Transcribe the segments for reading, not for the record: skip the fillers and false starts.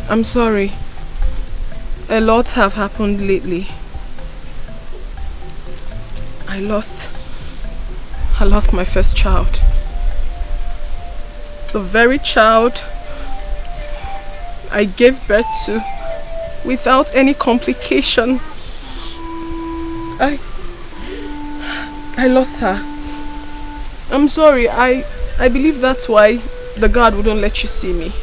I'm sorry. A lot have happened lately. I lost my first child. The very child I gave birth to without any complication. I lost her. I'm sorry. I believe that's why the guard wouldn't let you see me.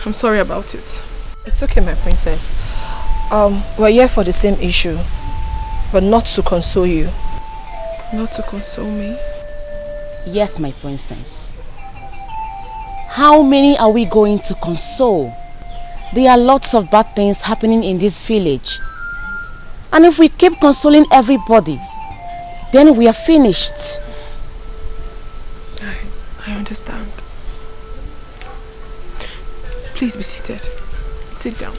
I'm sorry about it. It's okay, my princess. We're here for the same issue, but not to console you. Not to console me? Yes, my princess. How many are we going to console? There are lots of bad things happening in this village. And if we keep consoling everybody, then we are finished. I understand. Please be seated. Sit down.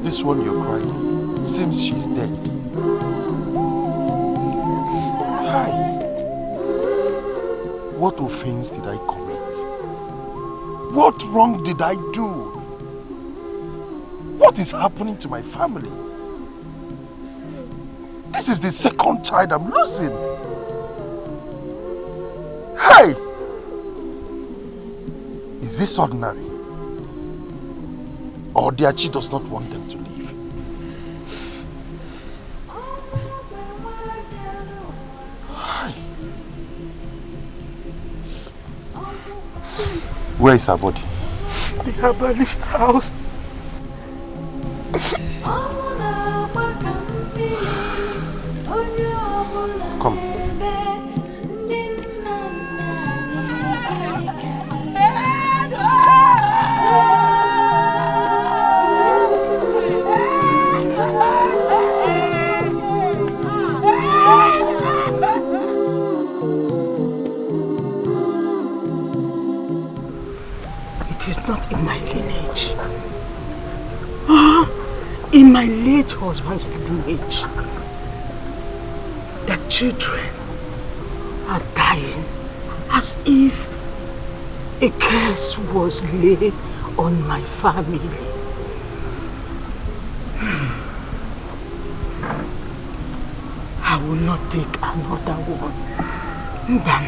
This one you're crying seems she's dead. Hi. What offense did I commit? What wrong did I do? What is happening to my family? This is the second child I'm losing. Hey! Is this ordinary? Or Diachi does not want them to leave? Hi. Where is her body? The herbalist house. Come. It is not in my lineage. In my late husband's lineage. The children are dying as if a curse was laid on my family. I will not take another one. But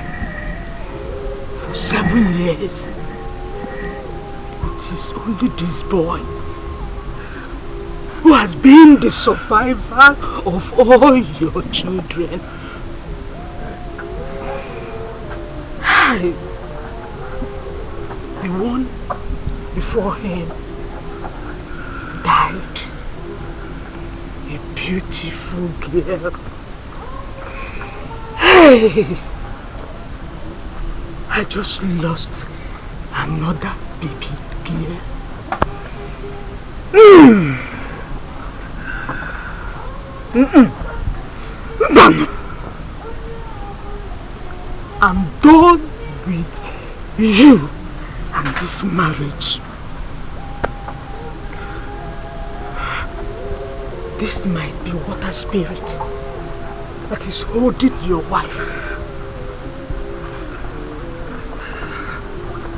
for 7 years, it is only this boy who has been the survivor of all your children. The one before him died. A beautiful girl. Hey! I just lost another baby girl. I'm done with you and this marriage. This might be water spirit that is holding your wife.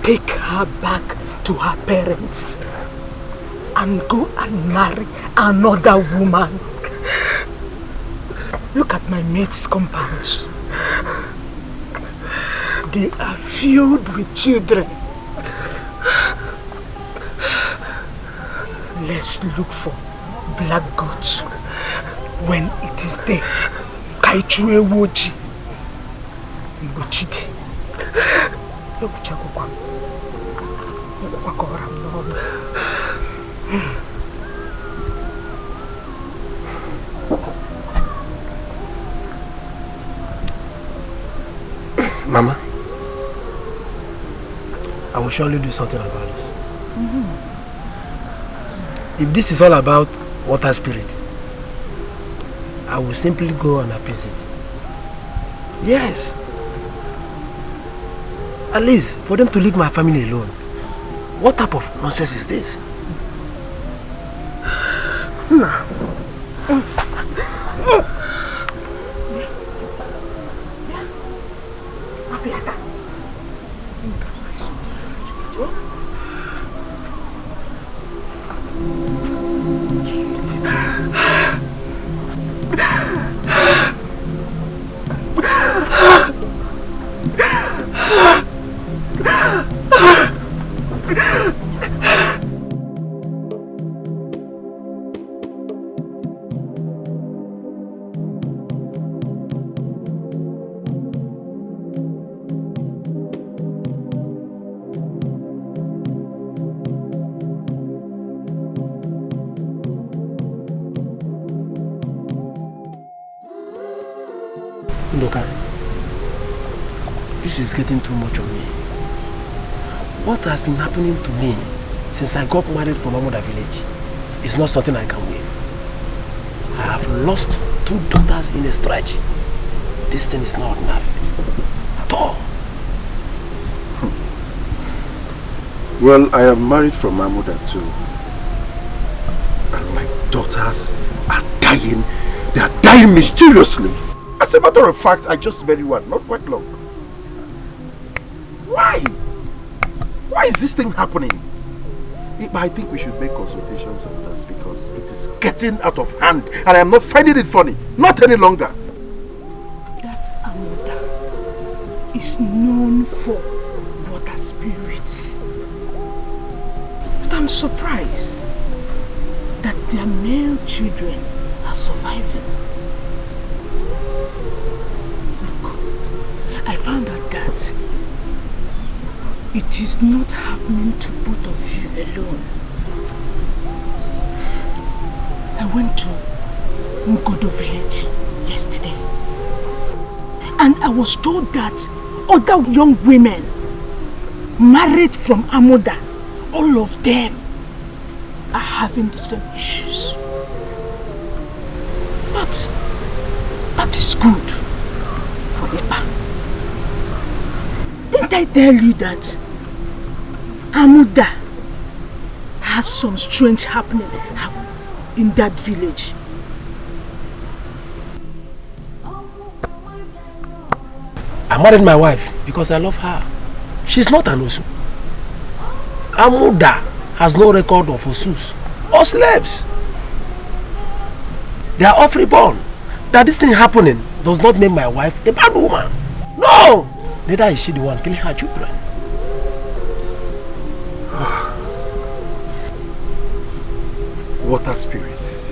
Take her back to her parents and go and marry another woman. Look at my mate's compounds. They are filled with children. Let's look for black goats when it is there. Kaichue woji. Mbochide. Yokuchakokwa. Yokukwakora mnono. Mama, will surely do something about this. If this is all about water spirit, I will simply go and appease it. Yes. At least for them to leave my family alone. What type of nonsense is this? Nah. This is getting too much on me. What has been happening to me since I got married from Amoda village is not something I can waive. I have lost 2 daughters in a stretch. This thing is not ordinary at all. Well, I am married from Amoda too. And my daughters are dying. They are dying mysteriously. As a matter of fact, I just married one, not quite long. Why? Why is this thing happening? I think we should make consultations on this because it is getting out of hand and I am not finding it funny. Not any longer. That Amoda is known for water spirits. But I'm surprised that their male children are surviving. Look, I found out that it is not happening to both of you alone. I went to Ngodo village yesterday and I was told that other young women married from Amoda, all of them are having the same issues. But that is good for Ipa. Didn't I tell you that Amoda has some strange happening in that village? I married my wife because I love her. She's not an Osu. Amoda has no record of Osus or slaves. They are all freeborn. That this thing happening does not make my wife a bad woman. No! Neither is she the one killing her children. Water spirits.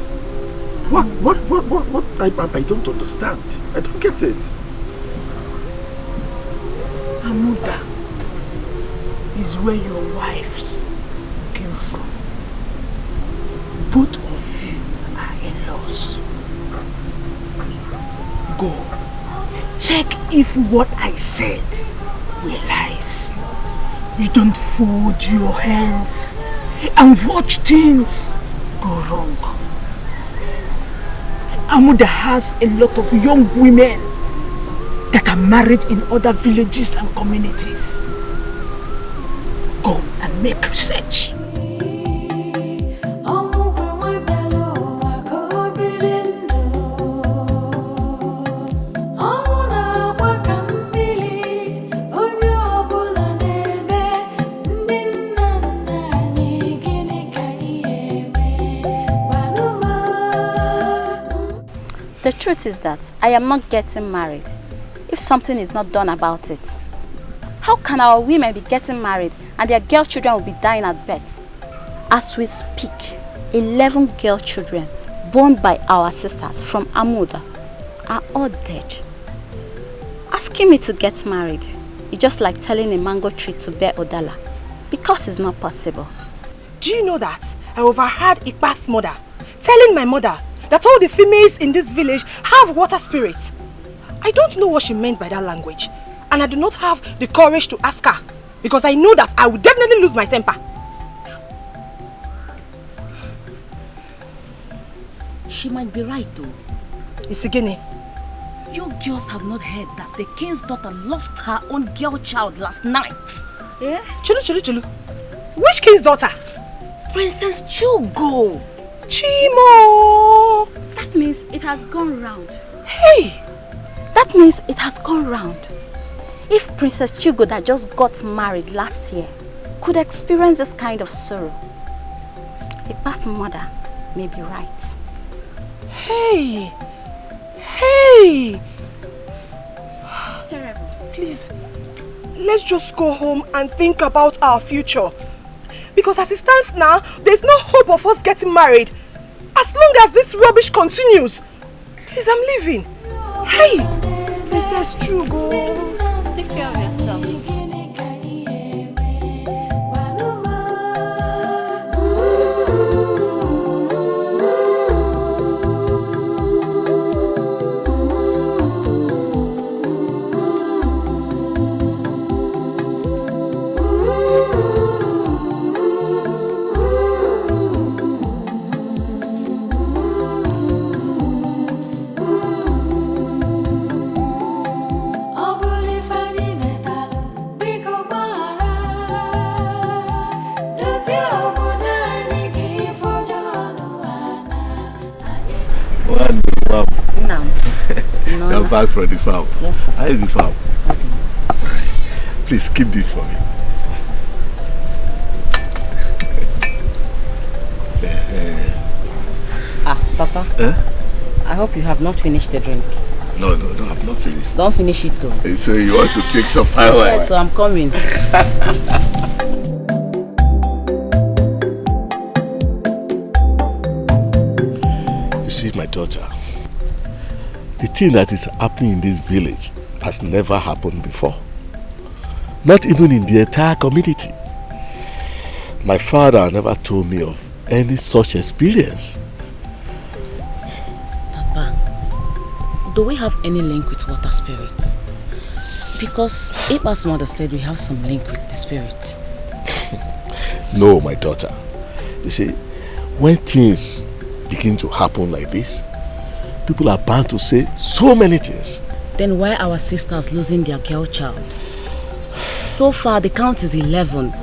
What? I don't understand. I don't get it. Amoda is where your wives came from. Both of you are in-laws. Go. Check if what I said were lies. You don't fold your hands and watch things go wrong. Amoda has a lot of young women that are married in other villages and communities. Go and make research. The truth is that I am not getting married if something is not done about it. How can our women be getting married and their girl children will be dying at birth? As we speak, 11 girl children born by our sisters from Amoda are all dead. Asking me to get married is just like telling a mango tree to bear Odala, because it's not possible. Do you know that I overheard Ikpa's mother telling my mother that all the females in this village have water spirits? I don't know what she meant by that language, and I do not have the courage to ask her because I know that I will definitely lose my temper. She might be right though. Isigene. You girls have not heard that the king's daughter lost her own girl child last night. Yeah? Chulu. Which king's daughter? Princess Chugo. Chimo! That means it has gone round. Hey! That means it has gone round. If Princess Chugo that just got married last year could experience this kind of sorrow, the past mother may be right. Hey! Terrible. Please, let's just go home and think about our future. Because as it stands now, there's no hope of us getting married. As long as this rubbish continues. Please, I'm leaving. Hey! Princess Chugo. Take care of yourself. I'm back from the farm. Yes, how is the farm? Okay. Please keep this for me. Papa. I hope you have not finished the drink. No, I've not finished. Don't finish it though. So you want to take some power? Yes, so I'm coming. You see, my daughter, the thing that is happening in this village has never happened before. Not even in the entire community. My father never told me of any such experience. Papa, do we have any link with water spirits? Because Ipa's mother said we have some link with the spirits. No, my daughter. You see, when things begin to happen like this, people are bound to say so many things. Then why are our sisters losing their girl child? So far, the count is 11.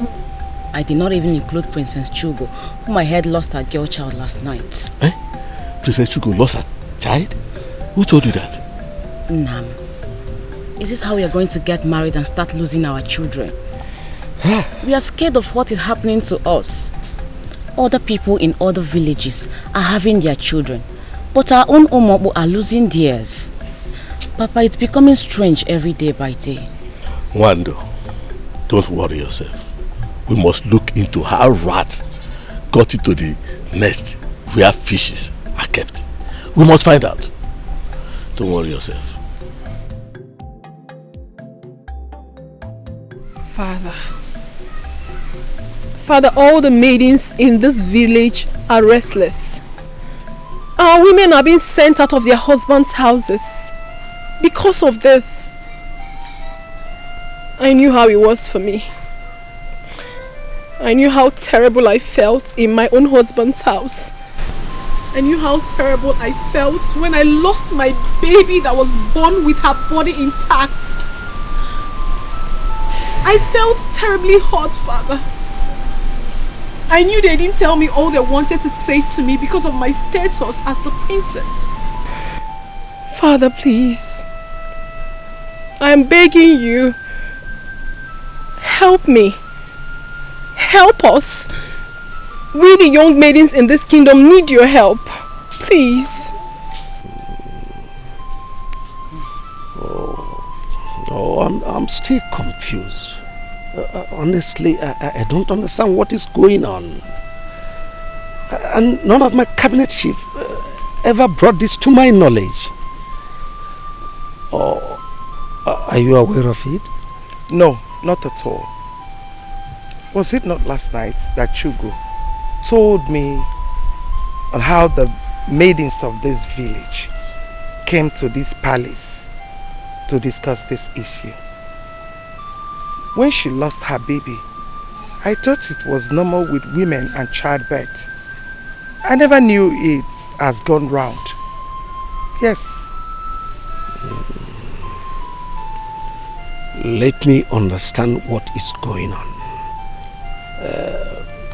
I did not even include Princess Chugo, whom I heard lost her girl child last night. Eh? Princess Chugo lost her child? Who told you that? Nam. Is this how we are going to get married and start losing our children? We are scared of what is happening to us. Other people in other villages are having their children, but our own Omobo are losing theirs. Papa, it's becoming strange every day by day. Wando, don't worry yourself. We must look into how rats got into the nest where fishes are kept. We must find out. Don't worry yourself. Father, all the maidens in this village are restless. Our women are being sent out of their husbands' houses. Because of this, I knew how it was for me. I knew how terrible I felt in my own husband's house. I knew how terrible I felt when I lost my baby that was born with her body intact. I felt terribly hurt, Father. I knew they didn't tell me all they wanted to say to me because of my status as the princess. Father, please. I am begging you. Help me. Help us. We, the young maidens in this kingdom, need your help. Please. I'm still confused. Honestly, I don't understand what is going on. And none of my cabinet chief ever brought this to my knowledge. Are you aware of it? No, not at all. Was it not last night that Chugo told me on how the maidens of this village came to this palace to discuss this issue? when she lost her baby, I thought it was normal with women and childbirth. I never knew it has gone round. Yes. Let me understand what is going on.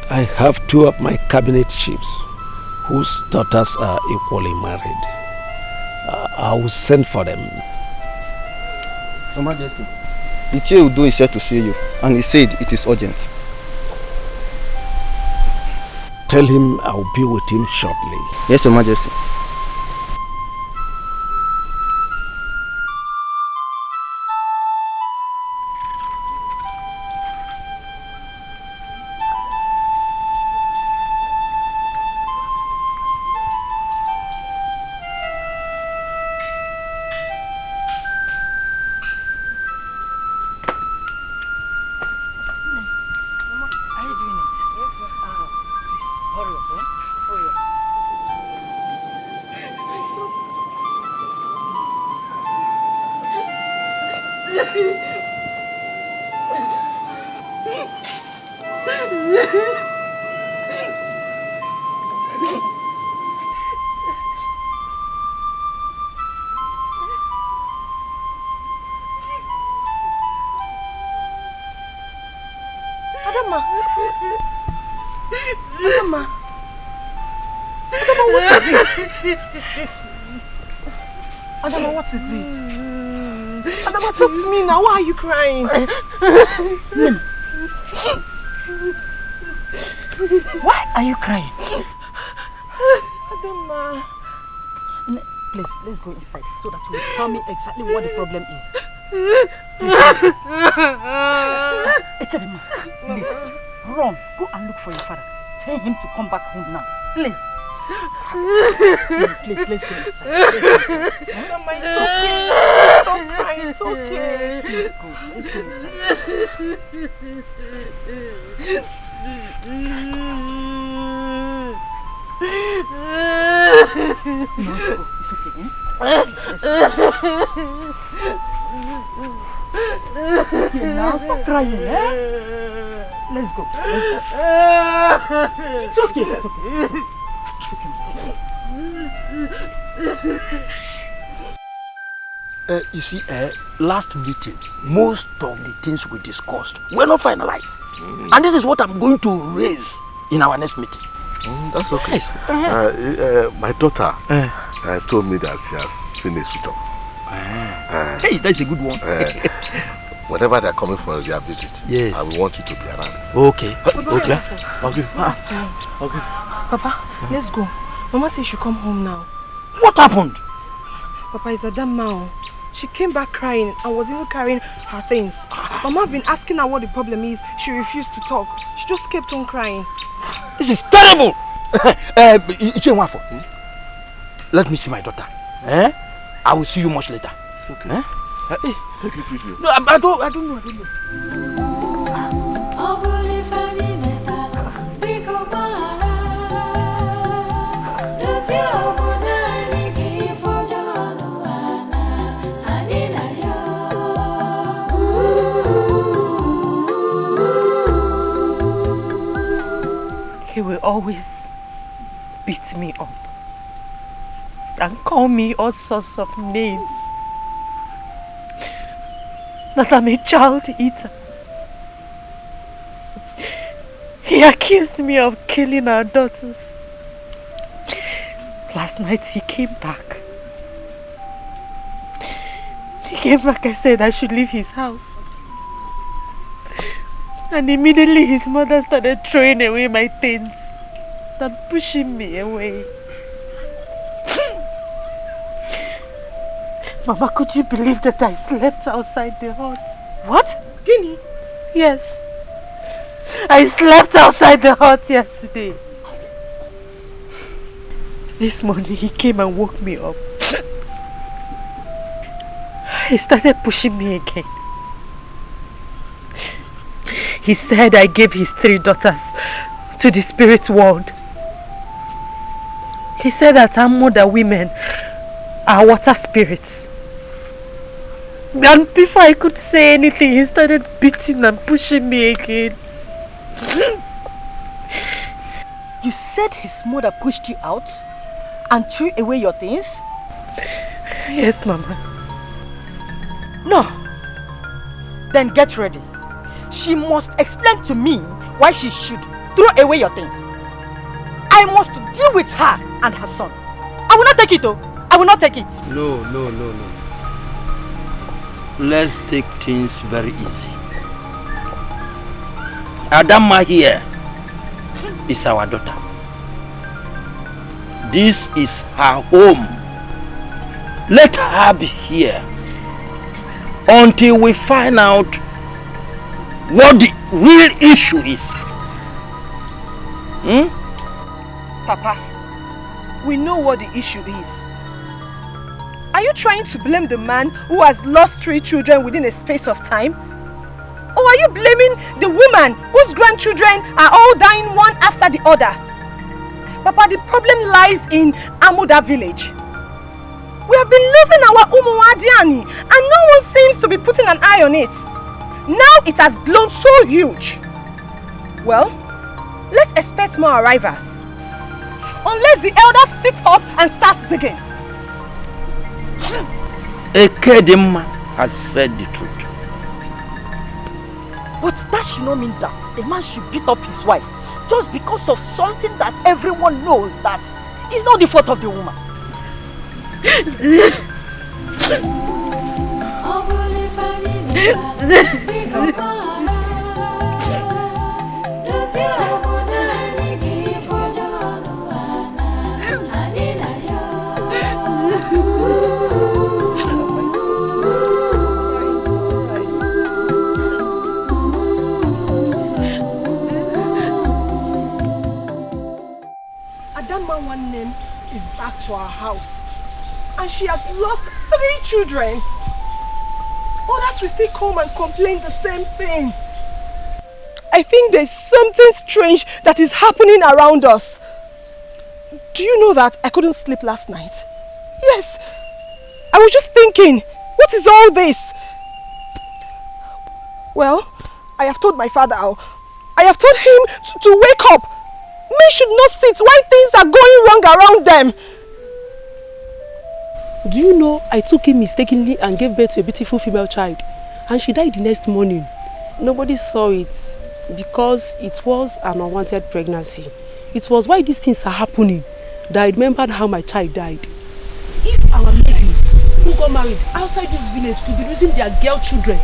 I have 2 of my cabinet chiefs whose daughters are equally married. I will send for them. Your Majesty, the chair Udo is here to see you, and he said it is urgent. Tell him I will be with him shortly. Yes, Your Majesty. Adama, what is it? Adama, talk to me now. Why are you crying? Why are you crying? Adama. Please, let's go inside so that you will tell me exactly what the problem is. Ekadema, please, run. Go and look for your father. Tell him to come back home now. Please. Please, let's go inside. Adama, it's okay. Stop crying. It's okay. Let's go inside. No, it's okay. Let's go. It's okay now. Stop crying, eh? Let's go. It's okay. It's okay. You see, last meeting, most of the things we discussed were not finalized. And this is what I'm going to raise in our next meeting. That's okay. Yes. My daughter told me that she has seen a suitor. Hey, that's a good one. Whenever they're coming for their visit, yes, I will want you to be around. Okay. Okay. Okay. Papa, let's go. Mama says she should come home now. What happened? Papa, it's Adama. She came back crying and was even carrying her things. Mama had been asking her what the problem is. She refused to talk. She just kept on crying. This is terrible. Let me see my daughter. I will see you much later. It's okay. Take it easy. No, I don't know. He will always beat me up and call me all sorts of names. That I'm a child eater. He accused me of killing our daughters. Last night he came back. I said I should leave his house. And immediately his mother started throwing away my things and pushing me away. Mama, could you believe that I slept outside the hut? What? Guinea? Yes. I slept outside the hut yesterday. This morning he came and woke me up. He started pushing me again. He said I gave his 3 daughters to the spirit world. He said that our mother women are water spirits. And before I could say anything, he started beating and pushing me again. You said his mother pushed you out and threw away your things? Yes, Mama. No. Then get ready. She must explain to me why she should throw away your things. I must deal with her and her son. I will not take it, though. I will not take it. No. Let's take things very easy. Adama here is our daughter. This is her home. Let her be here until we find out what the real issue is. Papa, we know what the issue is. Are you trying to blame the man who has lost 3 children within a space of time? Or are you blaming the woman whose grandchildren are all dying one after the other? Papa, the problem lies in Amuda village. We have been losing our Umuwadiani and no one seems to be putting an eye on it. Now it has blown so huge. Well, let's expect more arrivals. Unless the elders sit up and start digging. Ekedima has said the truth. But that should not mean that a man should beat up his wife just because of something that everyone knows that is not the fault of the woman. One name is back to our house and she has lost 3 children. Others will still come and complain the same thing. I think there's something strange that is happening around us. Do you know that I couldn't sleep last night? Yes, I was just thinking, what is all this? Well, I have told my father, I have told him to wake up. Men should not sit while things are going wrong around them. Do you know I took him mistakenly and gave birth to a beautiful female child and she died the next morning? Nobody saw it because it was an unwanted pregnancy. It was why these things are happening that I remembered how my child died. If our ladies who got married outside this village could be losing their girl children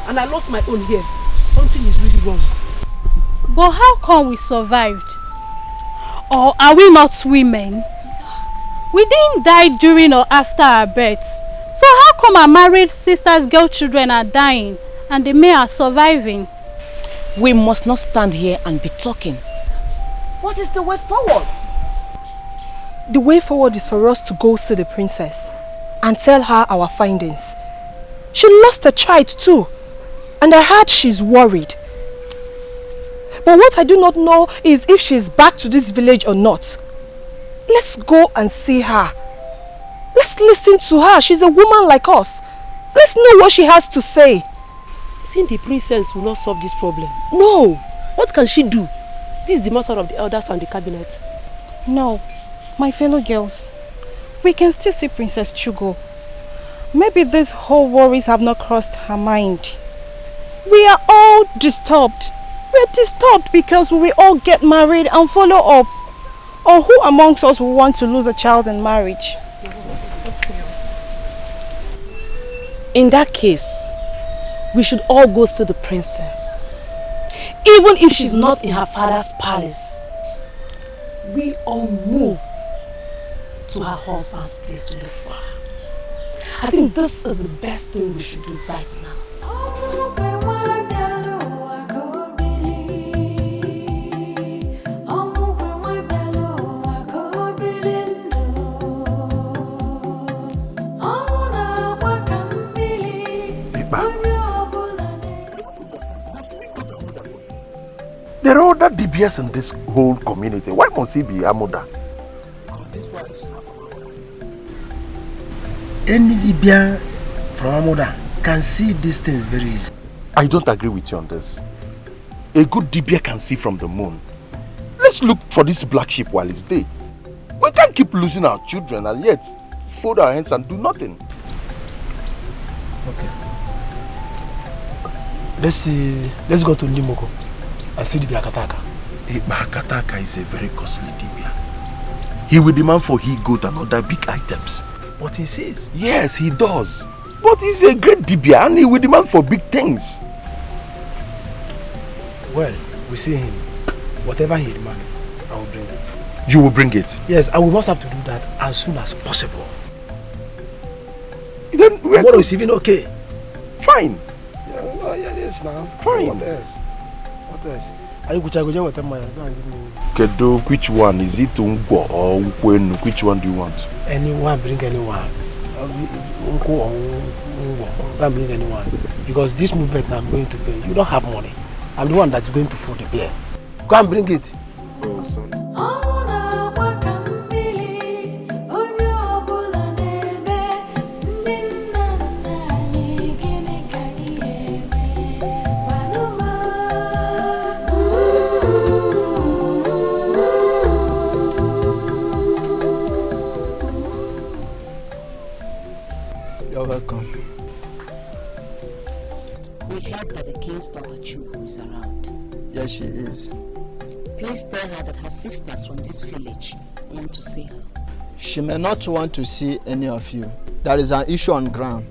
and I lost my own here, something is really wrong. But how come we survived? Or are we not women? We didn't die during or after our births. So how come our married sisters' girl children are dying and the men are surviving? We must not stand here and be talking. What is the way forward? The way forward is for us to go see the princess and tell her our findings. She lost a child too, and I heard she's worried. But what I do not know is if she's back to this village or not. Let's go and see her. Let's listen to her. She's a woman like us. Let's know what she has to say. Seeing the princess will not solve this problem. No! What can she do? This is the matter of the elders and the cabinet. No, my fellow girls. We can still see Princess Chugo. Maybe these whole worries have not crossed her mind. We are all disturbed. We're disturbed because we will all get married and follow up. Or who amongst us will want to lose a child in marriage? In that case, we should all go see the princess. Even if she's not in her father's palace, we all move to her husband's place to look for her. I think this is the best thing we should do right now. There are other DBS in this whole community. Why must he be Amuda? Any DBS from Amuda can see these things very easy. I don't agree with you on this. A good dibia can see from the moon. Let's look for this black sheep while it's day. We can't keep losing our children and yet fold our hands and do nothing. Okay. Let's go to Nimoko and see the Akataka. Akataka is a very costly dibia. He will demand for he goat and other big items. But he says. Yes, he does. But he's a great dibia and he will demand for big things. Well, we see him. Whatever he demands, I will bring it. You will bring it? Yes, and we must have to do that as soon as possible. Then tomorrow is even okay. Fine. Yes, now. Fine. What else? What else? Are you going to with my Kedo, which one? Is it Ungwo or Ukwenu? Which one do you want? Anyone, bring anyone. Unko or Ungwo, can't bring anyone. Because this movement now I'm going to pay. You don't have money. I'm the one that's going to food the beer. Go and bring it. Oh, sorry. You're welcome. We heard that the king's daughter Chuku is around. Yes, she is. Please tell her that her sisters from this village want to see her. She may not want to see any of you. There is an issue on ground.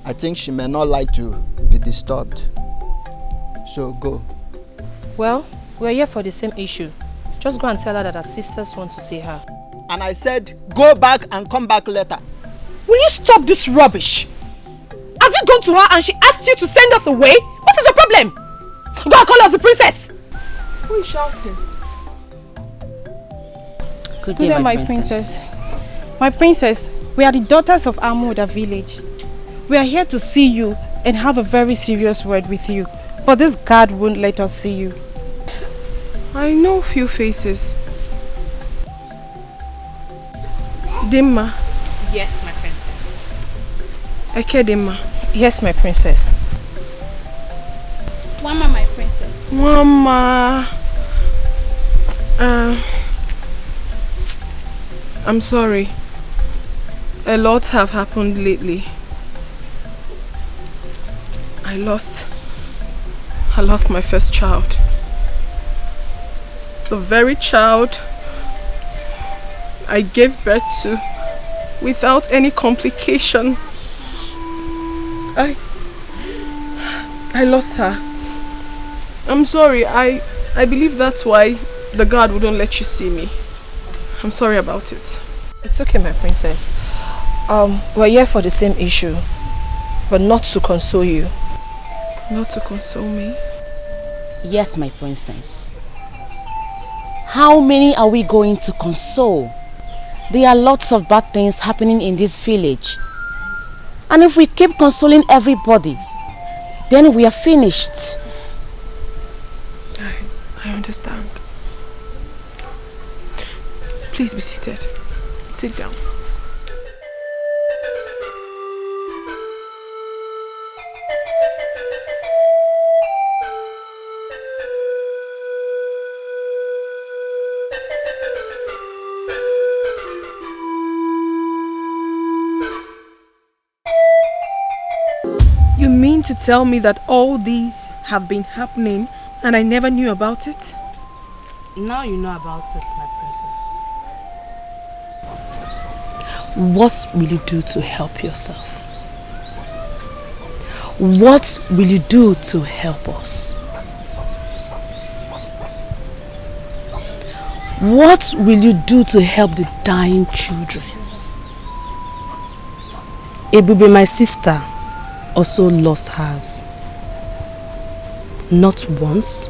I think she may not like to be disturbed. So go. Well, we're here for the same issue. Just go and tell her that her sisters want to see her. And I said, go back and come back later. Will you stop this rubbish? Have you gone to her and she asked you to send us away? What is your problem? Go and call us the princess. Who is shouting? Good day, my princess. My princess, we are the daughters of Amuda village. We are here to see you and have a very serious word with you. But this guard won't let us see you. I know a few faces. Dimma. Yes, my princess. Eke Dimma. Yes, my princess. Mama, my princess. Mama. I'm sorry. A lot have happened lately. I lost my first child. The very child I gave birth to without any complication. I lost her. I'm sorry. I believe that's why the guard wouldn't let you see me. I'm sorry about it. It's okay, my princess. We're here for the same issue, but not to console you. Not to console me? Yes, my princess. How many are we going to console? There are lots of bad things happening in this village. And if we keep consoling everybody, then we are finished. I understand. Please be seated. Sit down. You mean to tell me that all these have been happening and I never knew about it? Now you know about it, my princess. What will you do to help yourself? What will you do to help us? What will you do to help the dying children? Ebube, my sister, also lost hers. Not once,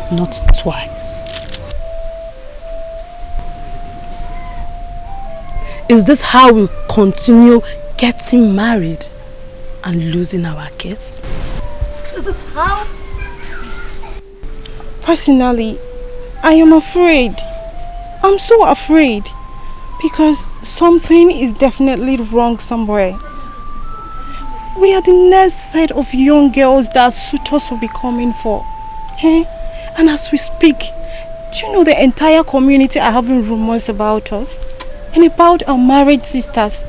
not twice. Is this how we continue getting married and losing our kids? This is how? Personally, I am afraid. I'm so afraid. Because something is definitely wrong somewhere. We are the next set of young girls that suitors will be coming for. Eh? And as we speak, do you know the entire community are having rumors about us? And about our married sisters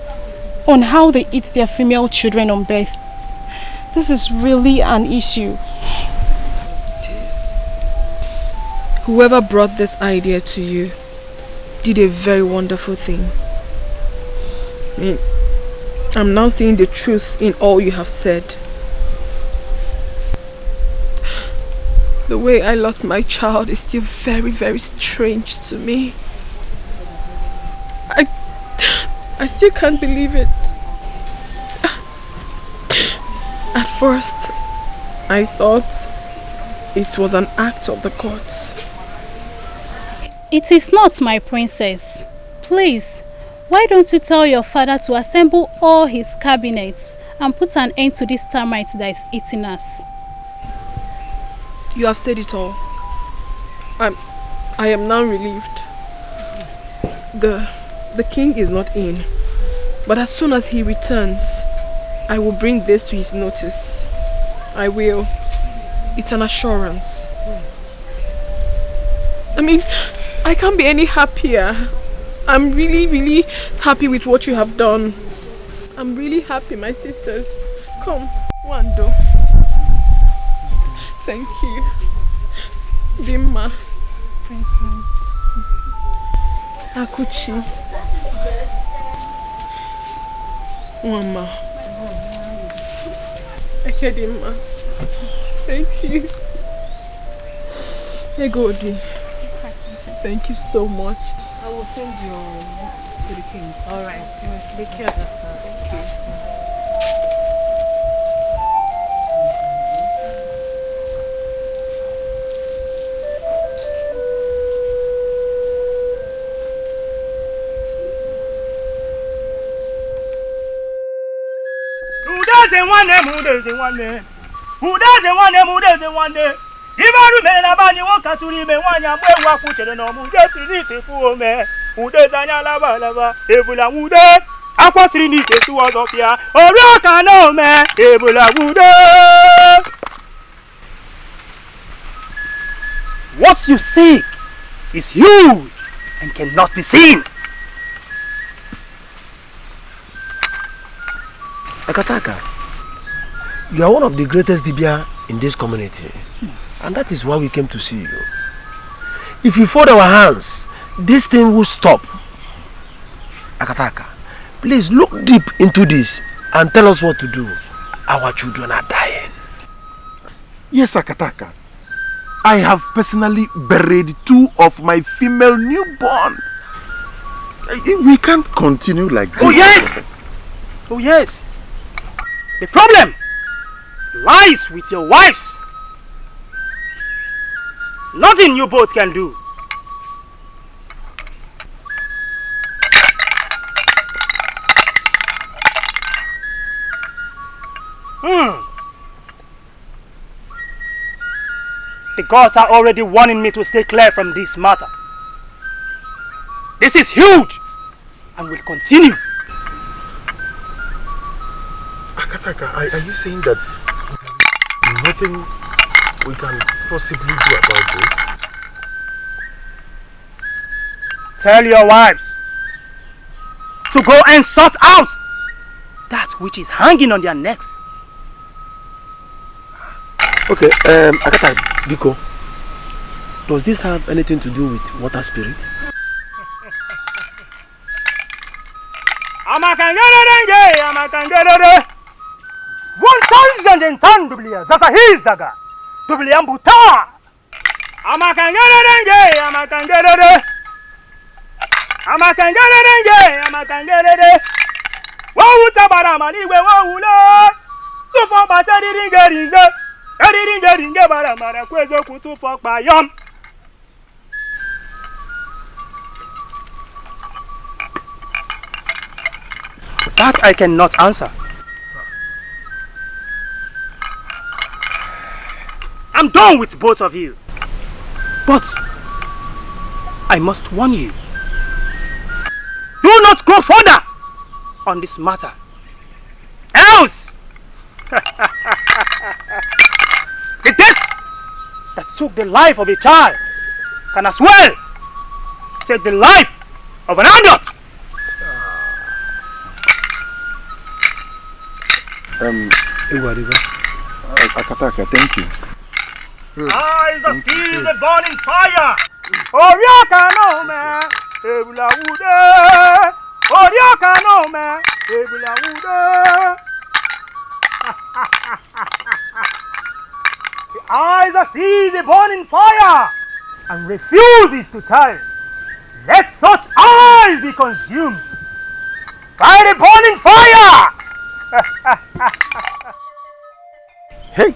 on how they eat their female children on birth. This is really an issue. It is. Whoever brought this idea to you did a very wonderful thing. I mean, I'm now seeing the truth in all you have said. The way I lost my child is still very, very strange to me. I still can't believe it. At first, I thought it was an act of the gods. It is not, my princess. Please, why don't you tell your father to assemble all his cabinets and put an end to this termite that is eating us? You have said it all. I am now relieved. The king is not in, but as soon as he returns, I will bring this to his notice. I will. It's an assurance. I mean, I can't be any happier. I'm really, really happy with what you have done. I'm really happy, my sisters. Come, Wando. Thank you. Bimma. Princess. Akuchi. Mama. Ekedima. Thank you. Egodi. Thank you so much. I will send you to the king. Alright. Take care of yourself. Thank you. Who doesn't want them? Who doesn't want them? Who doesn't want them? Who doesn't want them? Ibaru me na bani wonka turi me wanya mwe wa kuchere no mu Jesu ni tefu me. Who doesn't lava lava evula wude akwasiri ni tesu ozofia ori aka no me evula wude. What you seek is huge and cannot be seen. Akataka, you are one of the greatest Dibia in this community. Yes. And that is why we came to see you. If you fold our hands, this thing will stop. Akataka, please look deep into this and tell us what to do. Our children are dying. Yes, Akataka. I have personally buried 2 of my female newborn. We can't continue like this. Oh yes! Oh yes! The problem lies with your wives. Nothing you both can do. The gods are already warning me to stay clear from this matter. This is huge and will continue. Akataka, are you saying that nothing we can possibly do about this? Tell your wives to go and sort out that which is hanging on their necks. Okay, Akataka, Biko, does this have anything to do with water spirit? Amakangerere 1000 dublia sasa hizaga dublia mbuta amakangerere wawu tabara maniwe wawula tufo bateri ringe bara mara kwezo kutufo payam. That I cannot answer. I'm done with both of you. But I must warn you. Do not go further on this matter. Else The death that took the life of a child can as well take the life of an adult. Akataka, thank you. Eyes that see the burning fire. Orioka no me, ebula wude. Orioka no me, ebula wude. The eyes that see the burning fire and refuses to turn. Let such eyes be consumed by the burning fire. Hey!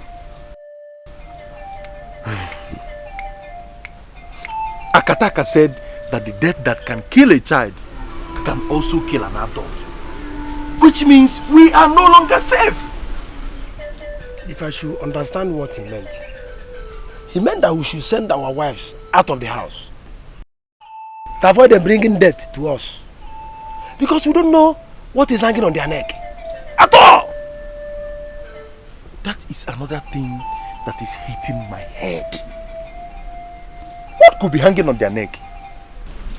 Akataka said that the death that can kill a child can also kill an adult. Which means we are no longer safe. If I should understand what he meant that we should send our wives out of the house to avoid them bringing death to us. Because we don't know what is hanging on their neck. At all! That is another thing that is hitting my head. What could be hanging on their neck?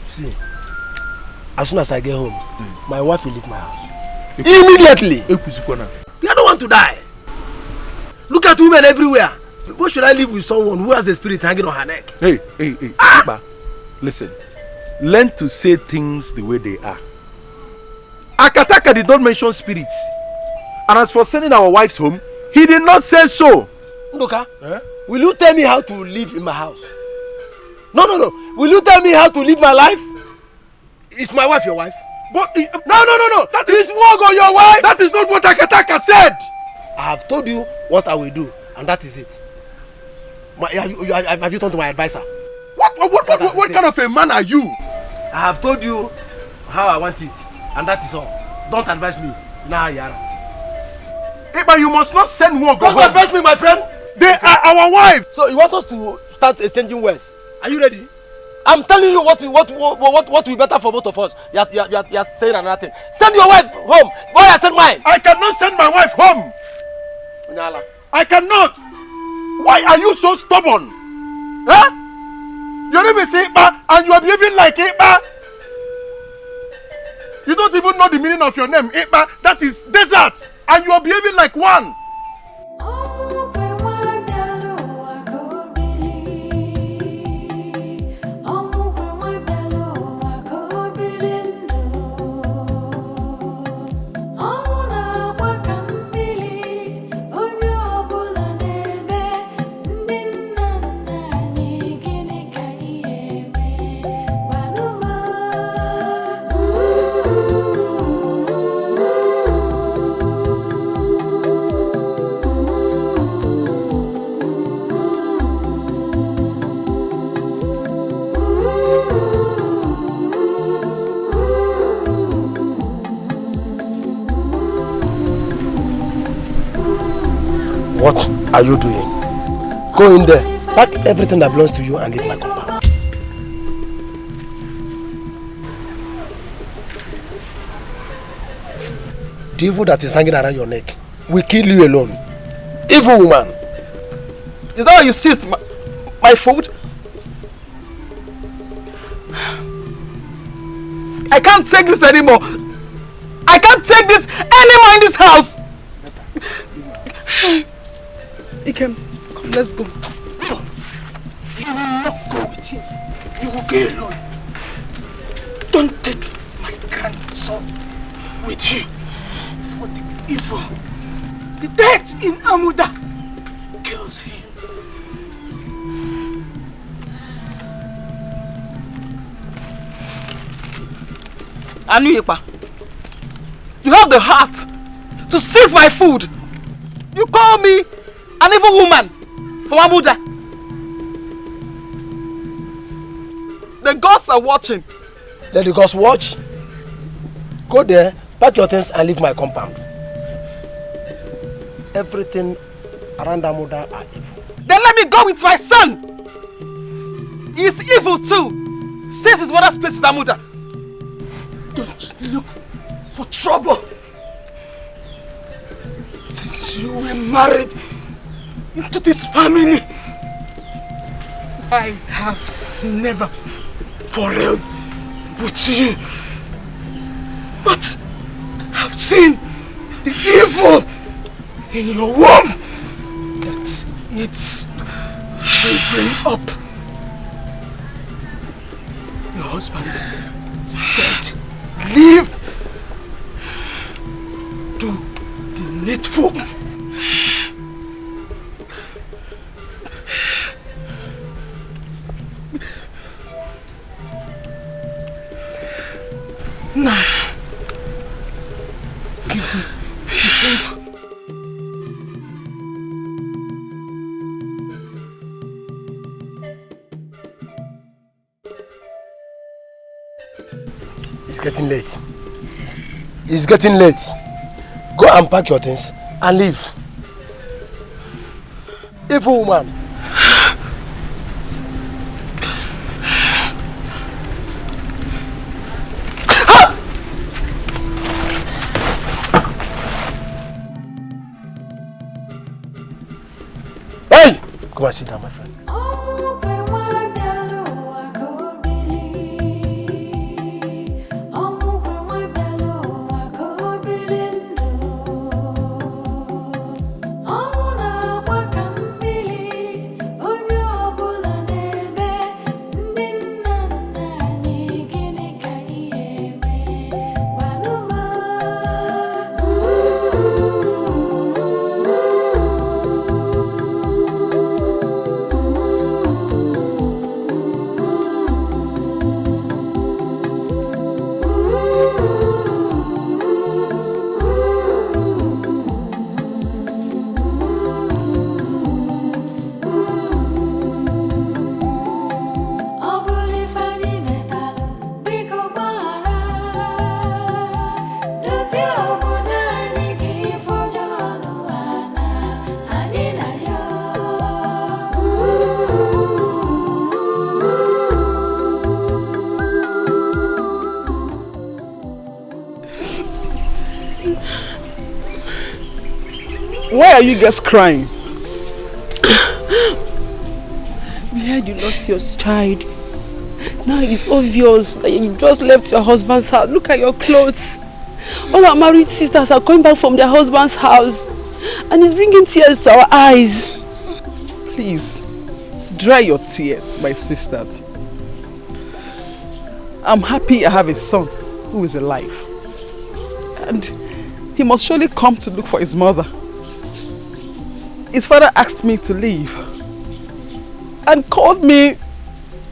See, as soon as I get home, my wife will leave my house. Immediately! We don't want to die. Look at women everywhere. Why should I live with someone who has a spirit hanging on her neck? Hey, Iba, listen. Learn to say things the way they are. Akataka did not mention spirits. And as for sending our wives home, he did not say so. Ndoka, will you tell me how to live in my house? No. Will you tell me how to live my life? Is my wife your wife? But no. That is Wogo, your wife. That is not what Akataka said. I have told you what I will do, and that is it. Have you turned to my advisor? What kind of a man are you? I have told you how I want it, and that is all. Don't advise me. Nah, Yara. Hey, but you must not send Wogo home. Don't advise me, my friend. They are our wives. So you want us to start exchanging words? Are you ready? I'm telling you what will be better for both of us. You are saying another thing. Send your wife home. Why I send mine? I cannot send my wife home. I cannot. Why are you so stubborn? Huh? Your name is Iba and you are behaving like Iba. You don't even know the meaning of your name, Iba. That is desert. And you are behaving like one. What are you doing? Go in there, pack everything that belongs to you and leave my compound. The evil that is hanging around your neck will kill you alone. Evil woman! Is that why you seized my food? I can't take this anymore! I can't take this anymore in this house! Ikem, come, let's go. No, you will not go with him. You will go alone. Don't take my grandson with you for the evil. The death in Amuda kills him. Anuyepa, you have the heart to seize my food. You call me an evil woman from Abuja. The gods are watching. Let the gods watch. Go there, pack your things and leave my compound. Everything around Amuda are evil. Then let me go with my son. He is evil too, since his mother's place is Amuda. Don't look for trouble. Since you were married into this family. I have never quarreled with you, but I've seen the evil in your womb that eats children up. Your husband said, leave, do the needful. Now, give me the food. It's getting late. It's getting late. Go and pack your things and leave. Evil woman. Hey! Come and sit down, my friend. Why are you guys crying? We heard you lost your child. Now it's obvious that you just left your husband's house. Look at your clothes. All our married sisters are coming back from their husband's house. And it's bringing tears to our eyes. Please, dry your tears, my sisters. I'm happy I have a son who is alive. And he must surely come to look for his mother. His father asked me to leave and called me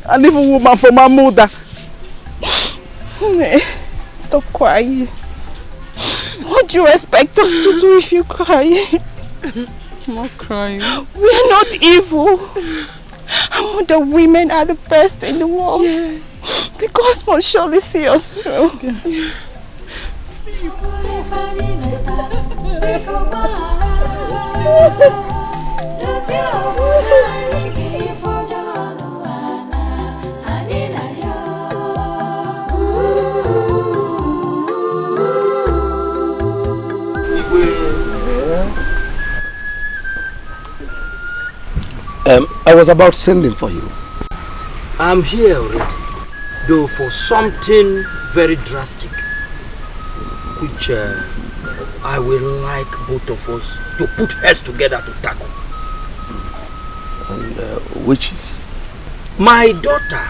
an evil woman for my mother. Stop crying. What do you expect us to do if you cry? I'm not crying. We are not evil. The women are the best in the world. Yes. The gods must surely see us through. Yes. I was about sending for you. I'm here already, though for something very drastic, which I will like both of us to put heads together to tackle. And which is? My daughter,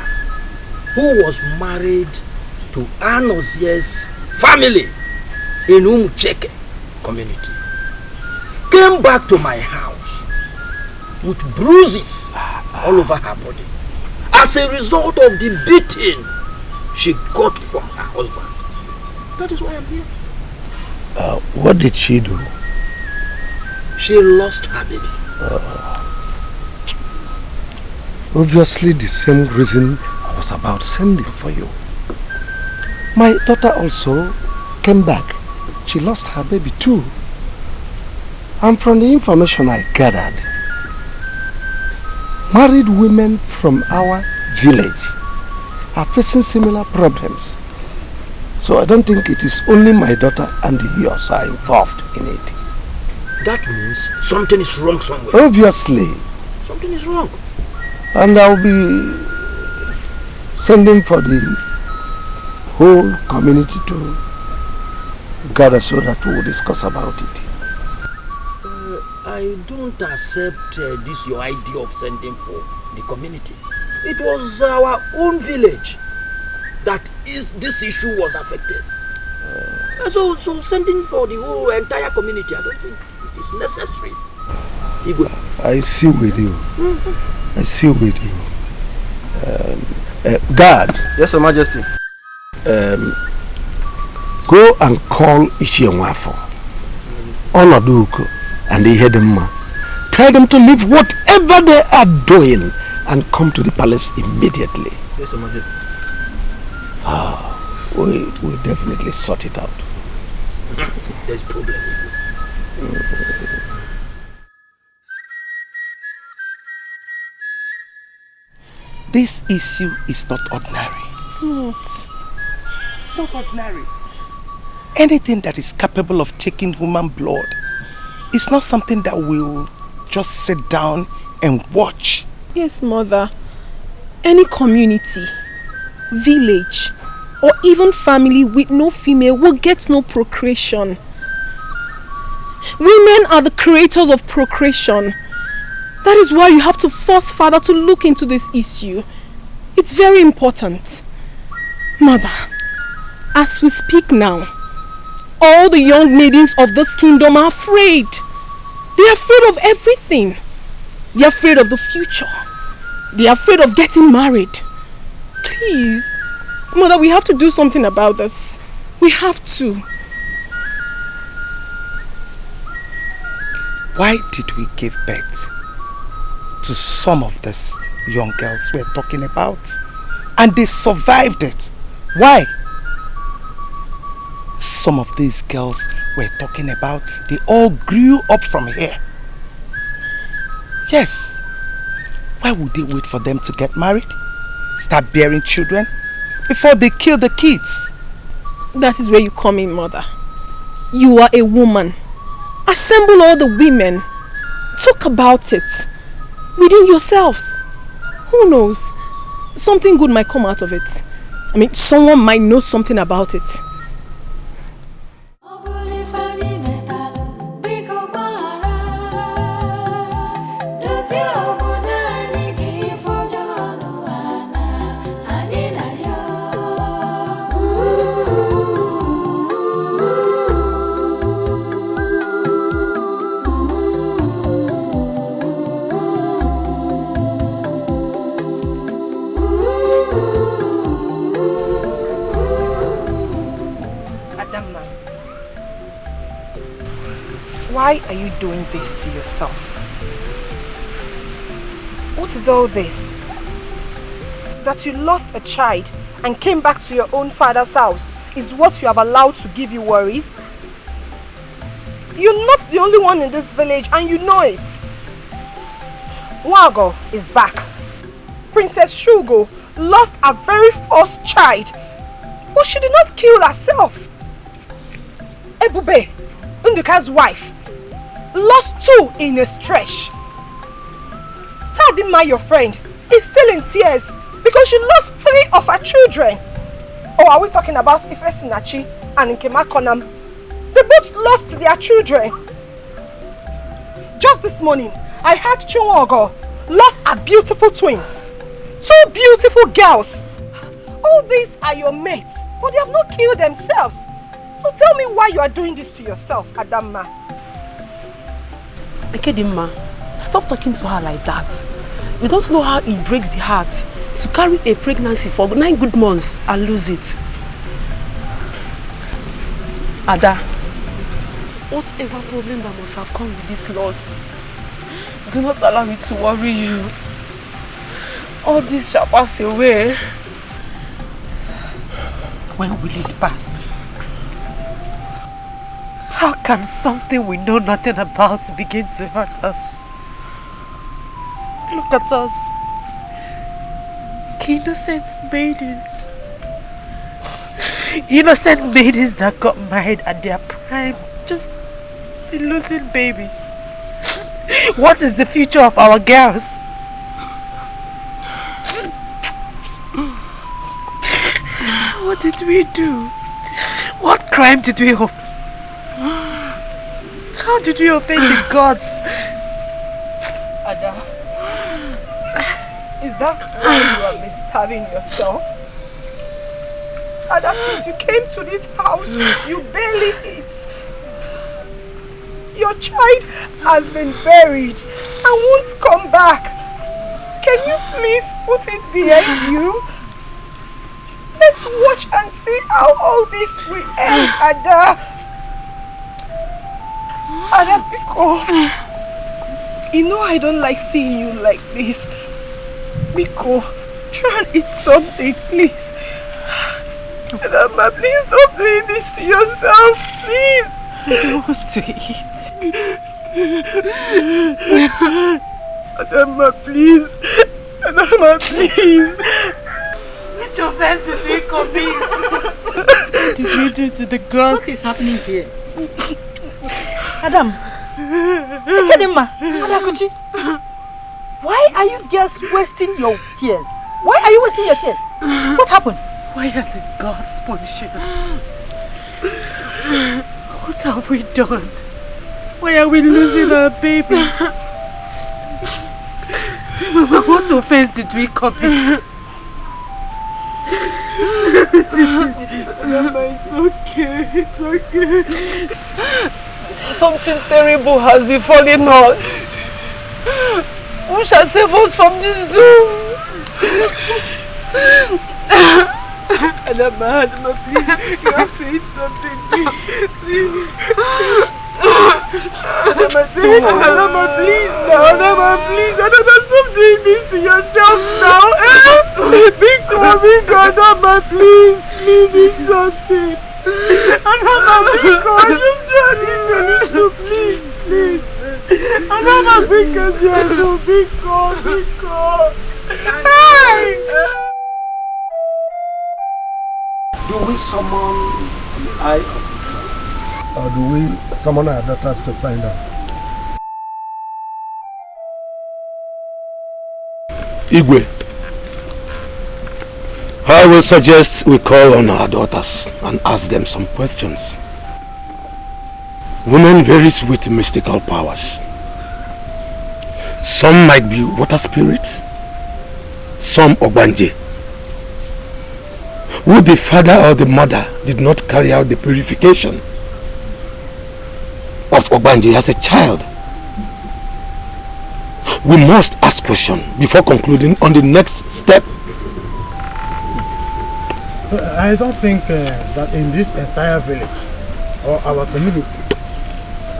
who was married to Anozie's family in Umucheke community, came back to my house with bruises all over her body as a result of the beating she got from her husband. That is why I'm here. What did she do? She lost her baby. Obviously the same reason I was about sending for you. My daughter also came back. She lost her baby too. And from the information I gathered, married women from our village are facing similar problems. So I don't think it is only my daughter and yours are involved in it. That means something is wrong somewhere. Obviously. Something is wrong. And I'll be sending for the whole community to gather so that we'll discuss about it. I don't accept this your idea of sending for the community. It was our own village that this issue was affected. So sending for the whole entire community, I don't think it is necessary. Igwe. I see with you. I see with you. Guard. Yes, Your Majesty. Go and call Ishienwafo, Onaduko, and the Hedema. Tell them to leave whatever they are doing and come to the palace immediately. Yes, Your Majesty. We'll definitely sort it out. There's a problem. This issue is not ordinary. It's not. It's not ordinary. Anything that is capable of taking human blood is not something that we'll just sit down and watch. Yes, Mother. Any community, village, or even family with no female will get no procreation. Women are the creators of procreation. That is why you have to force Father to look into this issue. It's very important. Mother, as we speak now, all the young maidens of this kingdom are afraid. They are afraid of everything. They are afraid of the future. They are afraid of getting married. Please, Mother, we have to do something about this. We have to. Why did we give birth to some of these young girls we're talking about? And they survived it. Why? Some of these girls we're talking about, they all grew up from here. Yes. Why would they wait for them to get married? Start bearing children before they kill the kids? That is where you come in, Mother. You are a woman. Assemble all the women. Talk about it within yourselves. Who knows? Something good might come out of it. I mean, someone might know something about it. Why are you doing this to yourself? What is all this? That you lost a child and came back to your own father's house is what you have allowed to give you worries? You're not the only one in this village and you know it. Wago is back. Princess Shugo lost a very first child, but she did not kill herself. Ebube, Nduka's wife, lost 2 in a stretch. Tadima, your friend, is still in tears because she lost 3 of her children. Or are we talking about Ifesinachi and Nkema Konam? They both lost their children. Just this morning, I heard Chunwogo lost her beautiful twins. 2 beautiful girls. All these are your mates, but they have not killed themselves. So tell me why you are doing this to yourself, Adamma. Ekedimma, stop talking to her like that. You don't know how it breaks the heart to carry a pregnancy for 9 good months and lose it. Ada, whatever problem that must have come with this loss, do not allow me to worry you. All this shall pass away. When will it pass? How can something we know nothing about begin to hurt us? Look at us. Innocent maidens. Innocent maidens that got married at their prime just in losing babies. What is the future of our girls? What did we do? What crime did we offend? How did we offend the gods? Ada, is that why you have been starving yourself? Ada, since you came to this house, you barely eat. Your child has been buried and won't come back. Can you please put it behind you? Let's watch and see how all this will end, Ada. Ada, Biko. You know I don't like seeing you like this. Biko, try and eat something, please. Adama, please stop doing this to yourself, please. I don't want to eat. Adama, please. Adama, please. Let your best to drink of me. What did you do to the gods? What is happening here? Adam. Adama, Adakuchi. Why are you girls wasting your tears? Why are you wasting your tears? What happened? Why are the gods punishing us? What have we done? Why are we losing our babies? Mama, what offense did we commit? Mama, it's okay. It's okay. Something terrible has befallen us. Who shall save us from this doom? Adama, please, you have to eat something, please. Adama, please now, Adama, please. Adama, stop doing this to yourself now. Biko, Adama, please eat something. Adama, Biko, just try this a little, please. Adama, Biko. Hey! Do we summon the eye of the god? Or do we summon our daughters to find out? Igwe, I will suggest we call on our daughters and ask them some questions. Women vary with mystical powers. Some might be water spirits, some Ogbanje. Who the father or the mother did not carry out the purification of Ogbanje as a child. We must ask questions before concluding on the next step. I don't think that in this entire village or our community,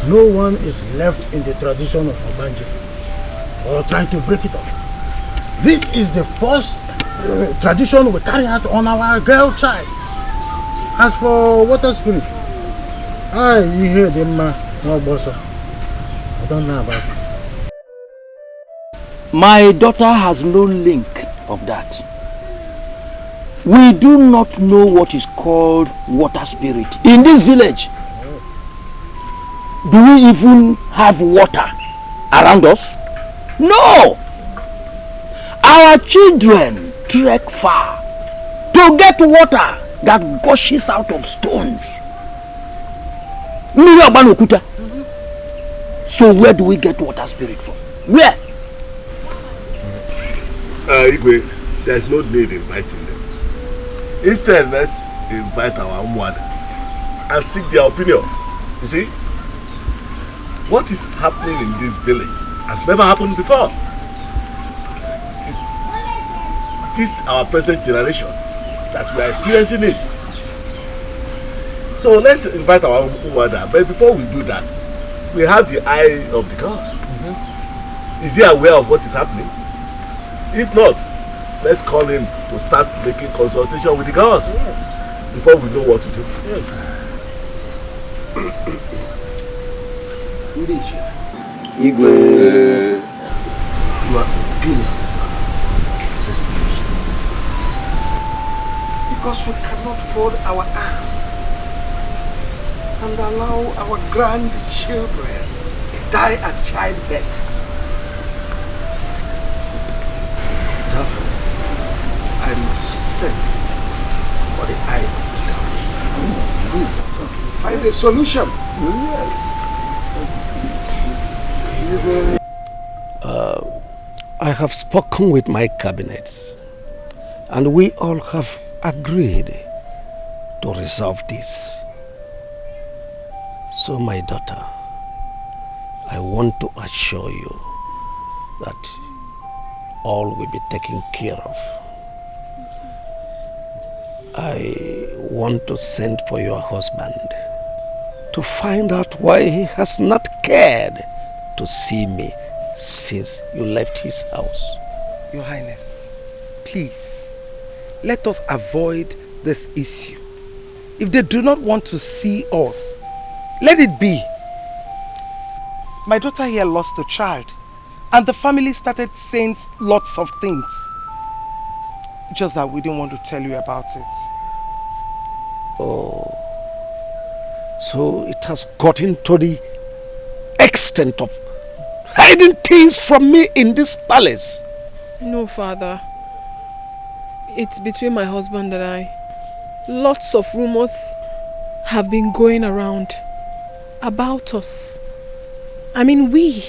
no one is left in the tradition of Ogbanje or trying to break it up. This is the first tradition we carry out on our girl child. As for water spirit, you hear them, no boss. I don't know about it. My daughter has no link of that. We do not know what is called water spirit in this village. Do we even have water around us? No! Our children trek far to get water that gushes out of stones. So where do we get water spirit from? Where? Igwe, there's no need inviting them. Instead, let's invite our mother and seek their opinion. You see, what is happening in this village has never happened before. It is our present generation that we are experiencing it. So let's invite our mother. But before we do that, we have the eye of the gods. Is he aware of what is happening? If not, let's call him to start making consultation with the gods before we know what to do. Igwe, you are opinions. Because we cannot fold our arms and and allow our grandchildren die at childbirth. Therefore, I must send for the eye of God. Find a solution. I have spoken with my cabinets, and we all have agreed to resolve this. So, my daughter, I want to assure you that all will be taken care of. I want to send for your husband to find out why he has not cared to see me since you left his house. Your Highness, please, let us avoid this issue. If they do not want to see us, let it be. My daughter here lost a child, and the family started saying lots of things. Just that we didn't want to tell you about it. Oh, so it has gotten to the extent of hiding things from me in this palace. No, Father. It's between my husband and I. Lots of rumors have been going around about us. I mean, we,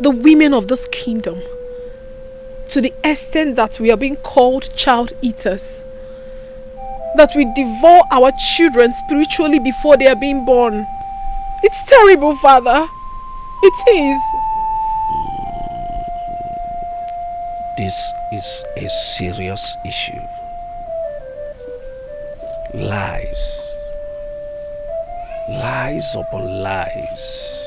the women of this kingdom, to the extent that we are being called child eaters, that we devour our children spiritually before they are being born. It's terrible, Father. It is. This is a serious issue. Lies. Lies upon lies.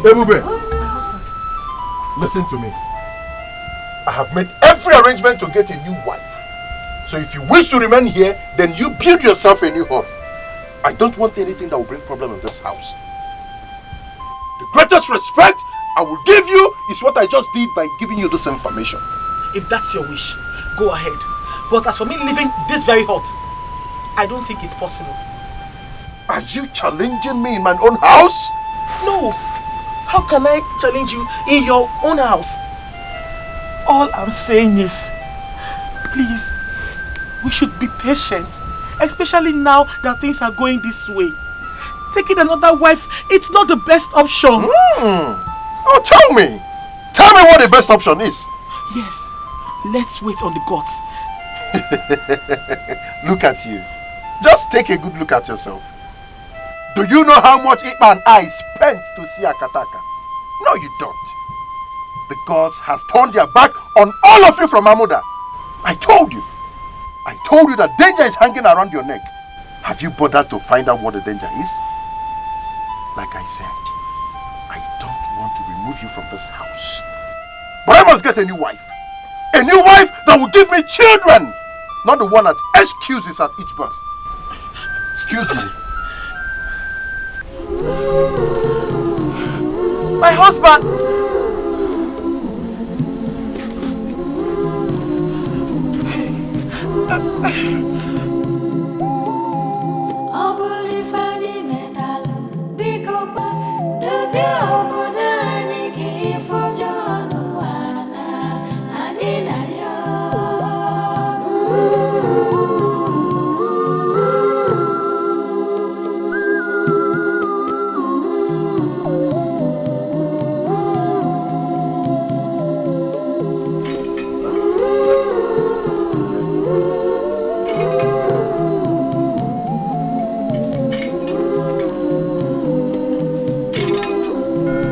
Ebube, listen to me. I have made every arrangement to get a new wife. So if you wish to remain here, then you build yourself a new home. I don't want anything that will bring problem in this house. The greatest respect I will give you is what I just did by giving you this information. If that's your wish, go ahead. But as for me leaving this very hut, I don't think it's possible. Are you challenging me in my own house? No. How can I challenge you in your own house? All I'm saying is, please, we should be patient. Especially now that things are going this way. Taking another wife, it's not the best option. Oh, tell me. Tell me what the best option is. Yes. Let's wait on the gods. Look at you. Just take a good look at yourself. Do you know how much Ikpa and I spent to see Akataka? No, you don't. The gods has turned their back on all of you from Amuda. I told you that danger is hanging around your neck. Have you bothered to find out what the danger is? Like I said, I don't want to remove you from this house. But I must get a new wife. A new wife that will give me children. Not the one that excuses at each birth. Excuse me. My husband!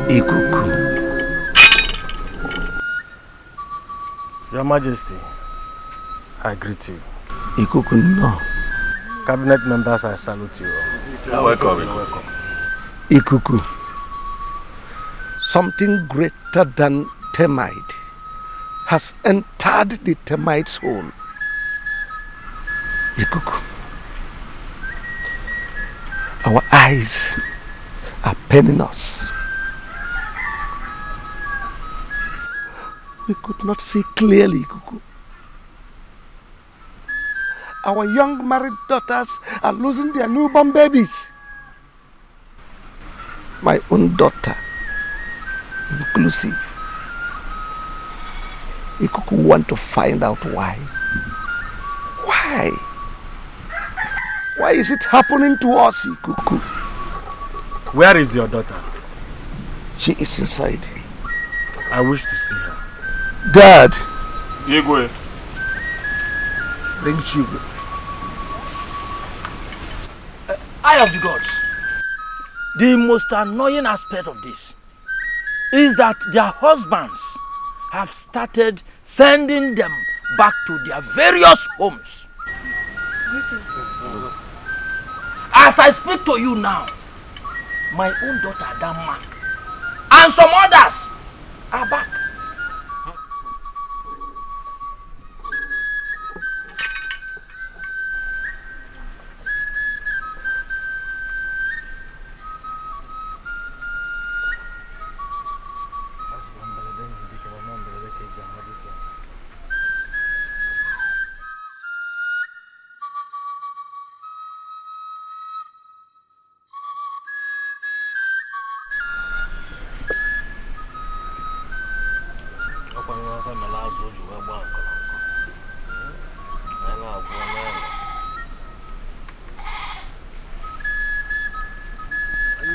Ikuku. Your Majesty, I greet you. Ikuku, no. Cabinet members, I salute you. You're welcome. You're welcome. Ikuku, something greater than termite has entered the termite's hole. Ikuku, our eyes are paining us. We could not see clearly, Ikuku. Our young married daughters are losing their newborn babies. My own daughter, inclusive. Ikuku want to find out why. Why? Why is it happening to us, Ikuku? Where is your daughter? She is inside. I wish to see her. God! Igwe. Bring Chigo. Eye of the gods. The most annoying aspect of this is that their husbands have started sending them back to their various homes. As I speak to you now, my own daughter Dama and some others are back.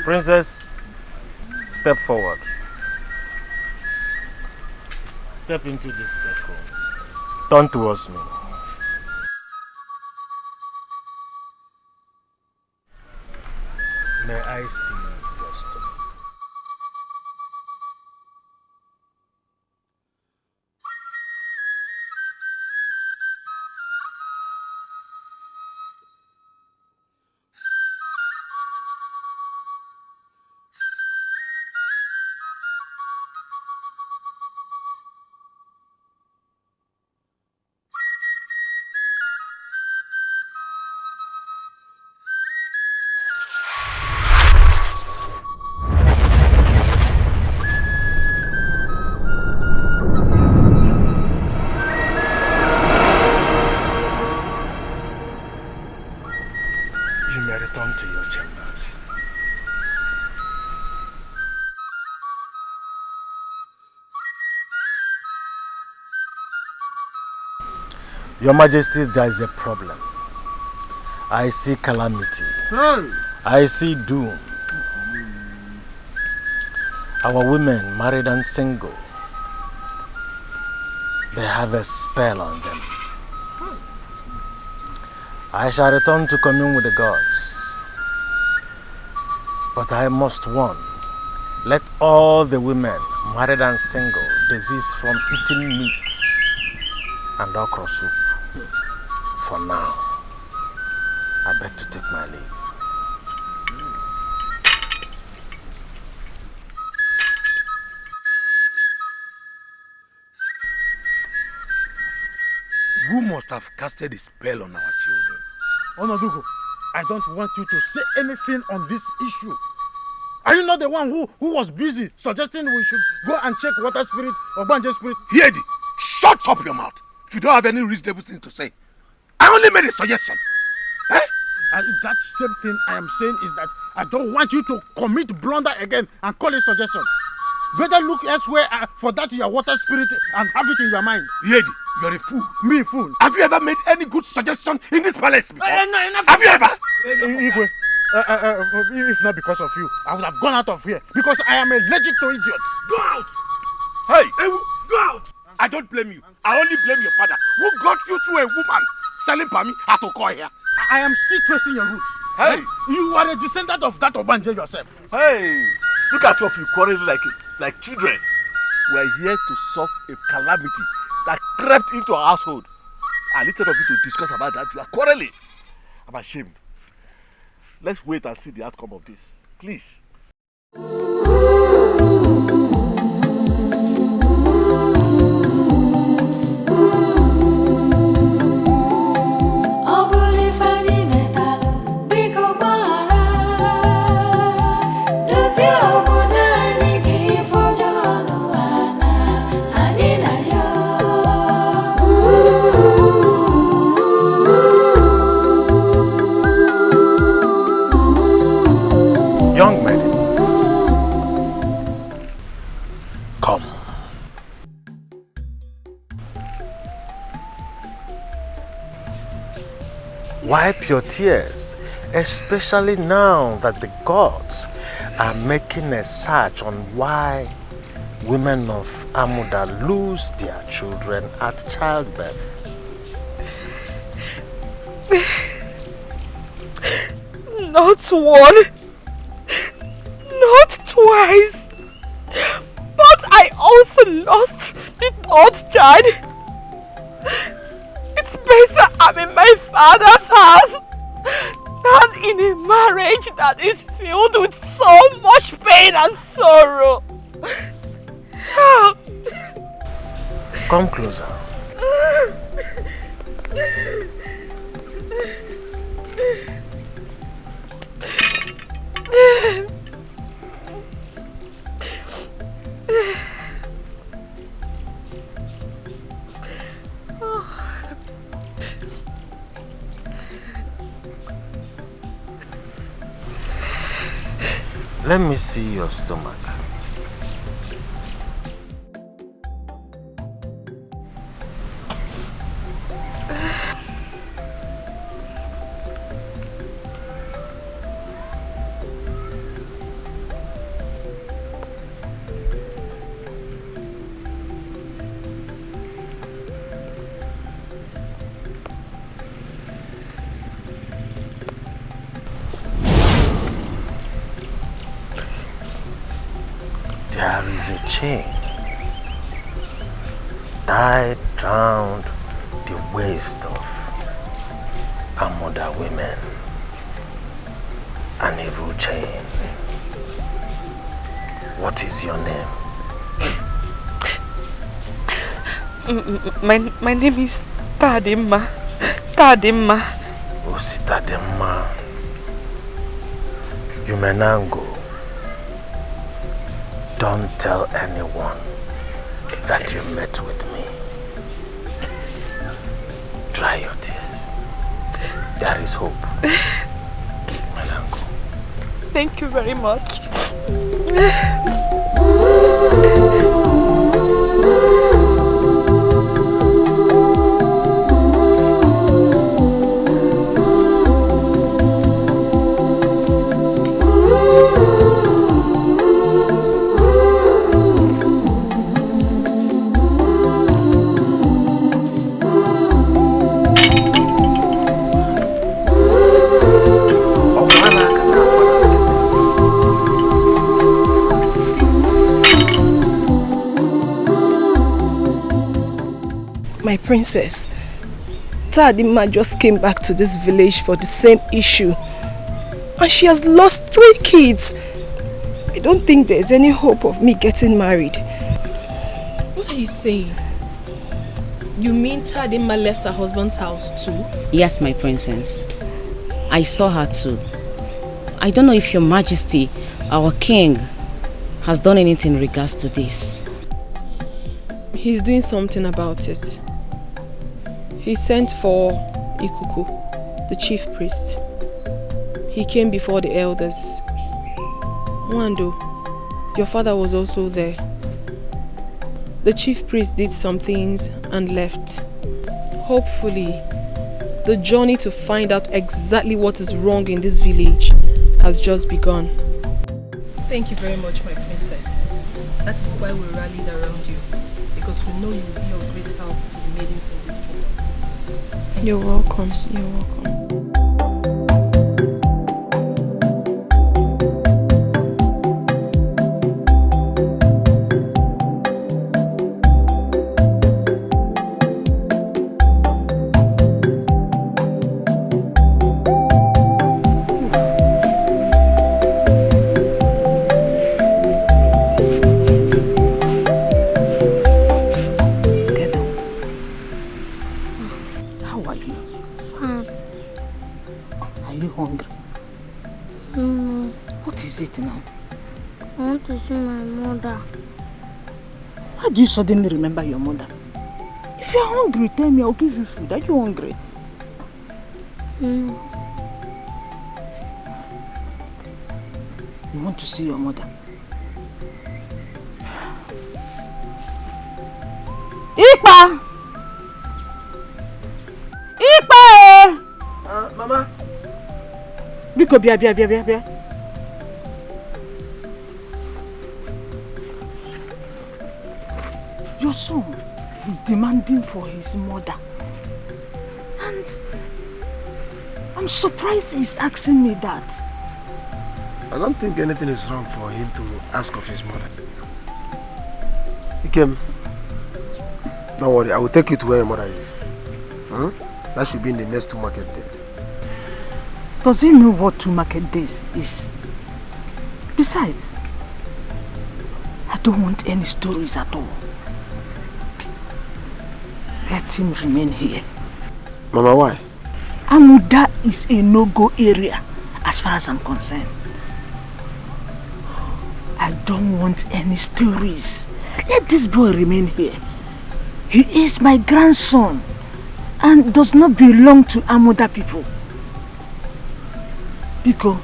Princess, step forward. Step into this circle. Turn towards me. May I see your stomach? Your Majesty, there is a problem. I see calamity. I see doom. Our women, married and single, they have a spell on them. I shall return to commune with the gods. But I must warn, let all the women, married and single, desist from eating meat and okra soup. For now, I beg to take my leave. Who must have casted a spell on our children? Onodugo, I don't want you to say anything on this issue. Are you not the one who was busy suggesting we should go and check water spirit or Banje spirit? Yedi, shut up your mouth if you don't have any reasonable thing to say. I only made a suggestion. Eh? And that same thing I am saying is that I don't want you to commit blunder again and call it suggestion. Better look elsewhere for that your water spirit and have it in your mind. Yedi, you're a fool. Me a fool? Have you ever made any good suggestion in this palace before? No, have you ever? Igwe, if not because of you, I would have gone out of here because I am allergic to idiots. Go out! Hey! Go out! I don't blame you. I only blame your father who got you through a woman selling Pami at Oko here. I am still tracing your roots. Hey! You are a descendant of that Obanje yourself. Hey! Look at two of you quarreling like children. We are here to solve a calamity that crept into our household. And instead of you to discuss about that, you are quarreling. I'm ashamed. Let's wait and see the outcome of this. Please. Young man, come. Wipe your tears, especially now that the gods are making a search on why women of Amuda lose their children at childbirth. Not one, not twice, but I also lost the third child. It's better I'm in my father's house than in a marriage that is filled with so much pain and sorrow. Come closer. Let me see your stomach. There is a chain tied round the waist of Amuda women. An evil chain. What is your name? My name is Tadima. Tadima. Osi Tadima. You may now go. Don't tell anyone that you met with me. Dry your tears. There is hope. My uncle. Thank you very much. My princess, Tadima just came back to this village for the same issue. And she has lost 3 kids. I don't think there's any hope of me getting married. What are you saying? You mean Tadima left her husband's house too? Yes, my princess. I saw her too. I don't know if your majesty, our king, has done anything in regards to this. He's doing something about it. He sent for Ikuku, the chief priest. He came before the elders. Wando, your father was also there. The chief priest did some things and left. Hopefully, the journey to find out exactly what is wrong in this village has just begun. Thank you very much, my princess. That is why we rallied around you. Because we know you will be of great help to the maidens in this kingdom. You're welcome. You're welcome. want to see my mother. How do you suddenly remember your mother? If you're hungry, tell me, I'll give you food. Are you hungry? No. You want to see your mother? Ipa! Ipa! Mama. Biko, bia. Your son is demanding for his mother. And I'm surprised he's asking me that. I don't think anything is wrong for him to ask of his mother. Ikem, don't worry, I will take you to where your mother is. That should be in the next 2 market days. Does he know what 2 market days is? Besides, I don't want any stories at all. Let him remain here. Mama, why? Amuda is a no-go area as far as I'm concerned. I don't want any stories. Let this boy remain here. He is my grandson and does not belong to Amuda people. Biko.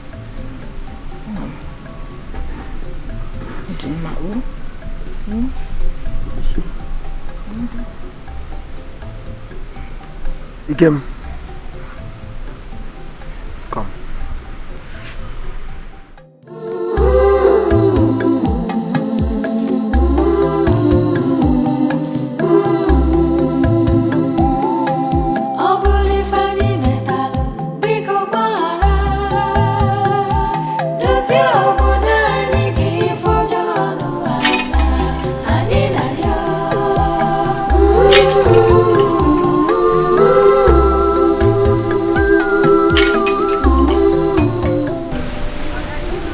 Ikem, come.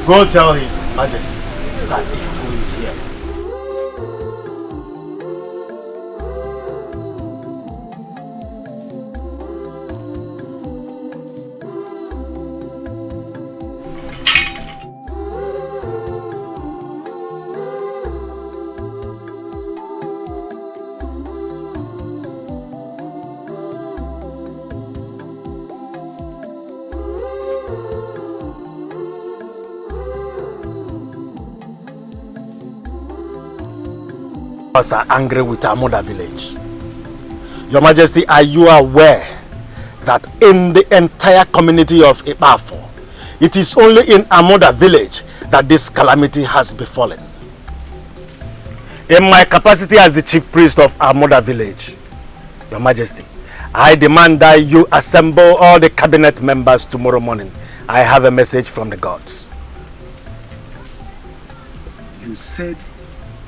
Go tell His Majesty that Etiko is here. Are angry with Amuda village. Your Majesty, are you aware that in the entire community of Ipafo, it is only in Amuda village that this calamity has befallen? In my capacity as the chief priest of Amuda village, Your Majesty, I demand that you assemble all the cabinet members tomorrow morning. I have a message from the gods. You said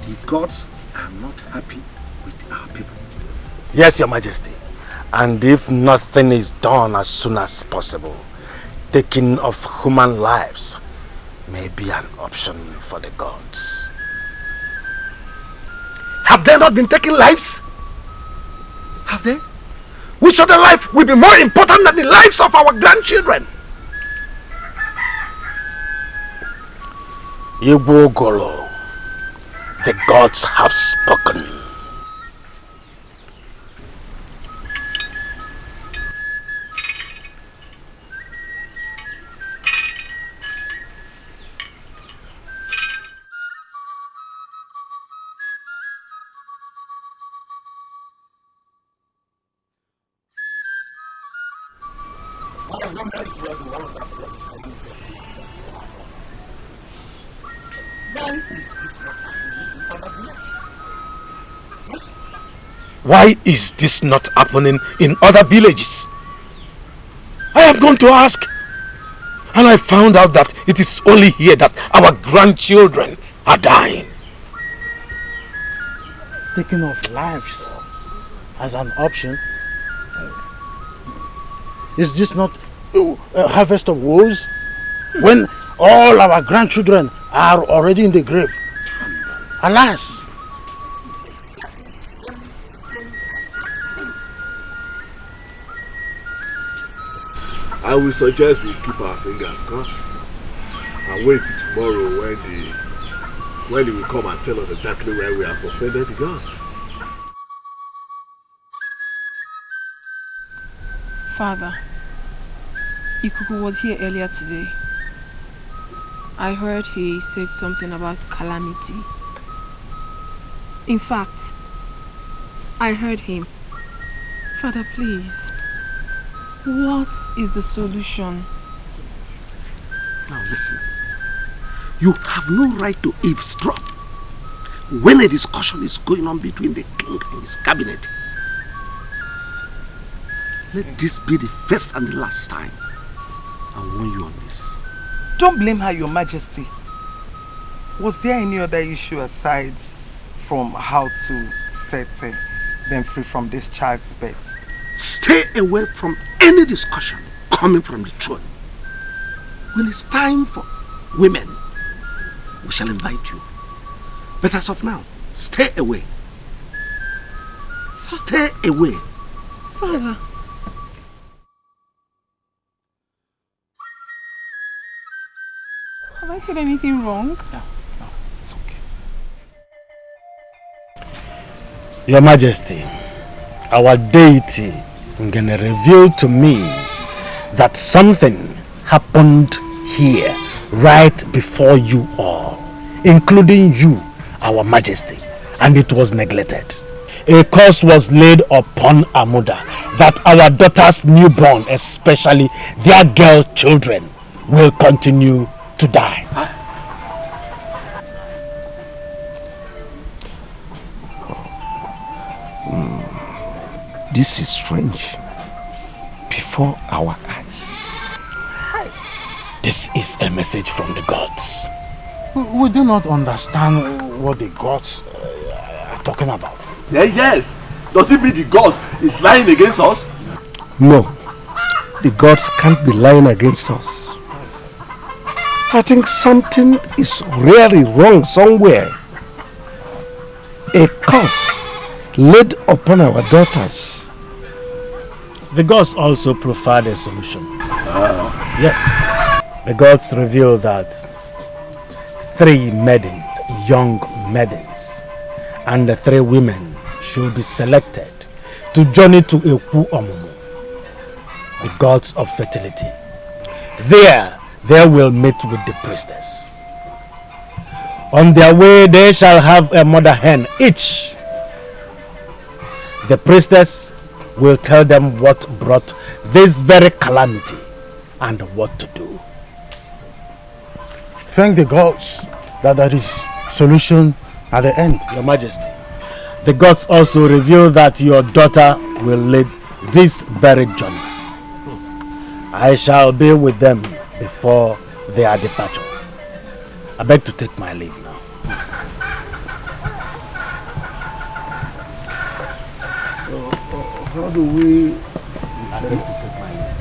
the gods are not happy with our people. Yes, Your Majesty. And if nothing is done as soon as possible, taking of human lives may be an option for the gods. Have they not been taking lives? Have they? Which other life will be more important than the lives of our grandchildren? Uju Okoli, the gods have spoken. Why is this not happening in other villages? I have gone to ask, and I found out that it is only here that our grandchildren are dying. Taking of lives as an option. Is this not a harvest of woes? When all our grandchildren are already in the grave. Alas! I will suggest we keep our fingers crossed and wait till tomorrow when the when he will come and tell us exactly where we have offended the gods. Father, Ikuku was here earlier today. I heard he said something about Calamity. In fact, I heard him. Father, please, what is the solution? Now listen, you have no right to eavesdrop when a discussion is going on between the king and his cabinet. Let this be the first and the last time I warn you on this. Don't blame her, Your Majesty. Was there any other issue aside from how to set them free from this child's birth? Stay away from any discussion coming from the throne. When it's time for women, we shall invite you. But as of now, stay away. Stay away. Father. Have I said anything wrong? No, it's okay. Your Majesty, our deity Ngene revealed to me that something happened here right before you all, including you, our Majesty, and it was neglected. A curse was laid upon Amuda that our daughter's newborn, especially their girl children, will continue to die. This is strange. Before our eyes. This is a message from the gods. We do not understand what the gods are talking about. Yes. Does it mean the gods is lying against us? No. The gods can't be lying against us. I think something is really wrong somewhere. A curse laid upon our daughters. The gods also provide a solution. Yes. The gods reveal that 3 maidens, young maidens, and the 3 women should be selected to journey to Eku Omumu, the gods of fertility. There, they will meet with the priestess. On their way, they shall have a mother hen each. The priestess will tell them what brought this very calamity and what to do. Thank the gods that there is solution at the end. Your Majesty, the gods also reveal that your daughter will lead this very journey. I shall be with them before their departure. I beg to take my leave now. How do we... I beg to take my leave.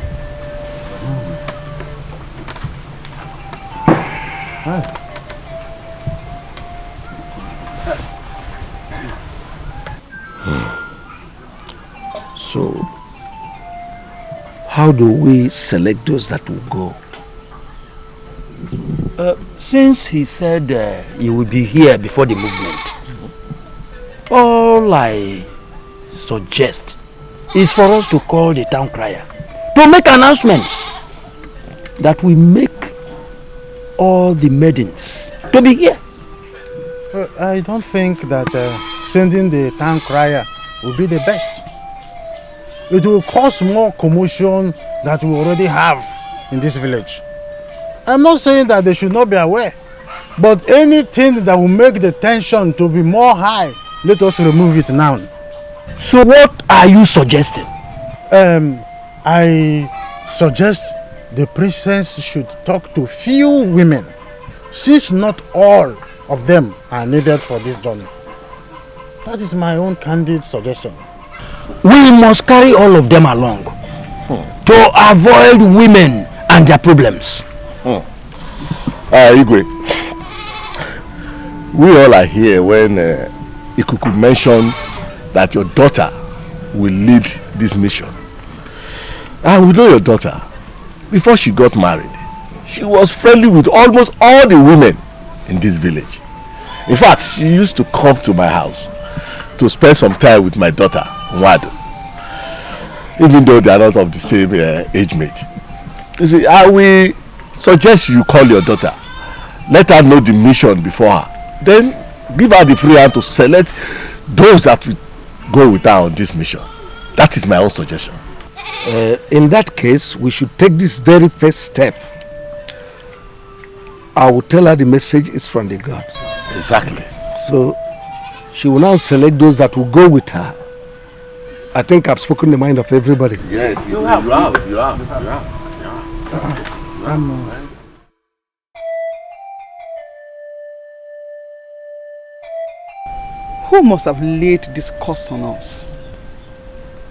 So, how do we select those that will go? Since he said he will be here before the movement, all I suggest is for us to call the town crier to make announcements that we make all the maidens to be here. I don't think that sending the town crier will be the best. It will cause more commotion that we already have in this village. I'm not saying that they should not be aware, but anything that will make the tension to be more high, let us remove it now. So what are you suggesting? I suggest the princess should talk to few women, since not all of them are needed for this journey. That is my own candid suggestion. We must carry all of them along to avoid women and their problems. Igwe, we all are here when Ikuku mentioned that your daughter will lead this mission. And we know your daughter. Before she got married, she was friendly with almost all the women in this village. In fact, she used to come to my house to spend some time with my daughter, Wado. Even though they are not of the same age mate. You see, I will suggest you call your daughter. Let her know the mission before her. Then give her the free hand to select those that will go with her on this mission. That is my own suggestion. In that case, we should take this very first step. I will tell her the message is from the gods. Exactly. So she will now select those that will go with her. I think I've spoken the mind of everybody. Yes, you have. Who must have laid this curse on us?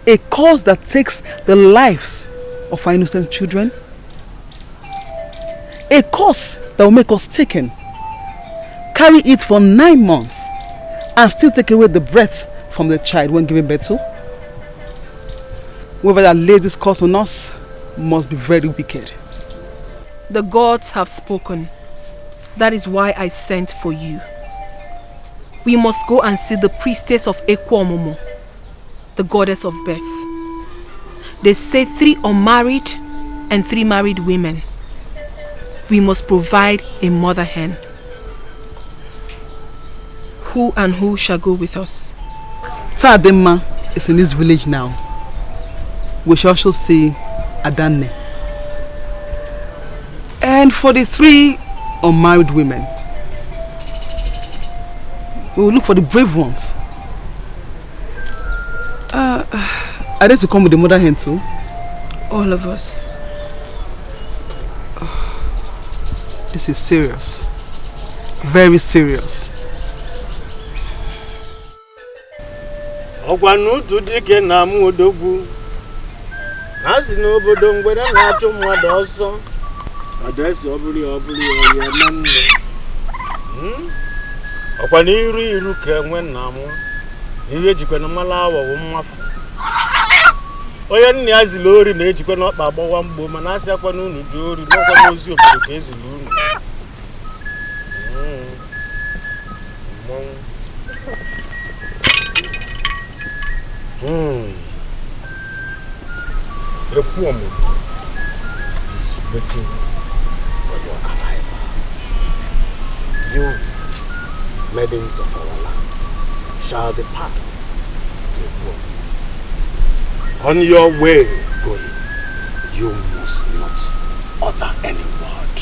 A curse that takes the lives of our innocent children? A curse that will make us taken, carry it for 9 months, and still take away the breath from the child when giving birth to? Whoever that laid this curse on us must be very wicked. The gods have spoken. That is why I sent for you. We must go and see the priestess of Ekwomomo, the goddess of birth. They say 3 unmarried and 3 married women. We must provide a mother hen. Who and who shall go with us? Tadema is in this village now. We shall also see Adanne. And for the 3 unmarried women, we will look for the brave ones. Are they to come with the mother hen too? All of us. This is serious. Very serious. Ọgwanu dike na mu odogwu. Asi no obodo ngwere na-achụ mmadụ ọsọ. Adesi obuli ya manne. Ọkwanu iru ka enwe na mu. Ihe jikwe na mala awo wo mmafu. Onye nne ya zili ori na ejikwe na ọkpa agbawa mgbo mana asị akwa na unu dị ori n'ọkwa n'ozi obodo ka ezili unu. Ekwomomo is waiting for your arrival. You, maidens of our land, shall depart to Ekwomomo. On your way going, you must not utter any word.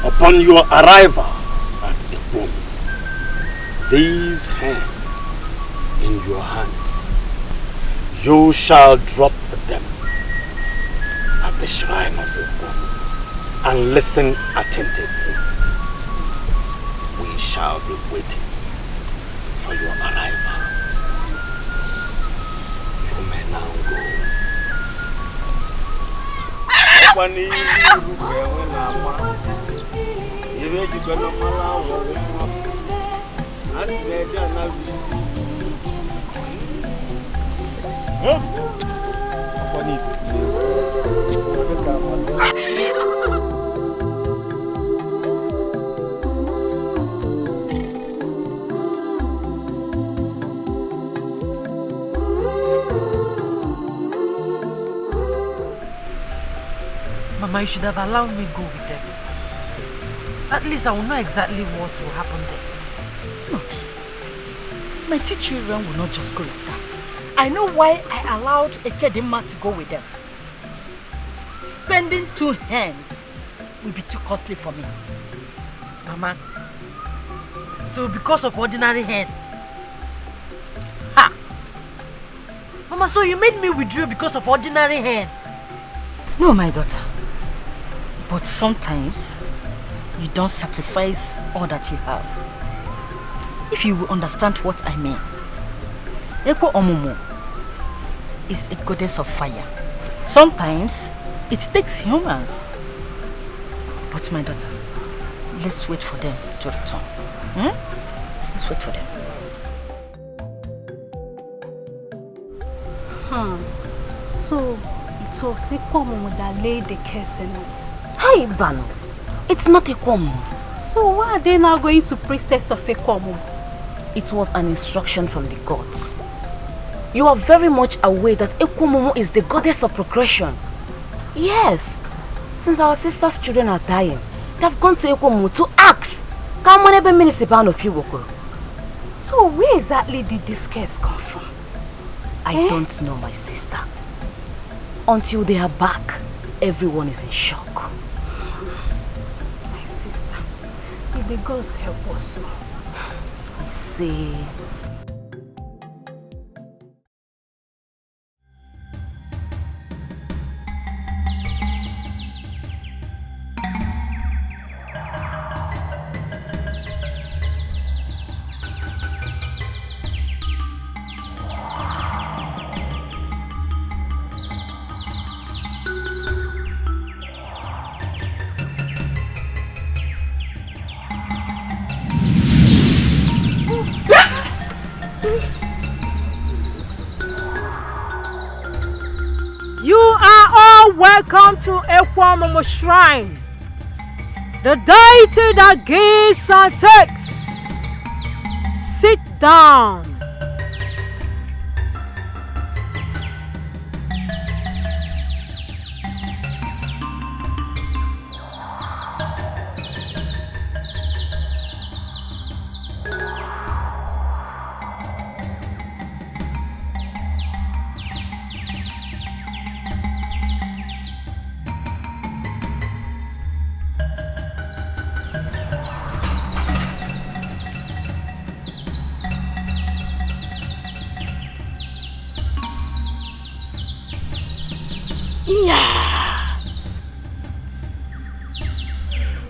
Upon your arrival at Ekwomomo, these hands in your hands, you shall drop them at the shrine of Ekwomomo and listen attentively. We shall be waiting for your arrival. You may now go. Mama, you should have allowed me go with them. At least I will know exactly what will happen there. No. My 2 children will not just go like that. I know why I allowed Ekedima to go with them. Spending 2 hens will be too costly for me. Mama, so because of ordinary hen? Ha! Mama, so you made me withdraw because of ordinary hen? No, my daughter. But sometimes, you don't sacrifice all that you have. If you will understand what I mean. Ekwomomo is a goddess of fire. Sometimes, it takes humans. But my daughter, let's wait for them to return. Let's wait for them. So, it was Ekwomomo that laid the curse on us. Hey, Bano, it's not Ekwomomo. So why are they now going to Priestess of Ekwomo? It was an instruction from the gods. You are very much aware that Ekwomo is the goddess of procreation. Yes, since our sister's children are dying, they have gone to Ekwomo to ask. So where exactly did this curse come from? I don't know, my sister. Until they are back, everyone is in shock. My sister, may the gods help us. I see. Welcome to Ekwomo Shrine, the deity that gives and takes. Sit down.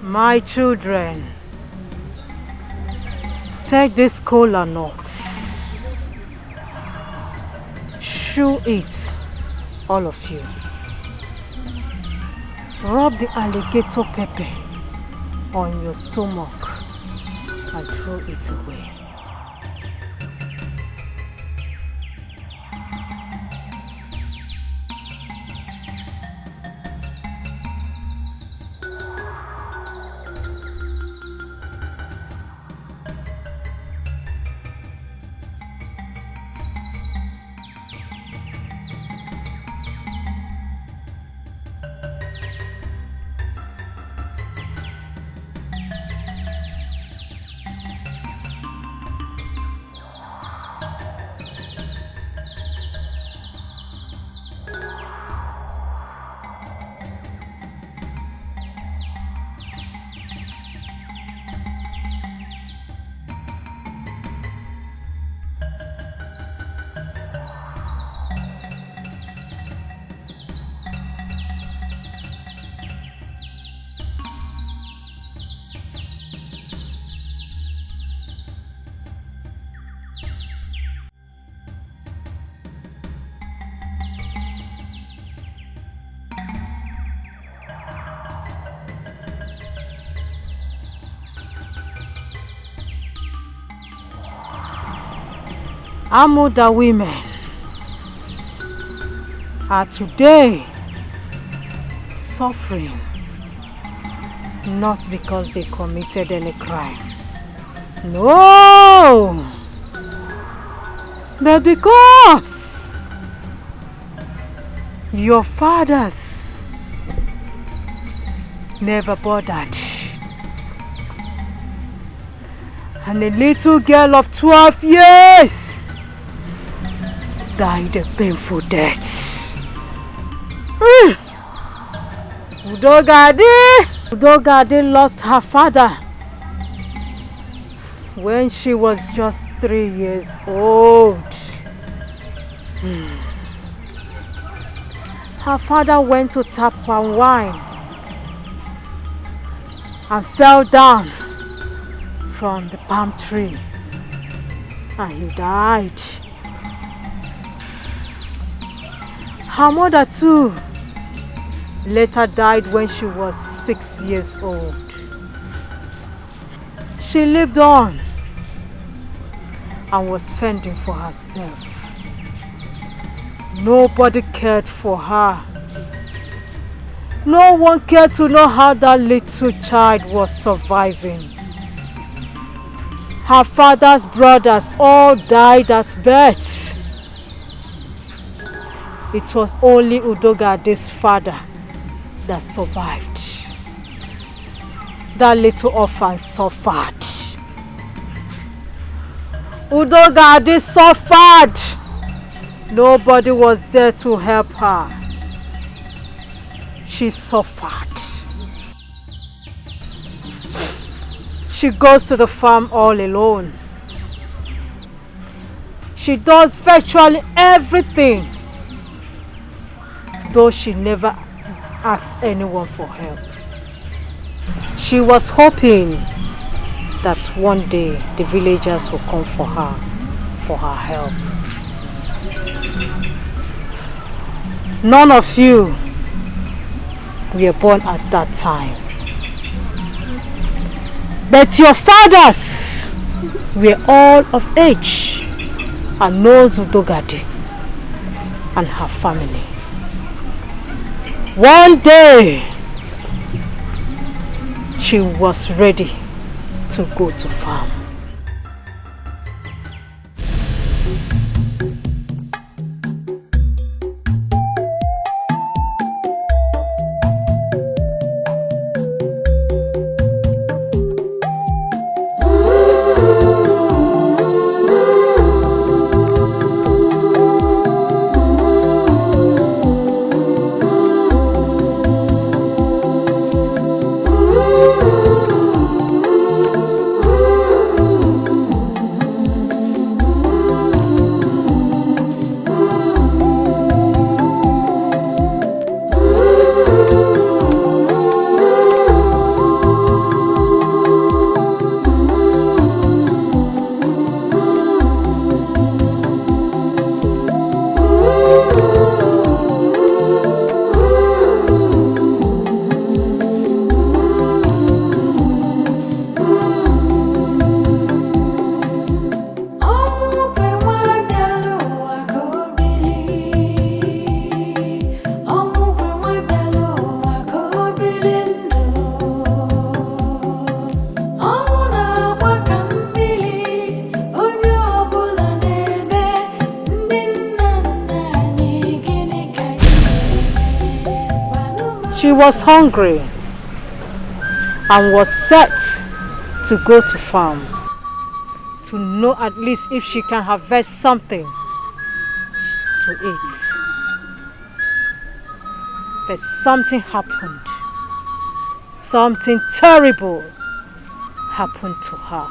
My children, take this cola nuts. Chew it, all of you. Rub the alligator pepper on your stomach and throw it away. Amuda women are today suffering not because they committed any crime. No! But because your fathers never bothered. And a little girl of 12 years died a painful death. Udogade lost her father when she was just 3 years old. Her father went to tap palm wine and fell down from the palm tree and he died. Her mother too later died when she was 6 years old. She lived on and was fending for herself. Nobody cared for her. No one cared to know how that little child was surviving. Her father's brothers all died at birth. It was only Udogade's father that survived. That little orphan suffered. Udogade suffered. Nobody was there to help her. She suffered. She goes to the farm all alone. She does virtually everything, though she never asks anyone for help. She was hoping that one day the villagers will come for her help. None of you were born at that time. But your fathers were all of age and knows Udogade and her family. One day, she was ready to go to farm. She was hungry and was set to go to farm to know at least if she can harvest something to eat. But something happened. Something terrible happened to her.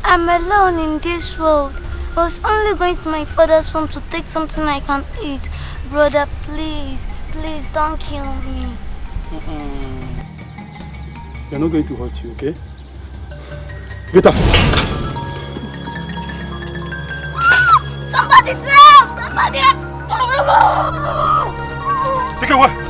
I'm alone in this world. I was only going to my father's farm to take something I can eat. Brother, please, please don't kill me. They're not going to hurt you, okay? Get up! Somebody's help! Somebody help! Take away!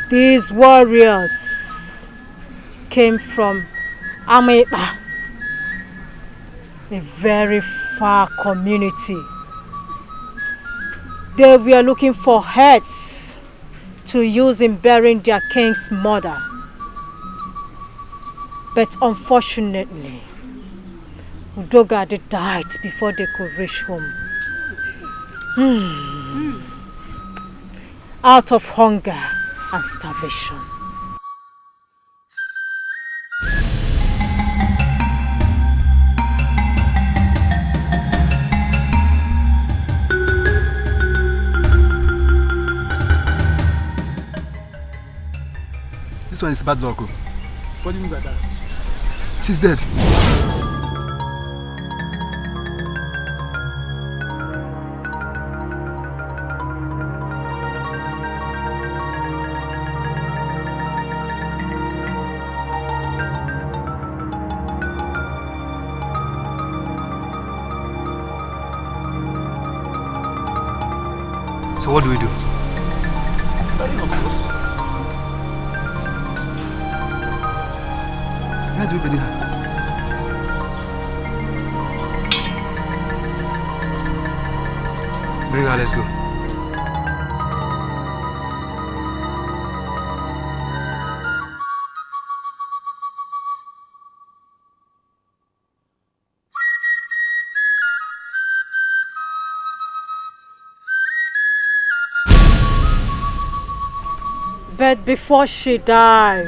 These warriors came from Ameba, a very far community. They were looking for heads to use in burying their king's mother. But unfortunately, Udogade died before they could reach home. Out of hunger and starvation. This one is bad luck. What do you mean by that? She's dead. So what do we do? Bury her, of course. Where do we bury her? Bring her, let's go. But before she died,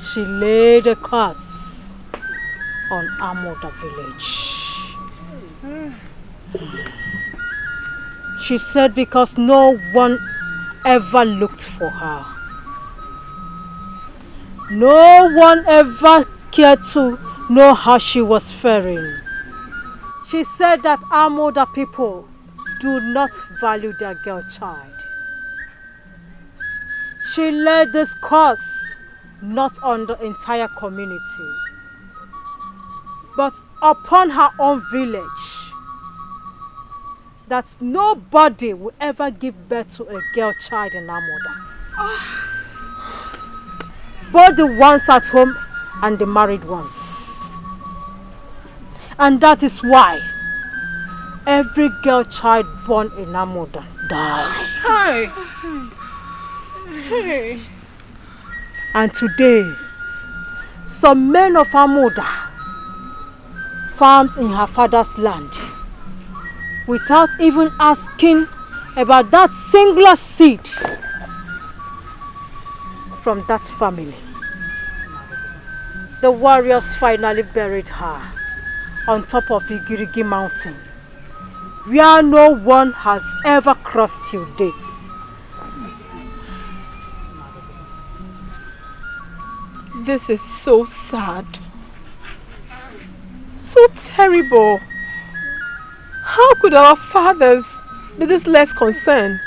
she laid a curse on Amoda village. She said because no one ever looked for her. No one ever cared to know how she was faring. She said that Amoda people do not value their girl child. She laid this curse not on the entire community, but upon her own village, that nobody will ever give birth to a girl child in Amoda. Both the ones at home and the married ones. And that is why every girl child born in Amoda dies. Hi. Hey. And today, some men of Amoda farmed in her father's land without even asking about that singular seed from that family. The warriors finally buried her on top of Igirigi mountain, where no one has ever crossed till date. This is so sad. So terrible. How could our fathers be this less concerned?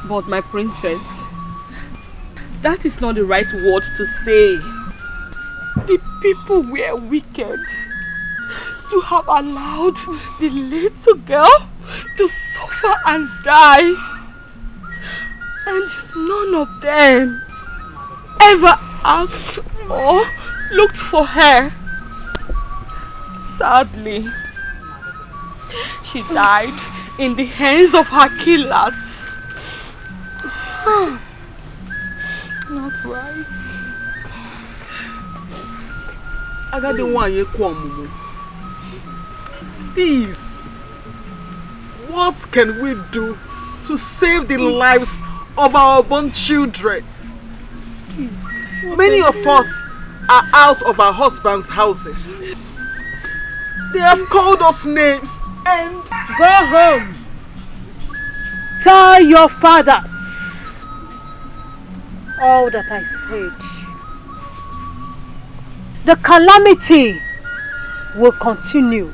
But my princess, that is not the right word to say. The people were wicked to have allowed the little girl to suffer and die. And none of them ever asked or looked for her. Sadly, she died in the hands of her killers. Not right. Agade wanye kwamumu. Please, what can we do to save the lives of our born children? Please. Many of us are out of our husbands' houses. They have called us names and... Go home. Tell your fathers all that I said. The calamity will continue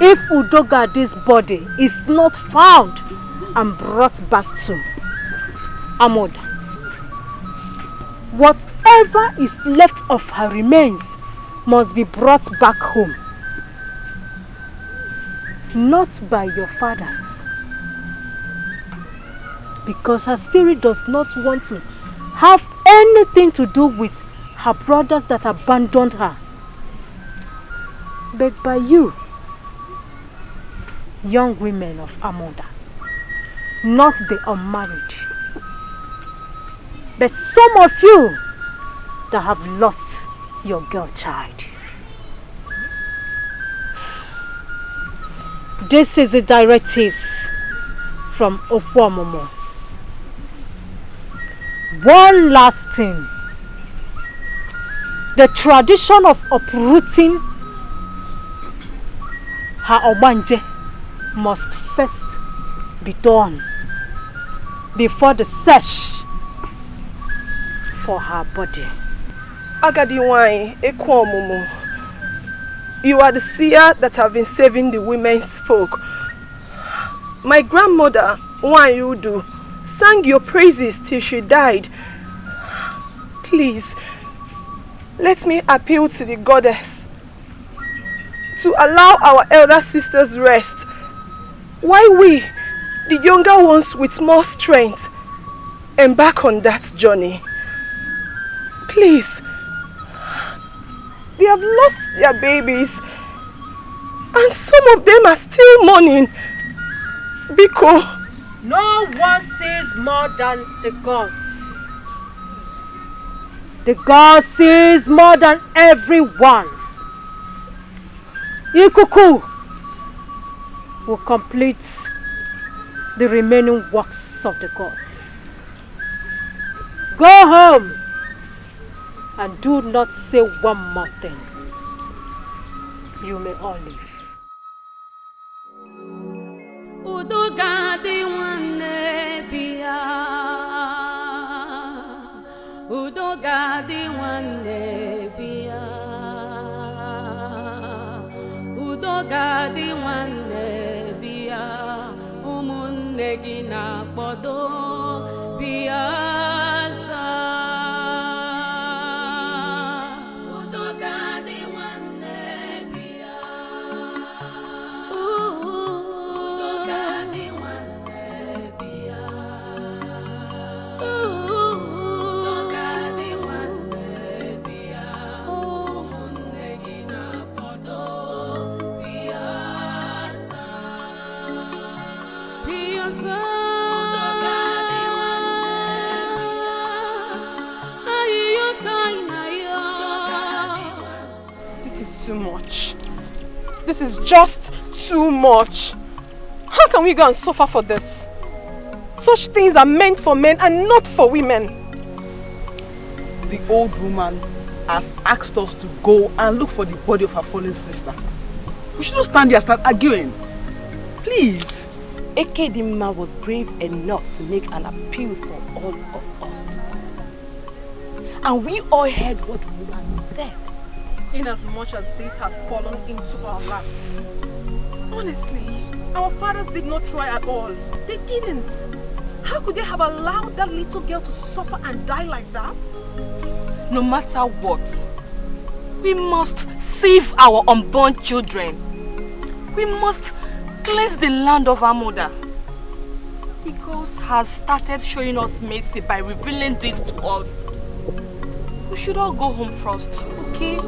if Udogadi's body is not found and brought back to Amoda. Whatever is left of her remains must be brought back home. Not by your fathers. Because her spirit does not want to have anything to do with her brothers that abandoned her. But by you, young women of Amoda, not the unmarried. But some of you that have lost your girl child. This is the directives from Okwamomo. One last thing. The tradition of uprooting her Obanje must first be done before the search for her body. Agadiwai, Ekwomumu, you are the seer that have been saving the women's folk. My grandmother, Wanyudu, sang your praises till she died. Please, let me appeal to the goddess to allow our elder sisters rest, while we, the younger ones with more strength, embark on that journey. Please, they have lost their babies, and some of them are still mourning. Biko. No one sees more than the gods. The God sees more than everyone. Ikuku will complete the remaining works of the gods. Go home and do not say one more thing. You may all leave. Udogadi wane biya, Udogadi wane biya, Udogadi wane biya, umunne gina bodo biya sa. Udogadi wane biya. Too much. This is just too much. How can we go and suffer for this? Such things are meant for men and not for women. The old woman has asked us to go and look for the body of her fallen sister. We shouldn't stand there and start arguing. Please. Ekedimma was brave enough to make an appeal for all of us to go. And we all heard what the woman said. In as much as this has fallen into our laps. Honestly, our fathers did not try at all. They didn't. How could they have allowed that little girl to suffer and die like that? No matter what, we must save our unborn children. We must cleanse the land of our mother. God has started showing us mercy by revealing this to us. We should all go home first, okay?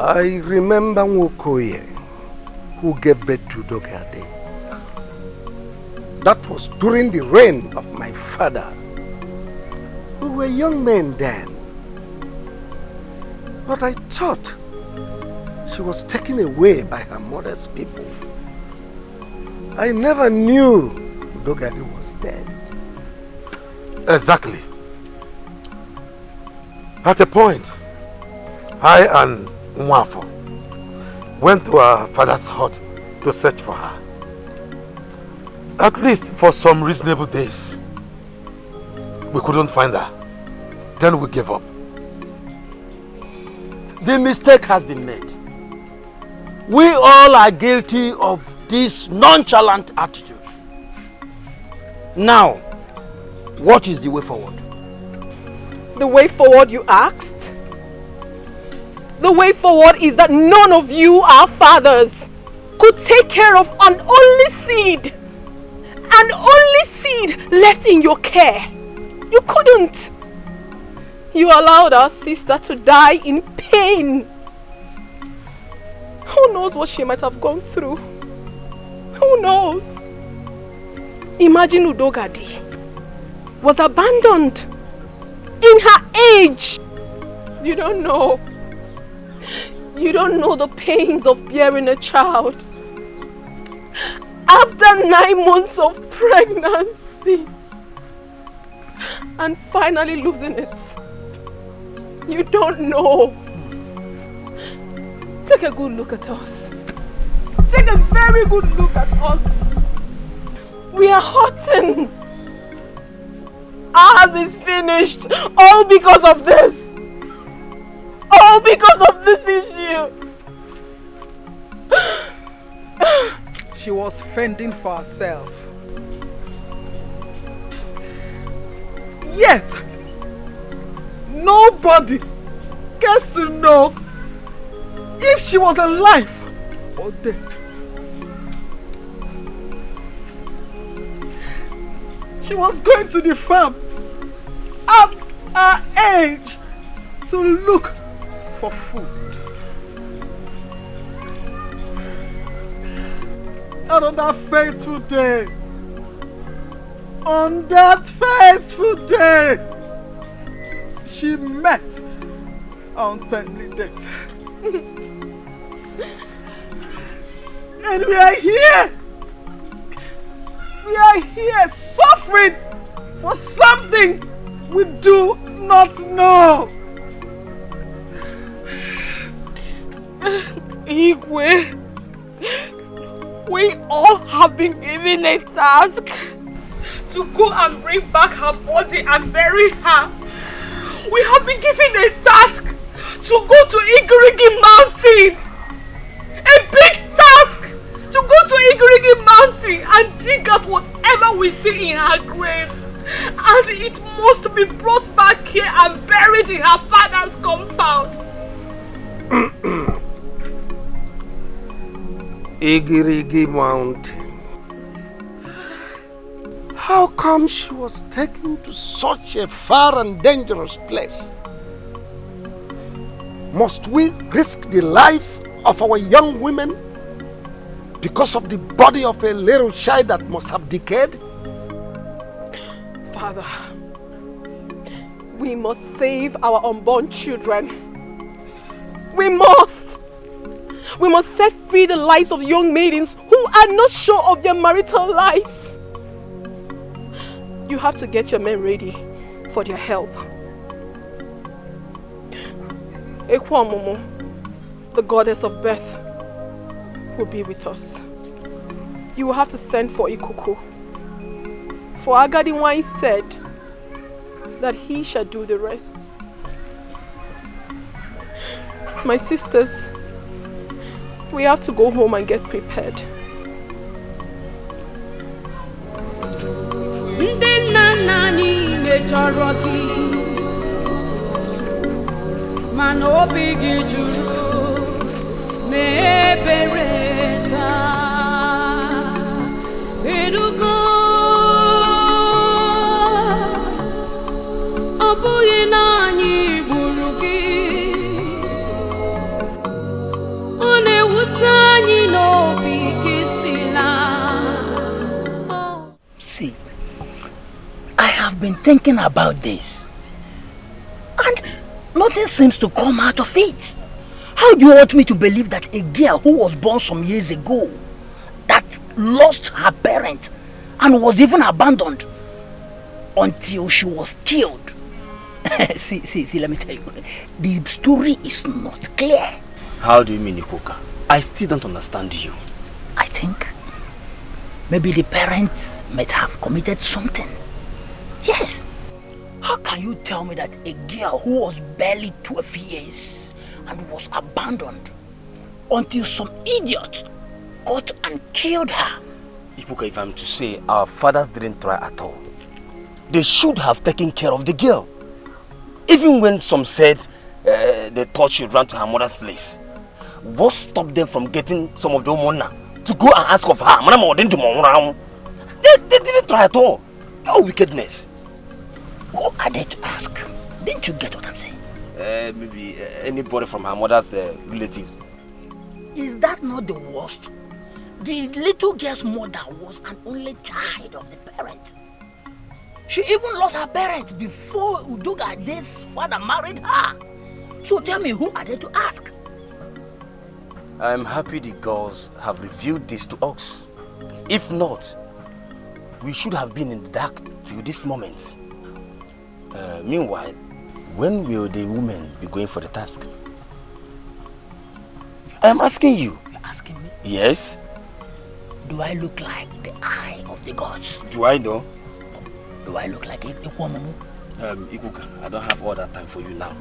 I remember Nwokoye, who gave birth to Dogade. That was during the reign of my father. We were young men then. But I thought she was taken away by her mother's people. I never knew Dogade was dead. Exactly. At a point, I and Mwafo went to our father's hut to search for her. At least for some reasonable days. We couldn't find her. Then we gave up. The mistake has been made. We all are guilty of this nonchalant attitude. Now, what is the way forward? The way forward, you asked? The way forward is that none of you, our fathers, could take care of an only seed. An only seed left in your care. You couldn't. You allowed our sister to die in pain. Who knows what she might have gone through? Who knows? Imagine Udogadi was abandoned in her age. You don't know. You don't know the pains of bearing a child. After 9 months of pregnancy and finally losing it. You don't know. Take a good look at us. Take a very good look at us. We are hurting. Ours is finished. All because of this. All because of this issue. She was fending for herself. Yet, nobody gets to know if she was alive or dead. She was going to the farm at her age to look for food. And on that fateful day, she met untimely death. And we are here suffering for something we do not know. Igwe, we all have been given a task to go and bring back her body and bury her. We have been given a task to go to Igirigi Mountain. A big task to go to Igirigi Mountain and dig up whatever we see in her grave. And it must be brought back here and buried in her father's compound. Igirigi Mountain. How come she was taken to such a far and dangerous place? Must we risk the lives of our young women because of the body of a little child that must have decayed? Father, we must save our unborn children. We must. We must set free the lives of young maidens who are not sure of their marital lives. You have to get your men ready for their help. Ekwamomo, the goddess of birth, will be with us. You will have to send for Ikuku. For Agadiwai said that he shall do the rest. My sisters, we have to go home and get prepared. See, I have been thinking about this, and nothing seems to come out of it. How do you want me to believe that a girl who was born some years ago, that lost her parent and was even abandoned until she was killed? see, let me tell you, the story is not clear. How do you mean, Ikuka? I still don't understand you. I think maybe the parents might have committed something. Yes. How can you tell me that a girl who was barely 12 years and was abandoned until some idiot got and killed her? Ikuka, if I'm to say, our fathers didn't try at all. They should have taken care of the girl. Even when some said they thought she ran to her mother's place. What stopped them from getting some of the Omona to go and ask of her? They didn't try at all. No wickedness. Who are they to ask? Didn't you get what I'm saying? Maybe anybody from her mother's relatives. Is that not the worst? The little girl's mother was an only child of the parent. She even lost her parents before Udugade's father married her. So tell me, who are they to ask? I'm happy the gods have revealed this to us. If not, we should have been in the dark till this moment. Meanwhile, when will the women be going for the task? I'm asking you. You're asking me? Yes. Do I look like the eye of the gods? Do I know? Do I look like a woman? Ikuka, I don't have all that time for you now.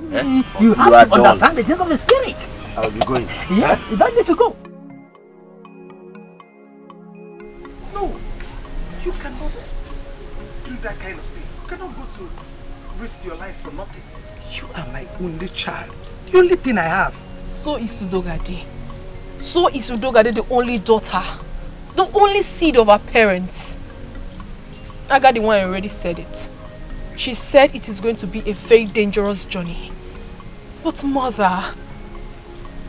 You have to understand the things of the spirit. I'll be going. Yes, you don't need to go. No, you cannot do that kind of thing. You cannot go to risk your life for nothing. You are my only child. The only thing I have. So is Udogade. So is Udogade the only daughter. The only seed of her parents. Agadi one already said it. She said it is going to be a very dangerous journey. But mother,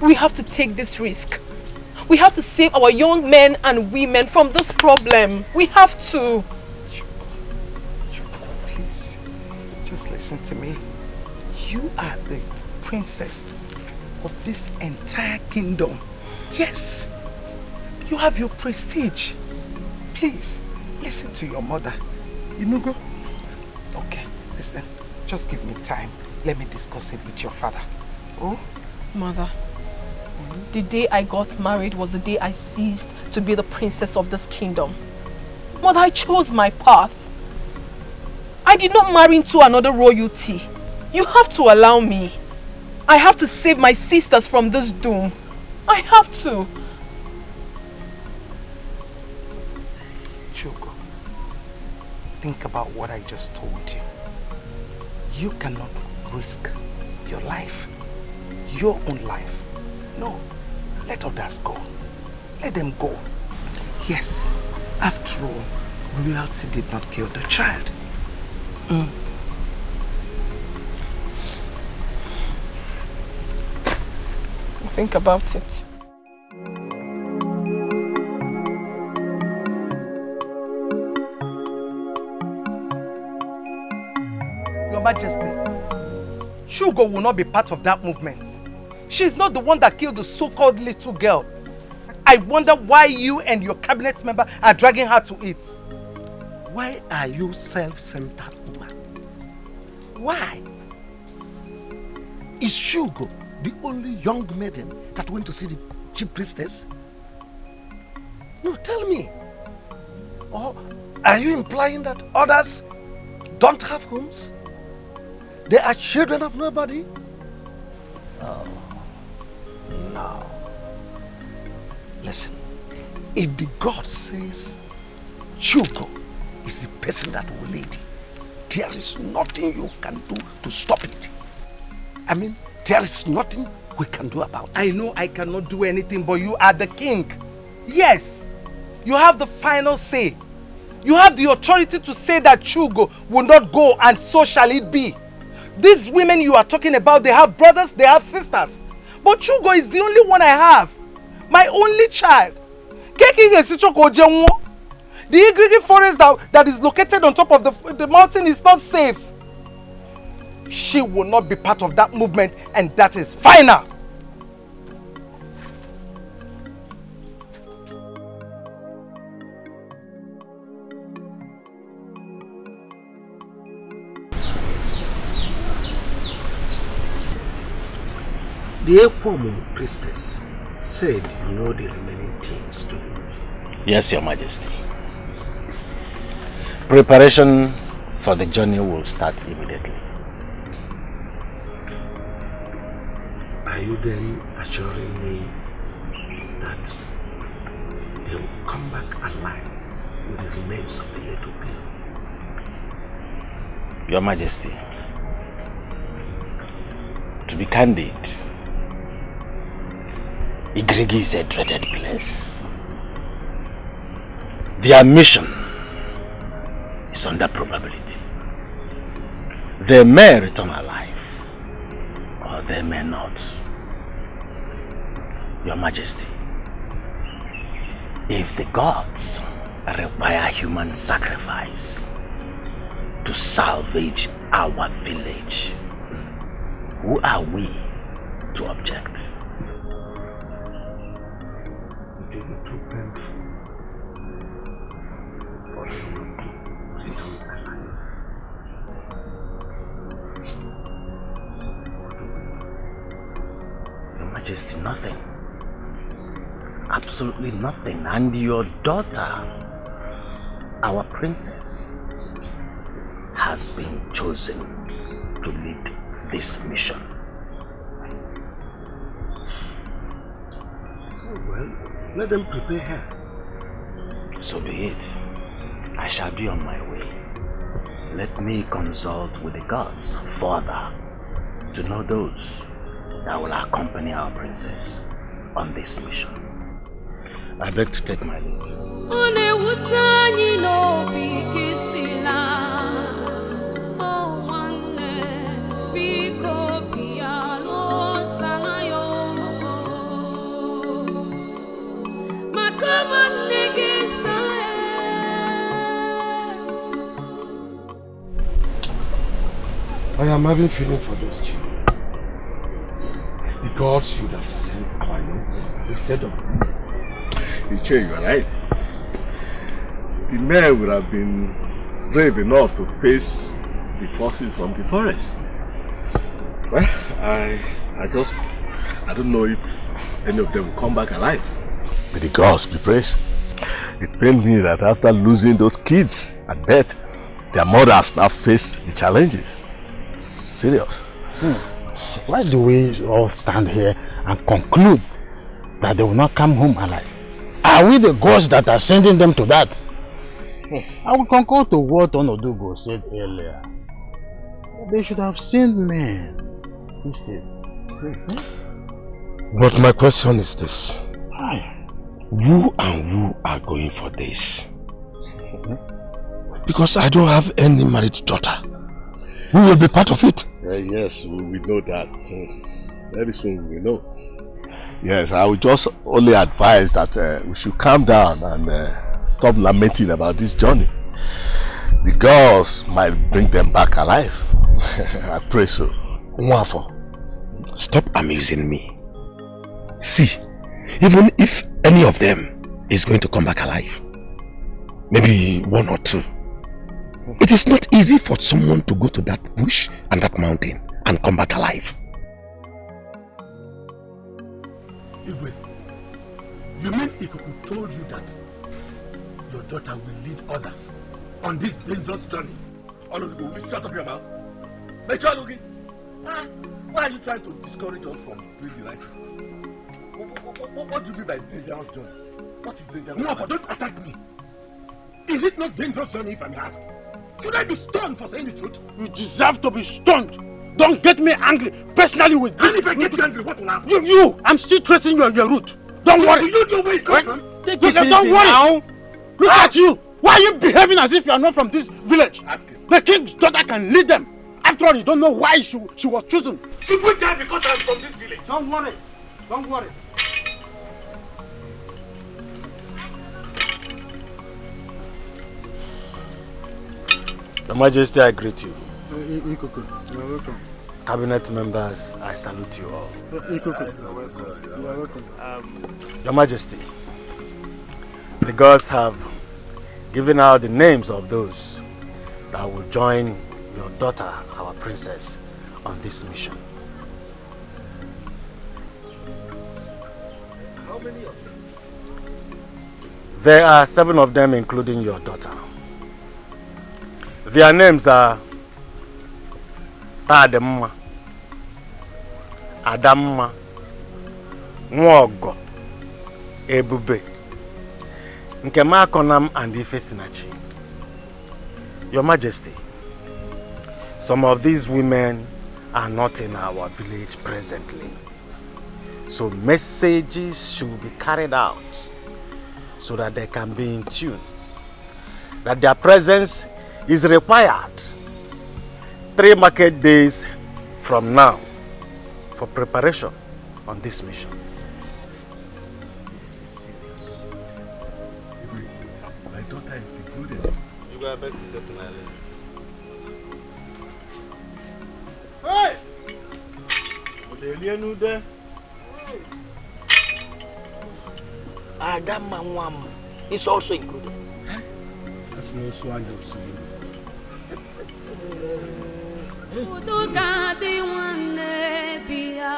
we have to take this risk. We have to save our young men and women from this problem. We have to. Please, just listen to me. You are the princess of this entire kingdom. Yes, you have your prestige. Please, listen to your mother. Inugo? Okay, listen, just give me time. Let me discuss it with your father. Oh? Mother, the day I got married was the day I ceased to be the princess of this kingdom. Mother, I chose my path. I did not marry into another royalty. You have to allow me. I have to save my sisters from this doom. I have to. Chuko, think about what I just told you. You cannot risk your life, your own life. No, let others go. Let them go. Yes, after all, royalty did not kill the child. Think about it. Your Majesty, Shugo will not be part of that movement. She is not the one that killed the so-called little girl. I wonder why you and your cabinet member are dragging her to it. Why are you self-centered, woman? Why? Is Shugo the only young maiden that went to see the chief priestess? No, tell me. Or are you implying that others don't have homes? They are children of nobody? Oh, no. Listen, if the God says Shugo is the person that will lead, there is nothing you can do to stop it. I mean, there is nothing we can do about it. I know I cannot do anything, but you are the king. Yes, you have the final say. You have the authority to say that Shugo will not go, and so shall it be. These women you are talking about, they have brothers, they have sisters. But Shugo is the only one I have. My only child. The Igrigi forest that is located on top of the mountain is not safe. She will not be part of that movement, and that is final. The Ekwomu priestess said you know the remaining things to do. Yes, Your Majesty. Preparation for the journey will start immediately. Are you then assuring me that they will come back alive with the remains of the little girl? Your Majesty, to be candid, Igrigi is a dreaded place. Their mission is under probability. They may return alive, or they may not. Your Majesty, if the gods require human sacrifice to salvage our village, who are we to object? will be too painful for you to return alive. Your Majesty, nothing. Absolutely nothing. And your daughter, our princess, has been chosen to lead this mission. Oh, well, let them prepare her. So be it. I shall be on my way. Let me consult with the gods further to know those that will accompany our princess on this mission. I beg to take my leave. I am having feeling for those children. The gods should have sent our notes instead of me. Luchy, you are right. The men would have been brave enough to face the forces from the forest. Well, I don't know if any of them will come back alive. May the gods be praised. It pained me that after losing those kids at birth, their mothers now face the challenges. Serious. Why do we all stand here and conclude that they will not come home alive? Are we the gods that are sending them to that? I will concur to what Onodugo said earlier. They should have sent men instead. But my question is this. Who and who are going for this? Because I don't have any married daughter. Who will be part of it? Yes, we know that. Very soon we will know. Yes, I would just only advise that we should calm down and stop lamenting about this journey. The gods might bring them back alive. I pray so. Nwafo, stop amusing me. See, even if any of them is going to come back alive, maybe one or two, it is not easy for someone to go to that bush and that mountain and come back alive. Igwe, you mean Etiko told you that your daughter will lead others on this dangerous journey? All of you will shut up your mouth. Make sure looking. Why are you trying to discourage us from doing the right thing? What do you mean by dangerous journey? What is dangerous? No, but don't attack me. Is it not dangerous journey if I'm asked? Should I be stoned for saying the truth? You deserve to be stoned. Don't get me angry personally with And if I get you angry, what will happen? I'm still tracing you on your route. Don't worry. Do you know where it comes from? Take it easy. Don't worry. Now. Look at you. Why are you behaving as if you are not from this village? Ask him. The king's daughter can lead them. After all, you don't know why she was chosen. She put down because I'm from this village. Don't worry. Don't worry. Your Majesty, I greet you. Etiko, you're welcome. Cabinet members, I salute you all. Etiko, you're welcome. Your Majesty, the gods have given out the names of those that will join your daughter, our princess, on this mission. How many of them? There are 7 of them, including your daughter. Their names are Tademma, Adamma, Nwogo, Ebube, Nkema Konam, and Ifesinachi. Your Majesty, some of these women are not in our village presently. So messages should be carried out so that they can be in tune. That their presence is required 3 market days from now for preparation on this mission. This is serious. My daughter is included. You got better to take my Hey! What are you doing there? Adama Mwam is also included. That's no swan of Udogadi one nebia.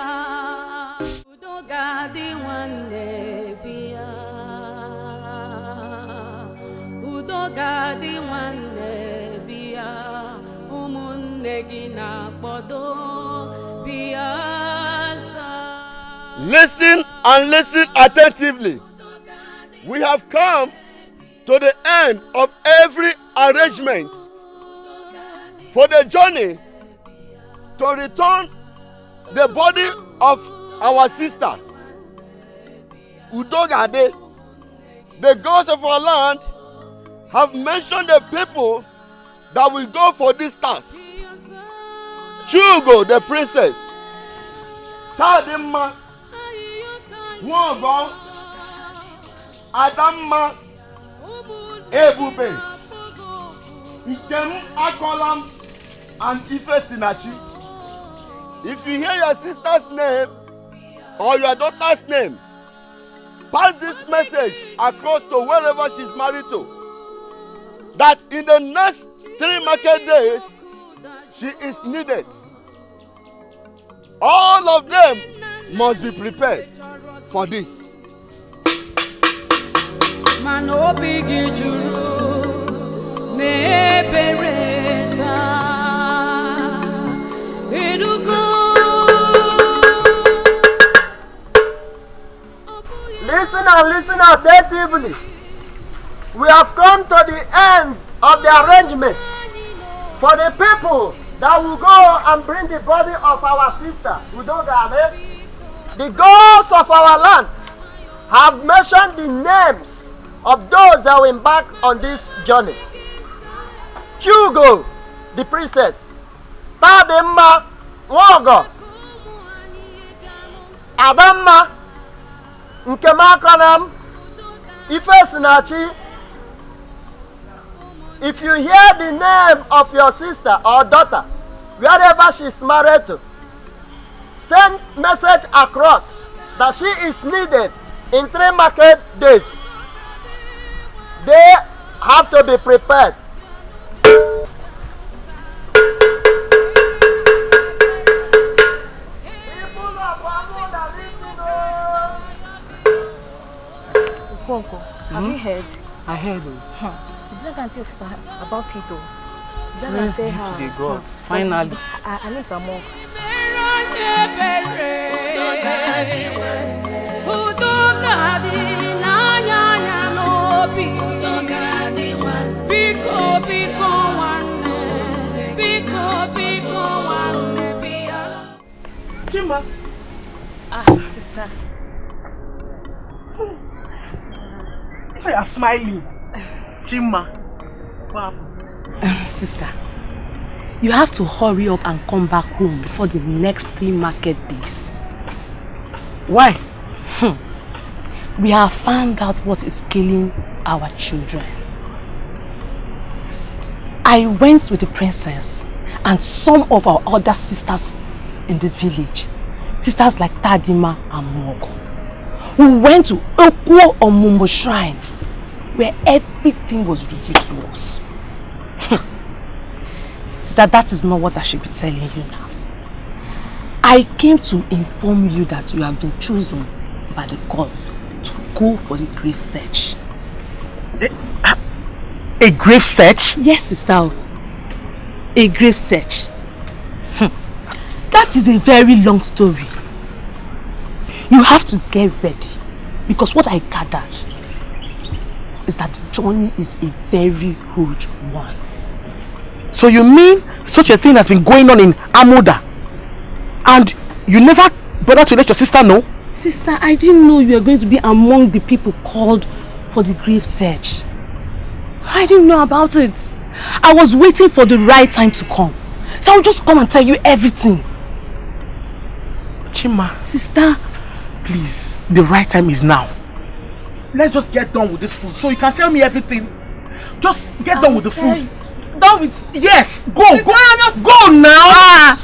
Udogadi one nebia. Udogadi one nebia. Umunegina bodo biasa. Listen and listen attentively. We have come to the end of every arrangement for the journey to return the body of our sister Udogade. The gods of our land have mentioned the people that will go for this task. Chugo, the princess, Tadimma, Wogo, Adamma, Ebube, Ikem Akolam, and Ife Sinachi. If you hear your sister's name or your daughter's name, pass this message across to wherever she's married to, that in the next 3 market days, she is needed. All of them must be prepared for this. Listen and listen attentively. We have come to the end of the arrangement for the people that will go and bring the body of our sister Udogade. The gods of our land have mentioned the names of those that will embark on this journey. Chugo, the princess, Tadimma, Wogo, Adamma, Nkemakanam, Ife Sinachi. If you hear the name of your sister or daughter, wherever she is married to, send message across that she is needed in 3 market days. They have to be prepared. Uncle, have you heard? I heard. Did I go and tell your sister about it though? Did I go and Praise tell be her? to the gods. Finally. Her name's Among. Chima. Sister. Why are you smiling? Chima. Wow. Sister, you have to hurry up and come back home before the next 3 market days. Why? We have found out what is killing our children. I went with the princess and some of our other sisters in the village. Sisters like Tadima and Mogo. We went to Okwo Omumbo Shrine where everything was revealed to us. Sister, that is not what I should be telling you now. I came to inform you that you have been chosen by the gods to go for the grave search. A grave search? Yes, sister. A grave search. That is a very long story. You have to get ready because what I gathered is that the journey is a very huge one. So you mean such a thing has been going on in Amoda and you never bothered to let your sister know? Sister, I didn't know you were going to be among the people called for the grave search. I didn't know about it. I was waiting for the right time to come. So I'll just come and tell you everything. Chima. Sister. Please, the right time is now. Let's just get done with this food so you can tell me everything. Just get done with the food. Done with... Yes, go, sister, go now.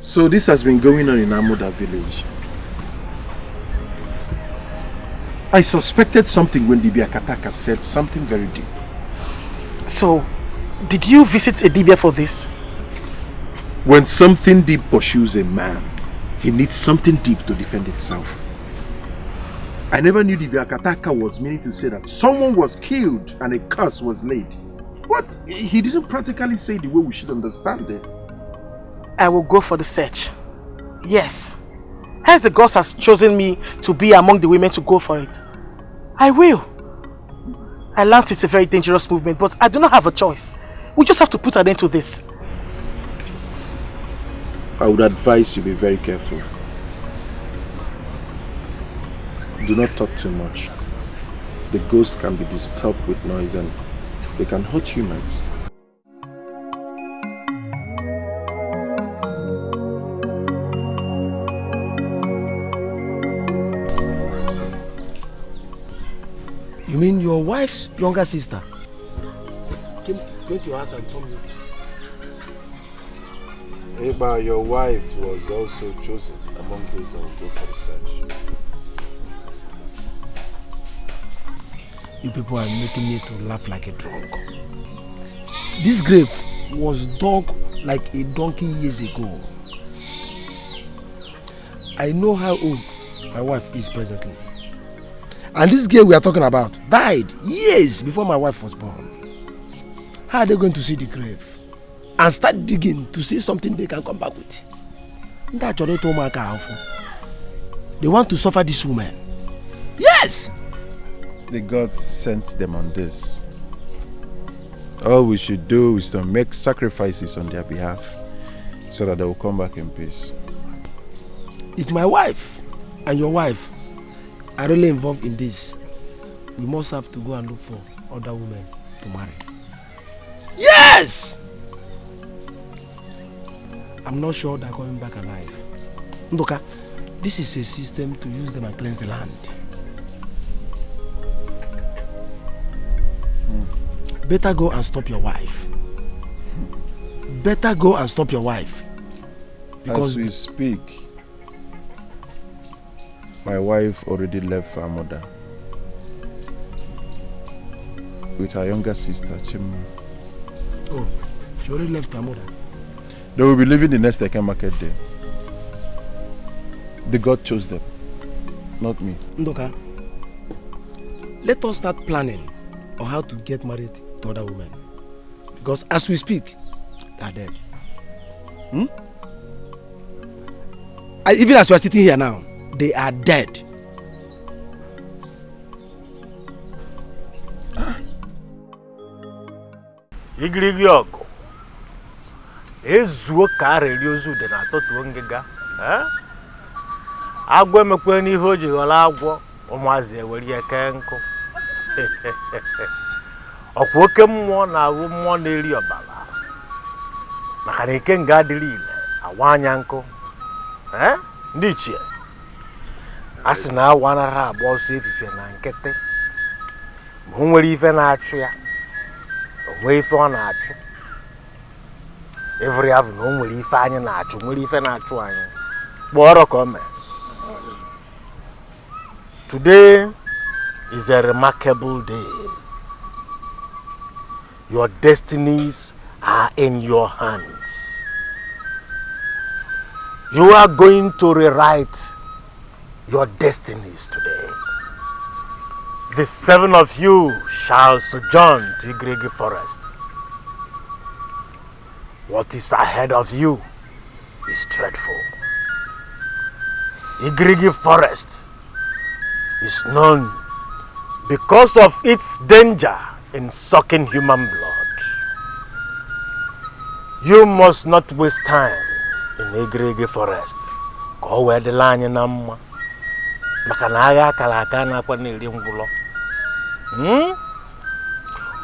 So this has been going on in Amuda village. I suspected something when Dibia Kataka said something very deep. So, did you visit a Dibia for this? When something deep pursues a man, he needs something deep to defend himself. I never knew Dibia Kataka was meaning to say that someone was killed and a curse was laid. What? He didn't practically say the way we should understand it. I will go for the search. Yes. Hence the gods has chosen me to be among the women to go for it. I will. I learned it's a very dangerous movement, but I do not have a choice. We just have to put an end to this. I would advise you be very careful. Do not talk too much. The ghosts can be disturbed with noise and they can hurt humans. You mean your wife's younger sister came to your house and informed you? Eba, your wife was also chosen among those that will go for the search. You people are making me to laugh like a drunk. This grave was dug like a donkey years ago. I know how old my wife is presently. And this girl we are talking about died years before my wife was born. How are they going to see the grave and start digging to see something they can come back with? They want to suffer this woman. Yes! The gods sent them on this. All we should do is to make sacrifices on their behalf so that they will come back in peace. If my wife and your wife are really involved in this, we must have to go and look for other women to marry. Yes! I'm not sure they're coming back alive. Ndoka, this is a system to use them and cleanse the land. Better go and stop your wife. Better go and stop your wife. Because as we speak, my wife already left her mother with her younger sister, Chimma. Oh, she already left her mother? They will be leaving the next Eke market day. The God chose them, not me. Ndoka, let us start planning on how to get married to other women. Because as we speak, they are dead. Even as we are sitting here now, they are dead. Igirigi ọgụ ezuo ka arịrị ozu dị na tọtuo ngịga agwọ emekwe n'ihe o ji ghọrọ agwọ ụmụazị ewere ya kee nkụ ọkwa oke mmụọ na-awụ mmụọ na-eri ọbara maka na ike nga adịrị ile awa anya nkụ ndị ichie a sị na awa anaghị agba ọsọ efife na nkịtị ma o nwere ife na-achụ ya onwe ife ọ na-achụ every have na o nwere ife anyị na-achụ nwere ife na-achụ anyị kpọrọ ka o mee. Today is a remarkable day. Your destinies are in your hands. You are going to rewrite your destinies today. The 7 of you shall sojourn to Igrigi Forest. What is ahead of you is dreadful. Igrigi Forest is known because of its danger in sucking human blood. You must not waste time in Igrigi Forest. Go where the line in Amma. Makanaga Kalaka nakwa nili ngwulo.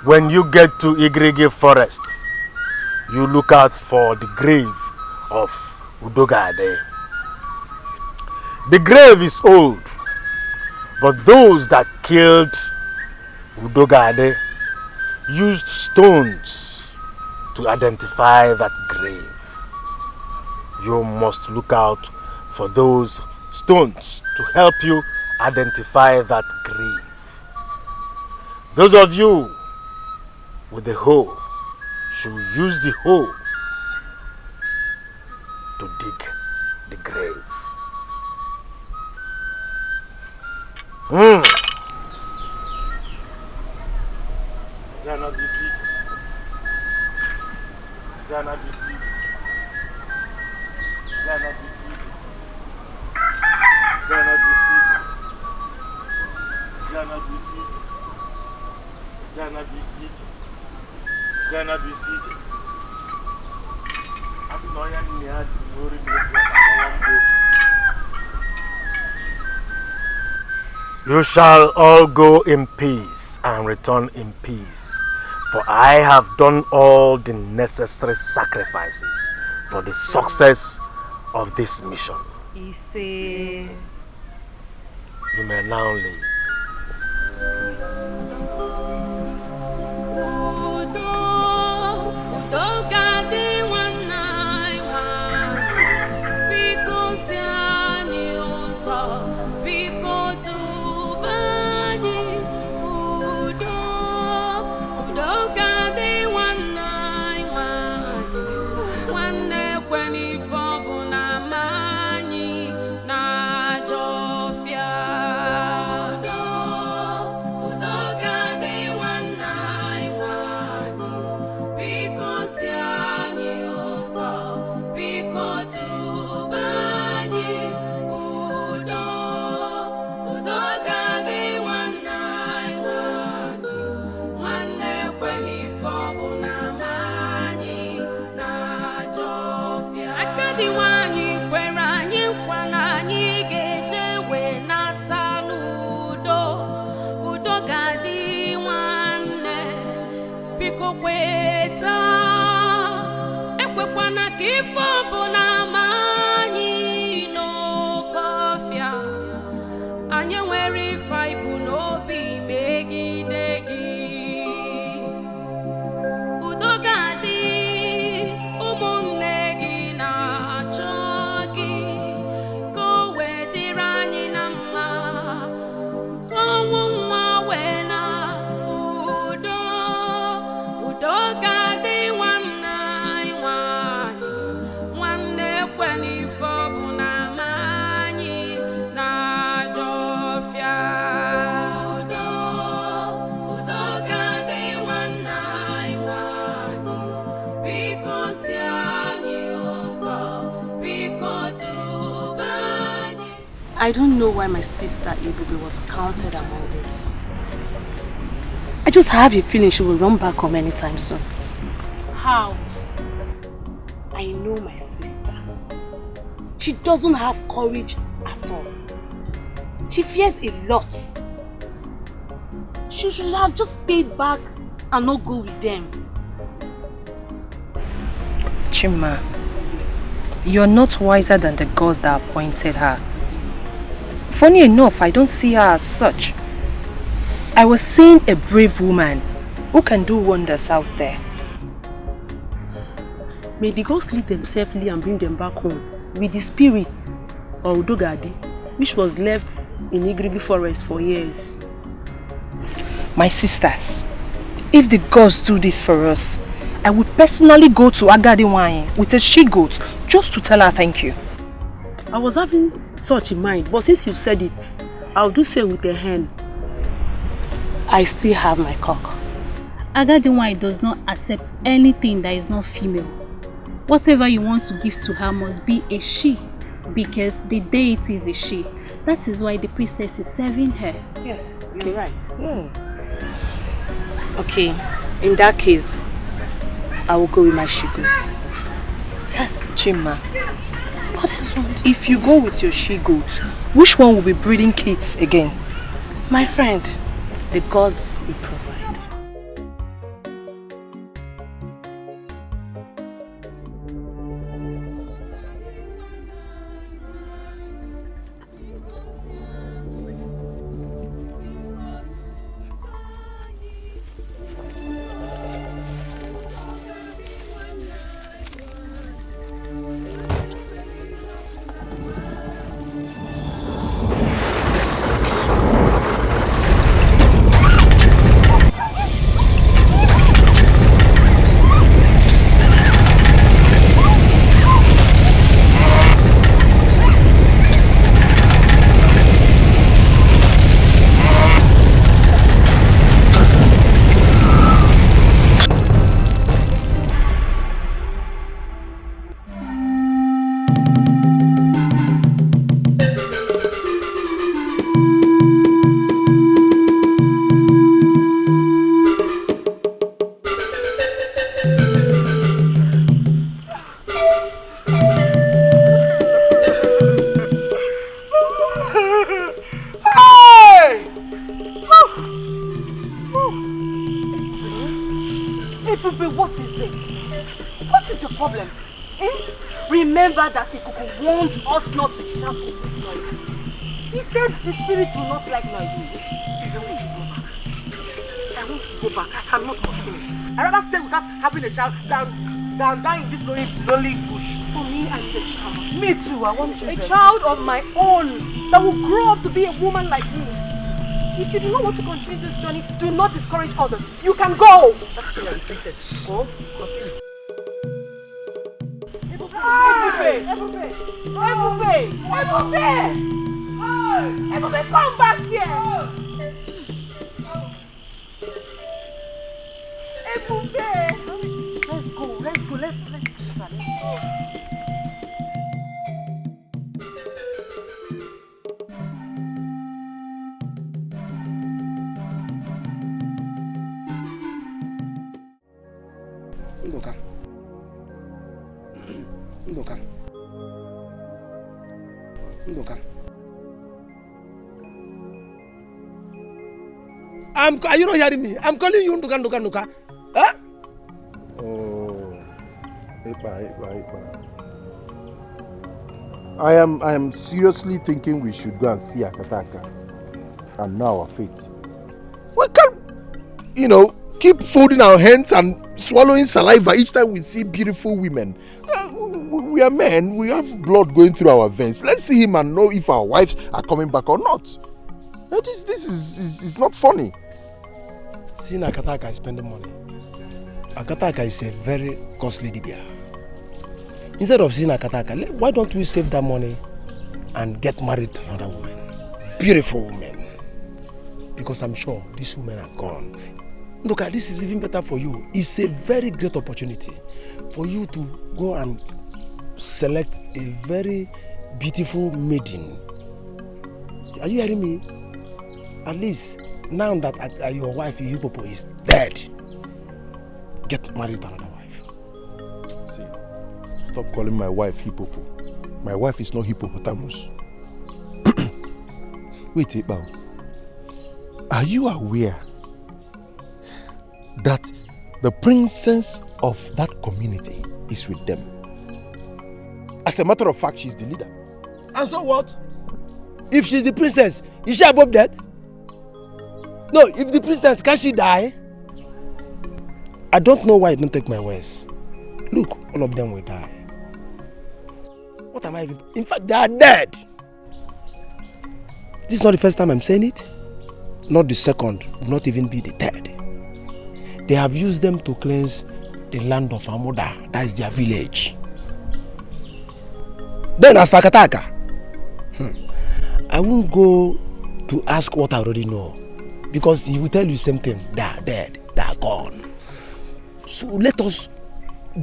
When you get to Igrigi Forest, you look out for the grave of Udogade. The grave is old, but those that killed Udogade used stones to identify that grave. you must look out for those stones to help you identify that grave. Those of you with the hoe should use the hoe to dig the grave. You shall all go in peace and return in peace, for I have done all the necessary sacrifices for the success of this mission. You may now leave. I don't know why my sister Ebube was counted among this. I just have a feeling she will run back home anytime soon. How? I know my sister. She doesn't have courage at all. She fears a lot. She should have just stayed back and not go with them. Chima, you're not wiser than the gods that appointed her. Funny enough, I don't see her as such. I was seeing a brave woman who can do wonders out there. May the gods lead them safely and bring them back home with the spirit of Udogadi, which was left in Igribi forest for years. My sisters, if the gods do this for us, I would personally go to Agadiwanye with a she-goat just to tell her thank you. I was having such in mind, but since you've said it, I'll do same with a hen. I still have my cock. Agadiwanye does not accept anything that is not female. Whatever you want to give to her must be a she, because the deity is a she. That is why the priestess is serving her. Yes, you're right. Okay, in that case, I will go with my she-goat. Yes, Chima. If you go with your she-goat, which one will be breeding kids again? My friend, the gods will provide. What is it? What is the problem? Remember that Etiko warned us not to shout in this noise. He said the spirit will not like noise. I want to go back. I cannot continue. I'd rather stay with us having a child than dying in this lonely bush. For me, I need a child. Me too, I want children. A child of my own that will grow up to be a woman like me. If you do not want to continue this journey, do not discourage others. You can go! That's your princess. Go, continue. Ebube, come back here! Ebube! Let's go. Ndoka. Are you not hearing me? I'm calling you Ndoka. Huh? Oh, I am seriously thinking we should go and see Akataka and know our fate. We can't, keep folding our hands and swallowing saliva each time we see beautiful women. We are men, we have blood going through our veins. Let's see him and know if our wives are coming back or not. This is not funny. Seeing Akataka is spending money. Akataka is a very costly dibia. Instead of seeing Akataka, why don't we save that money and get married to another woman? Beautiful woman. Because I'm sure these women are gone. Look, this is even better for you. It's a very great opportunity for you to go and select a very beautiful maiden. Are you hearing me? At least now that your wife, Hipopo, is dead, get married to another wife. See, stop calling my wife Hipopo. My wife is not hippopotamus. Wait, Iqbal. Are you aware that the princess of that community is with them? As a matter of fact, she's the leader. And so what? If she's the princess, is she above that? No, if the princess, can she die? I don't know why I don't take my words. Look, all of them will die. What am I even... In fact, they are dead. This is not the first time I'm saying it. Not the second, not even be the third. They have used them to cleanse the land of Amoda. That is their village. Then as for Akataka, I won't go to ask what I already know. Because he will tell you the same thing. They are dead. They are gone. So let us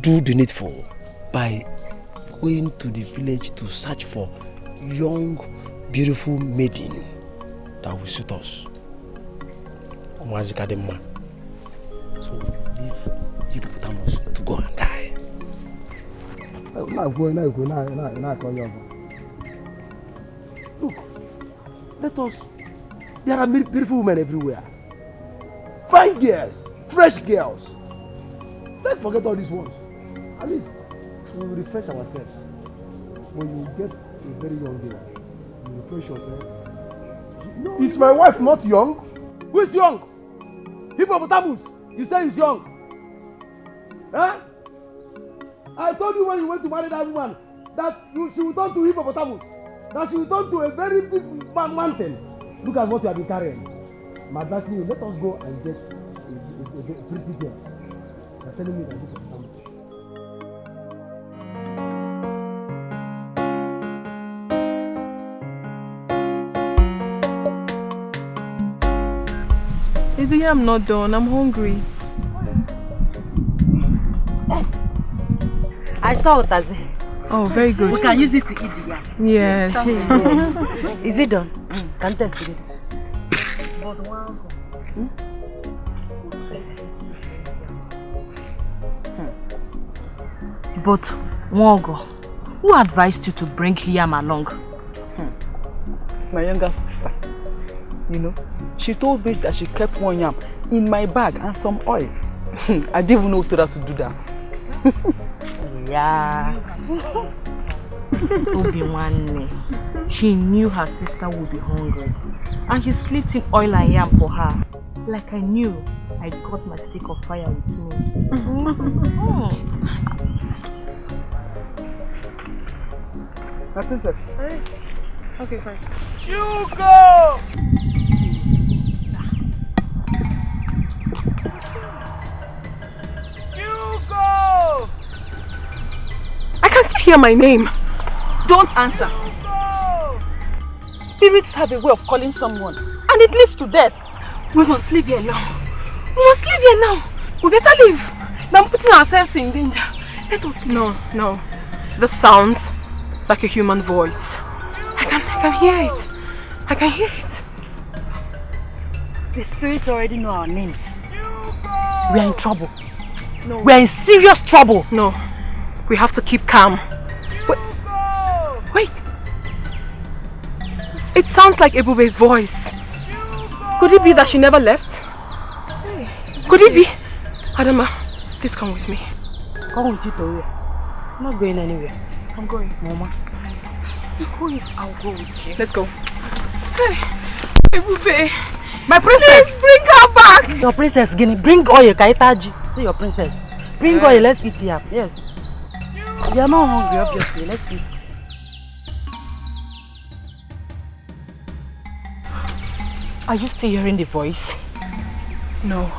do the needful by going to the village to search for young, beautiful maiden that will suit us. So leave hippopotamus to go and die. Look, let us. There are beautiful women everywhere. Fine girls, fresh girls. Let's forget all these ones. At least we will refresh ourselves. When you get a very young girl, you refresh yourself. No, is my wife not young? Who is young? Hippopotamus. You say he's young. Huh? I told you when you went to marry that woman that she will turn to hippopotamus. That she will turn to a very big mountain. Look at what you have been carrying. I'm advising you, let us go and get a pretty girl. You're telling me that hippopotamus. Izzy, I'm not done. I'm hungry. I saw Otazi. Oh, very good. We can use it to eat the yam. Yes. Is it done? Can you test it? But, Mwogo, who advised you to bring Yam along? It's my younger sister. You know, she told me that she kept one yam in my bag and some oil. I didn't even know who told her to do that. Yeah. She knew her sister would be hungry. And she slipped in oil and yam for her. Like I knew I got my stick of fire with me. My princess. Hey. Okay, fine. Hugo! Hugo! I can still hear my name. Don't answer. Spirits have a way of calling someone, and it leads to death. We must leave here now. We must leave here now. We better leave. We're putting ourselves in danger. Let us leave. No. This sounds like a human voice. I can hear it. I can hear it. The spirits already know our names. We are in trouble. No. We are in serious trouble. No. We have to keep calm. Wait. It sounds like Ebube's voice. Could it be that she never left? Could it be? Adama, please come with me. Come with you to where? I'm not going anywhere. I'm going. Mama. You're going. I'll go with you. Let's go. Hey, Ebube. My princess! Please bring her back! Your princess, Guinea. Bring oil, Kaitaji. See your princess. Bring oil, let's eat here. Yes. You are not hungry, obviously. Let's eat. Are you still hearing the voice? No.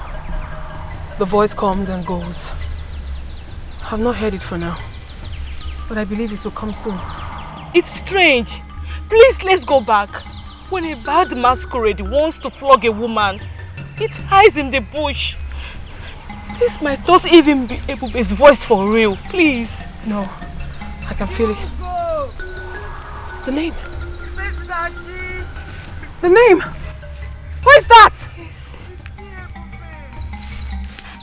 The voice comes and goes. I've not heard it for now. But I believe it will come soon. It's strange. Please, let's go back. When a bad masquerade wants to flog a woman, it hides in the bush. This might not even be Ebube's voice for real. Please. No. I can feel it. The name. The name. What is that?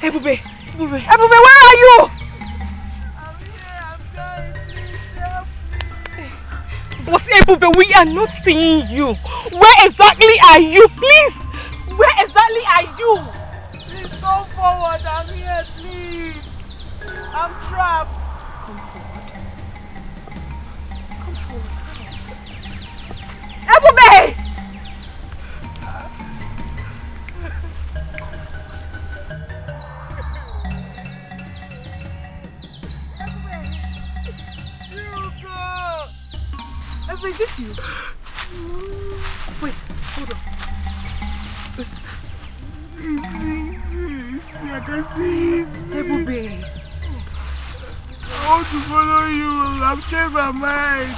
Ebube. Ebube, where are you? But Ebube, we are not seeing you. Where exactly are you? Please! Where exactly are you? Please come forward. I'm here, please. I'm trapped. Come forward. Ebube! Ebube, is this you? Wait, hold on. I can see it. Ebube. I want to follow you. I've changed my mind.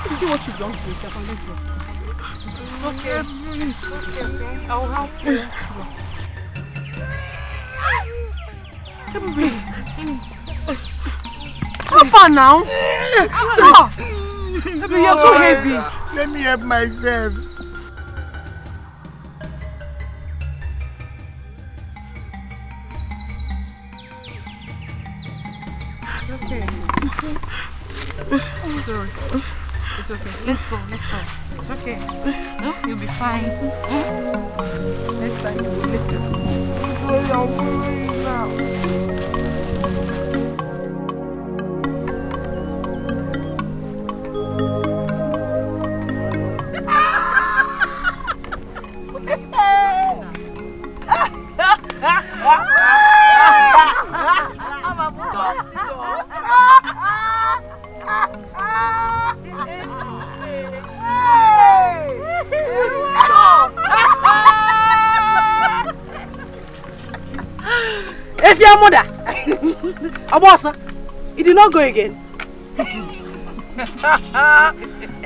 You do what you want to yourself and let's go. Okay. Okay. I'll help you. Ebube. How far now? Ebube, you're too heavy. Let me help myself. Okay. I'm sorry. It's okay. Let's go. It's okay. No, you'll be fine. Next time you will listen. I'm going now. If your mother, Abasa, it did not go again.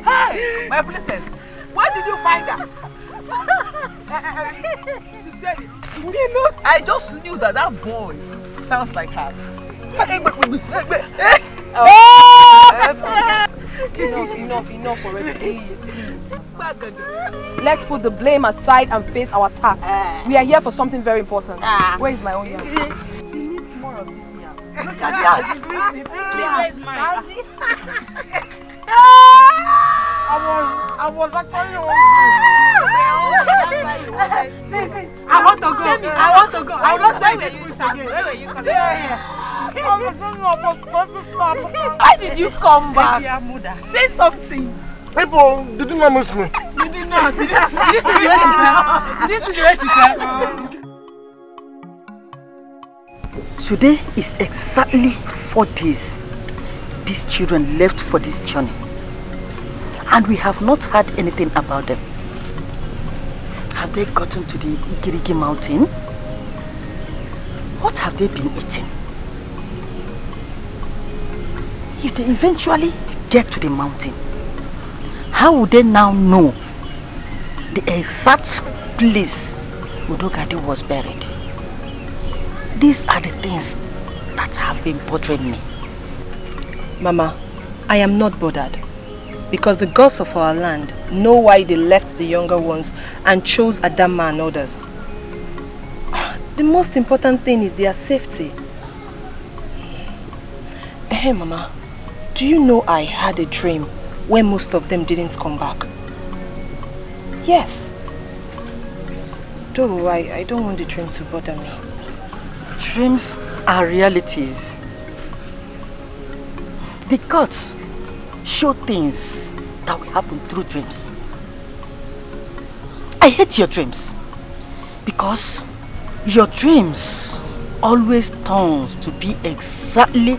Hey, my princess, where did you find her? Sincerely, I just knew that voice sounds like hers. Enough already, please. Let's put the blame aside and face our task. We are here for something very important. Where is my own yam? She needs more of this yam. Look at how she's breathing. Where's mine? I was actually hungry. I want to go. I want to go. Where were you coming from? Why did you come back? Say something. People, did you not miss me? You did not. Did you see the way she fell? Did you see the way she fell? Today is exactly 4 days these children left for this journey. And we have not heard anything about them. Have they gotten to the Igirigi mountain? What have they been eating? If they eventually get to the mountain, how would they now know the exact place Udogadi was buried? These are the things that have been bothering me. Mama, I am not bothered. Because the gods of our land know why they left the younger ones and chose Adama and others. The most important thing is their safety. Hey Mama, do you know I had a dream where most of them didn't come back? Yes. Though I don't want the dream to bother me. Dreams are realities. The gods show things that will happen through dreams. I hate your dreams because your dreams always turns to be exactly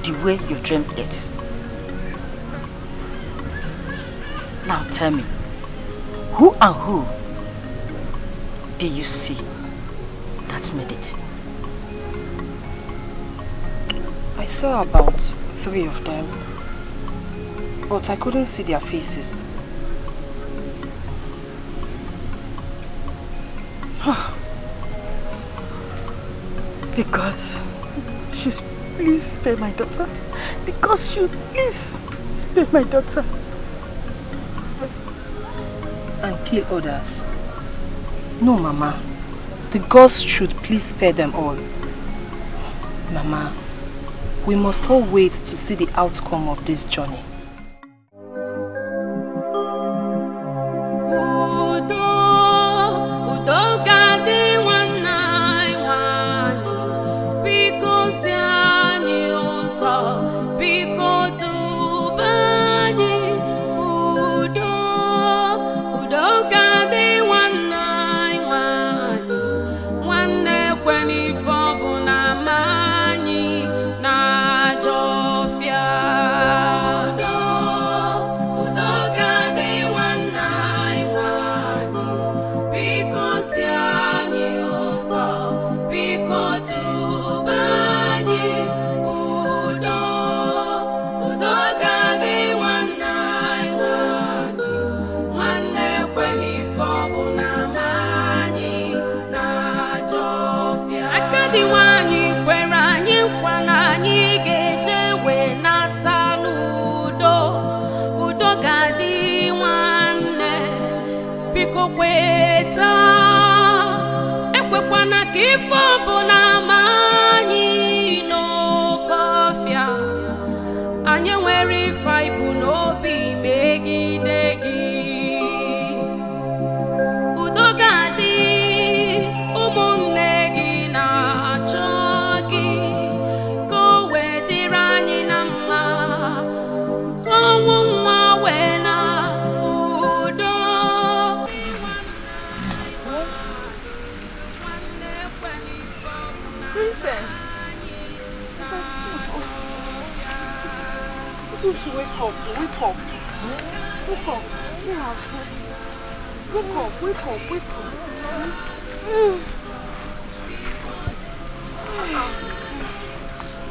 the way you dreamed it. Now tell me, who and who did you see that made it? I saw about 3 of them, but I couldn't see their faces. The gods should please spare my daughter. The gods should please spare my daughter. And kill others. No, Mama. The gods should please spare them all. Mama, we must all wait to see the outcome of this journey.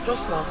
Just now.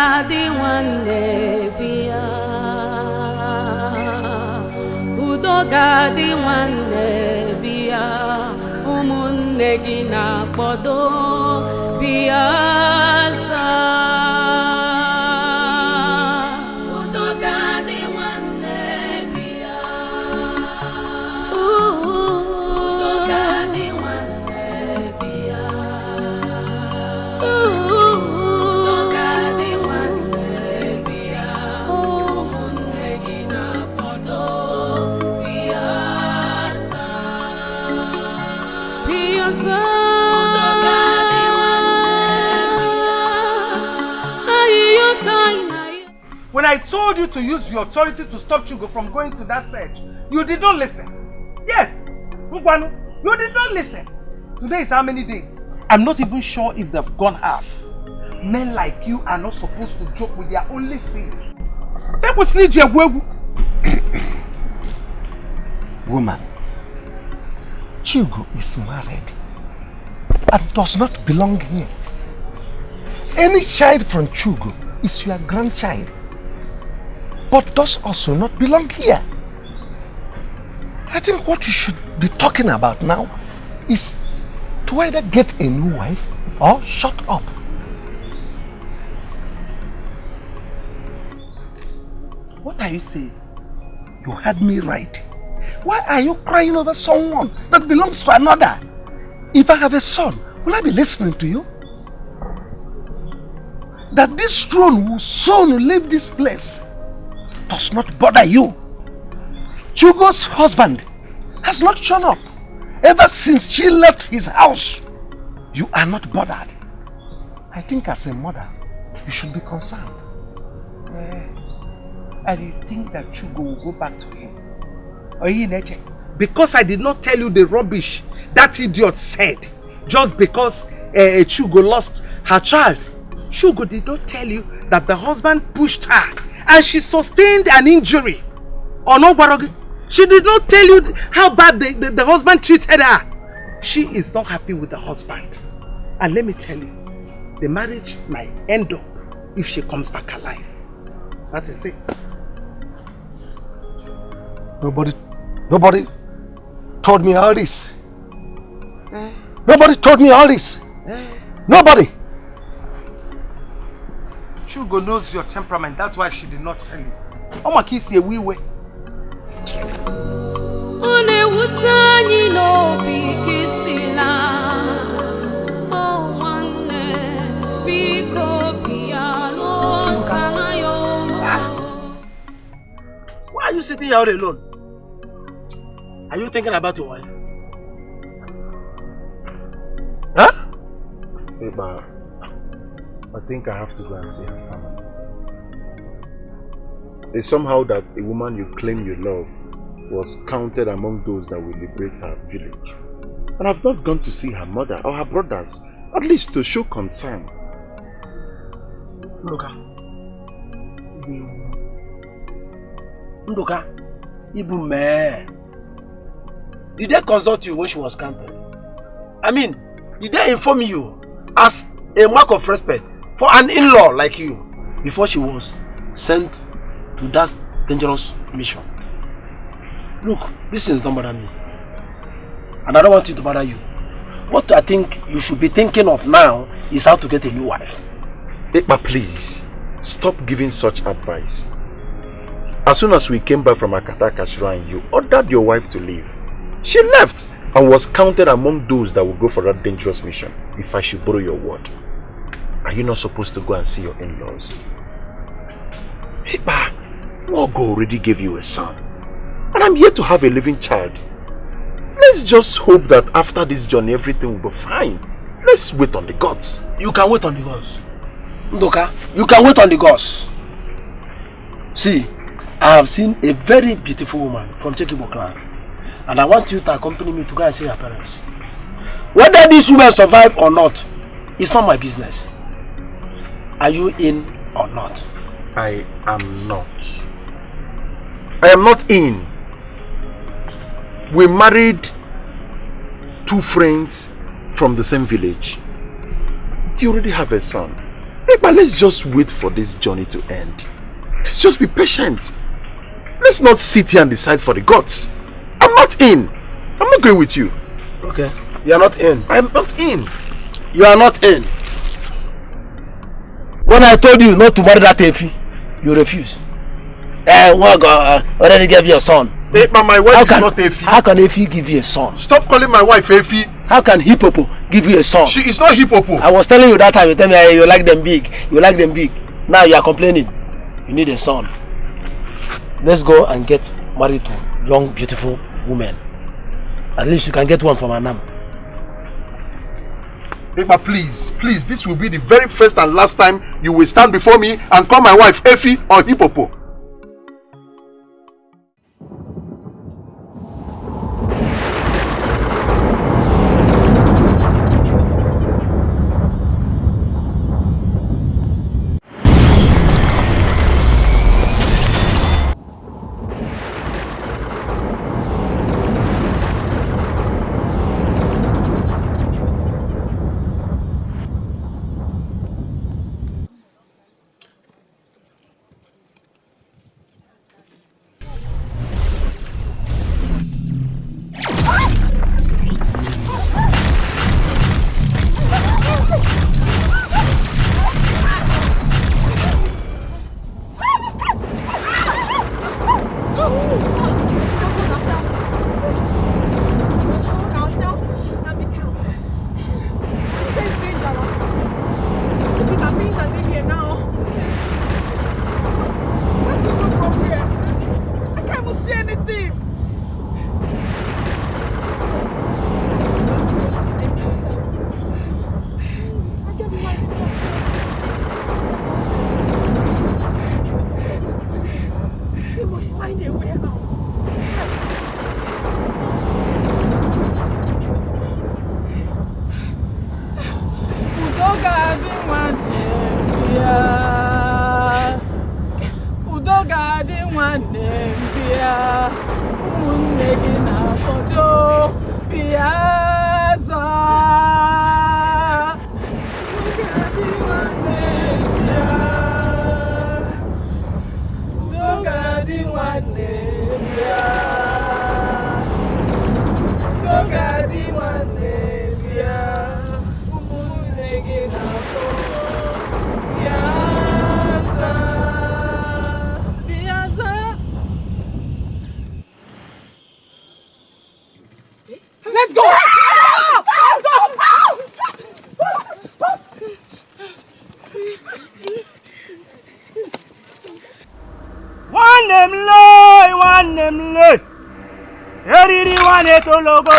gadi nwanne bia udo gadi nwanne bia umunne gi na kpodo bia sa udo gadi nwanne bia udo gadi nwanne bia udo gadi nwanne bia umunne gi na kpodo bia sa bia sa When I told you to use your authority to stop Chugo from going to that search, you did not listen. Yes, Mugwanu, you did not listen. Today is how many days? I'm not even sure if they've gone half. Men like you are not supposed to joke with their only faith. Woman, Chugo is married and does not belong here. Any child from Chugo is your grandchild, but does also not belong here. I think what you should be talking about now is to either get a new wife or shut up. What are you saying? You heard me right. Why are you crying over someone that belongs to another? If I have a son, will I be listening to you? That this throne will soon leave this place does not bother you. Chugo's husband has not shown up ever since she left his house. You are not bothered. I think as a mother, you should be concerned. And you think that Chugo will go back to him? Because I did not tell you the rubbish that idiot said, just because Chugo lost her child. Chugo did not tell you that the husband pushed her and she sustained an injury. Or no, Barogi? She did not tell you how bad the husband treated her. She is not happy with the husband. And let me tell you, the marriage might end up if she comes back alive. That is it. Nobody told me all this. Nobody told me all this. Nobody. Chugo knows your temperament, that's why she did not tell you. Oma kisi we way. One wutani no bikisila. Oh one biko piano sanayo. Why are you sitting here all alone? Are you thinking about your wife? Huh? Hey, Ma, I think I have to go and see her family. It's somehow that a woman you claim you love was counted among those that will liberate her village. And I've not gone to see her mother or her brothers, at least to show concern. Ndoka, Ibu me. Did they consult you when she was counted? I mean, did they inform you as a mark of respect for an in-law like you before she was sent to that dangerous mission? Look, this is not bother me. And I don't want it to bother you. What I think you should be thinking of now is how to get a new wife. Ekpa, please, stop giving such advice. As soon as we came back from Akataka Shrine, you ordered your wife to leave. She left and was counted among those that will go for that dangerous mission, if I should borrow your word. Are you not supposed to go and see your in-laws? Ekpa, Wogo already gave you a son. And I'm here to have a living child. Let's just hope that after this journey everything will be fine. Let's wait on the gods. You can wait on the gods. Ndoka, you can wait on the gods. See, I have seen a very beautiful woman from Chekibo clan. And I want you to accompany me to go and see her parents. Whether these women survive or not, it's not my business. Are you in or not? I am not. I am not in. We married two friends from the same village. You already have a son. Hey, but let's just wait for this journey to end. Let's just be patient. Let's not sit here and decide for the gods. I'm not in. I'm not going with you. Okay. You are not in. I'm not in. You are not in. When I told you not to marry that Efi, you refused. Already gave you a son. Hey, but my wife is not Efi. How can Efi give you a son? Stop calling my wife Efi. How can Hippopo give you a son? She is not Hippopo. I was telling you that time, you tell me you like them big. You like them big. Now you are complaining. You need a son. Let's go and get married to young, beautiful women. At least you can get one from Anam. But please, this will be the very first and last time you will stand before me and call my wife Efi or Hippopo.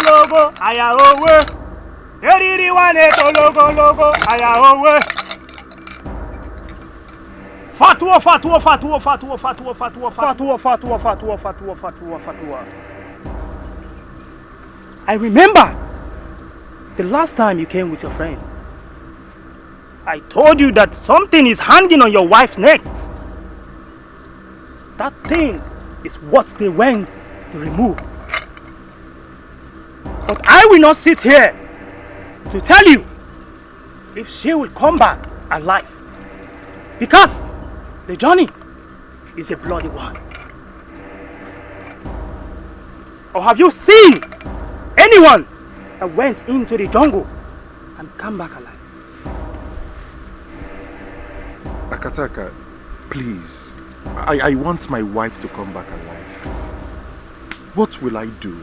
Logo, aya owe. Eriri wane to logo, aya owe. Fatwa. I remember the last time you came with your friend. I told you that something is hanging on your wife's neck. That thing is what they went to remove. But I will not sit here to tell you if she will come back alive. Because the journey is a bloody one. Or have you seen anyone that went into the jungle and come back alive? Akataka, please. I want my wife to come back alive. What will I do?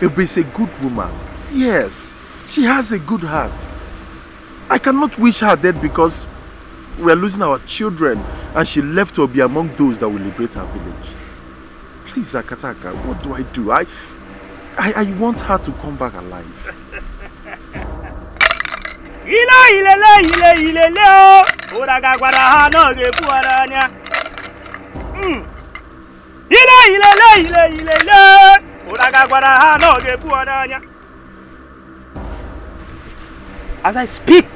Ebe is a good woman. Yes, she has a good heart. I cannot wish her dead because we are losing our children and she left to be among those that will liberate our village. Please, Akataka, what do I do? I want her to come back alive. As I speak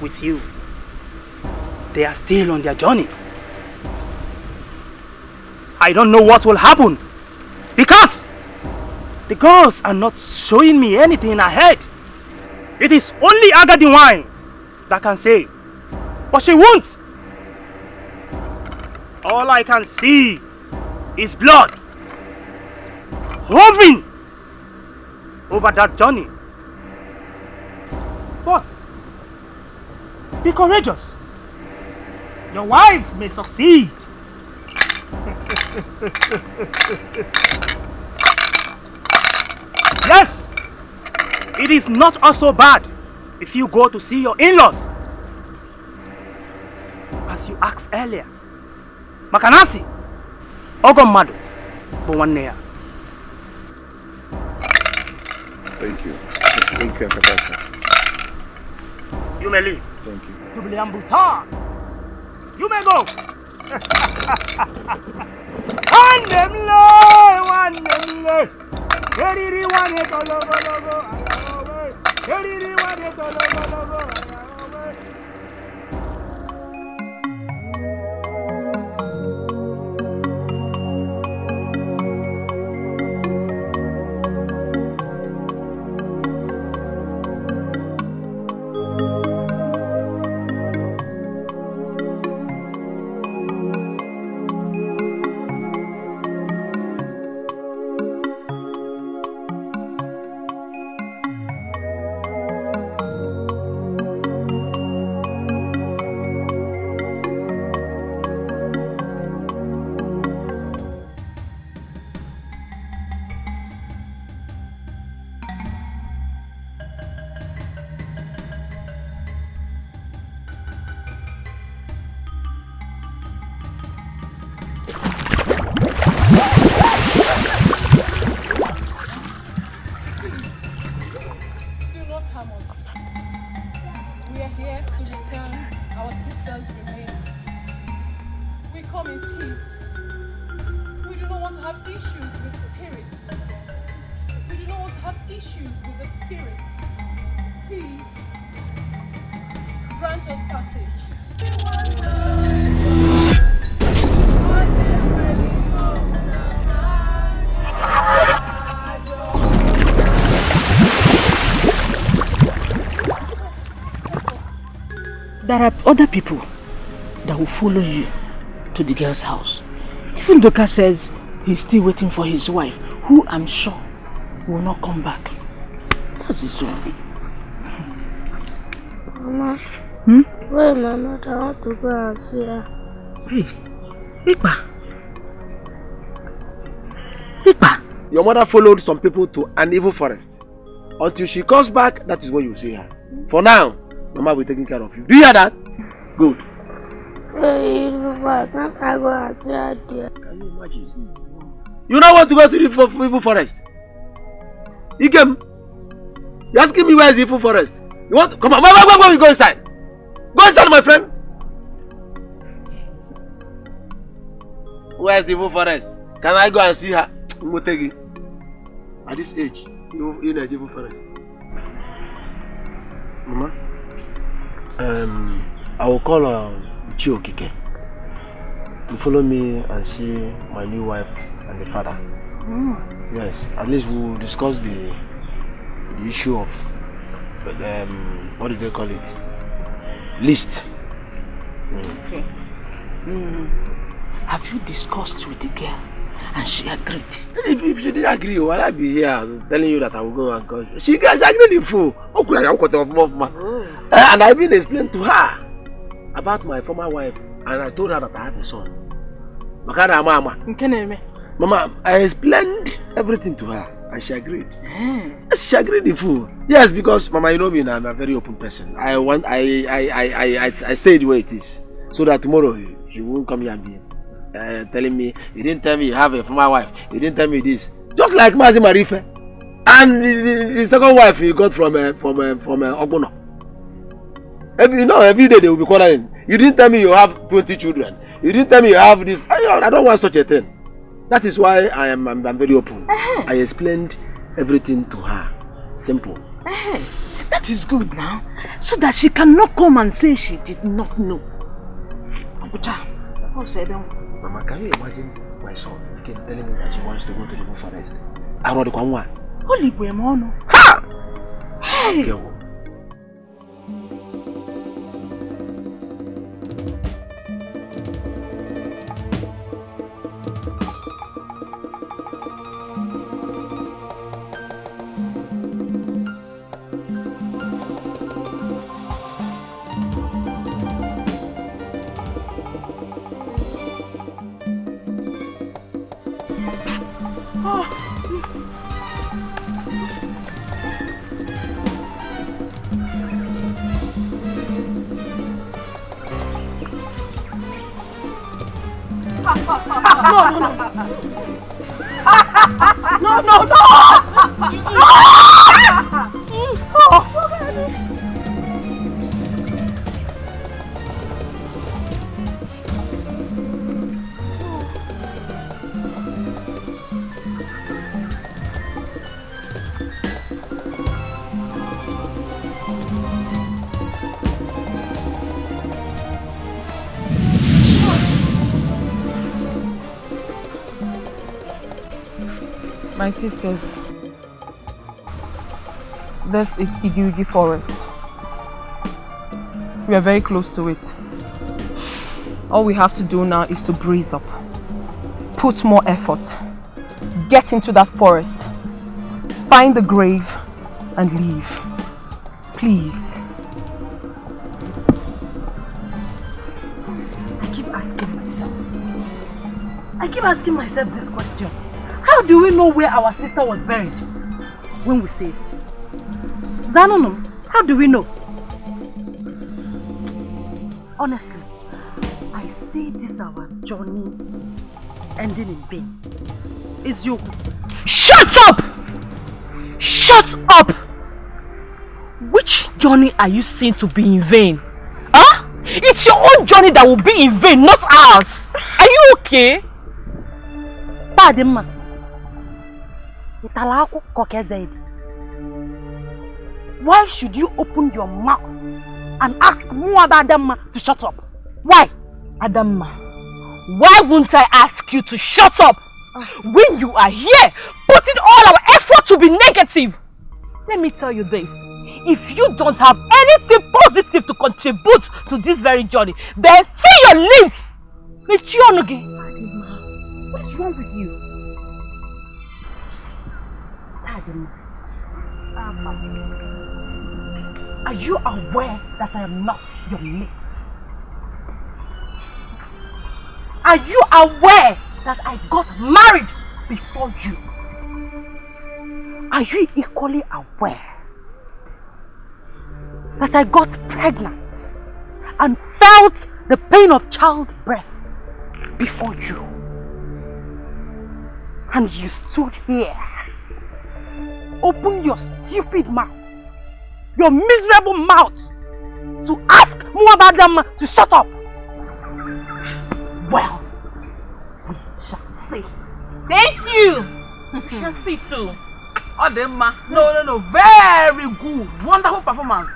with you, they are still on their journey. I don't know what will happen because the girls are not showing me anything ahead. It is only Agadi wine that can save. But she won't. All I can see is blood hovering over that journey. But be courageous. Your wife may succeed. Yes, it is not also bad if you go to see your in-laws. As you asked earlier, Makanasi, Ogomado, Bwanea. Thank you. Thank you, Akataka. You may leave. Thank you. To Bliambuta. You may go. One them low. Very one it all over. Very one it all over. There are other people that will follow you to the girl's house. Even Doka says he's still waiting for his wife, who I'm sure will not come back. That's his own. Mama, where my mother? I want to go and see her. Hey, Ipa. Your mother followed some people to an evil forest. Until she comes back, that is when you see her. For now, Mama will be taking care of you. Do you hear that? Good. Hey, Papa, can't I go and see her there? Can you imagine? You don't want to go to the evil forest? You came. You're asking me where is the evil forest? You want to come on? Mama, go inside. Go inside, my friend. Where is the evil forest? Can I go and see her? Motegi. At this age, you in a evil forest. Mama, I will call Uju Okoli to follow me and see my new wife and the father. Yes, at least we will discuss the issue of what do they call it? List. Okay. Have you discussed with the girl and she agreed? If she didn't agree, why I be here telling you that I will go and go? She agreed in full. And I even explained to her about my former wife, and I told her that I have a son. Mama, I explained everything to her and she agreed. She agreed in full. Yes, because Mama, you know me now, I'm a very open person. I say it the way it is. So that tomorrow she won't come here and be telling me, you didn't tell me you have a former wife, you didn't tell me this. Just like Mazi Marife. And the second wife you got from Ogono. Every day they will be quarreling. You didn't tell me you have 20 children. You didn't tell me you have this. I don't want such a thing. That is why I'm very open. I explained everything to her. Simple. That is good now. So that she cannot come and say she did not know. Mama, can you imagine my son telling me that she wants to go to the forest? I want to come one. Holy boy, mono. Ha! Hey! No, no, no! My sisters, this is Igirigi Forest. We are very close to it. All we have to do now is to breeze up, put more effort, get into that forest, find the grave and leave. Please. I keep asking myself this question. How do we know where our sister was buried when we say? Zanonum, how do we know? Honestly, I see this our journey ending in vain. Is you? Shut up! Shut up! Which journey are you seeing to be in vain? Huh? It's your own journey that will be in vain, not ours. Are you okay? Padma. Why should you open your mouth and ask Adamma to shut up? Why? Adamma, why won't I ask you to shut up when you are here putting all our effort to be negative? Let me tell you this. If you don't have anything positive to contribute to this very journey, then see your lips! What is wrong with you? Are you aware that I am not your mate? Are you aware that I got married before you? Are you equally aware that I got pregnant and felt the pain of childbirth before you? And you stood here, open your stupid mouth, your miserable mouth, to ask Muabadam to shut up. Well, we shall see. Thank you. We shall see too. Ademma, no, very good, wonderful performance.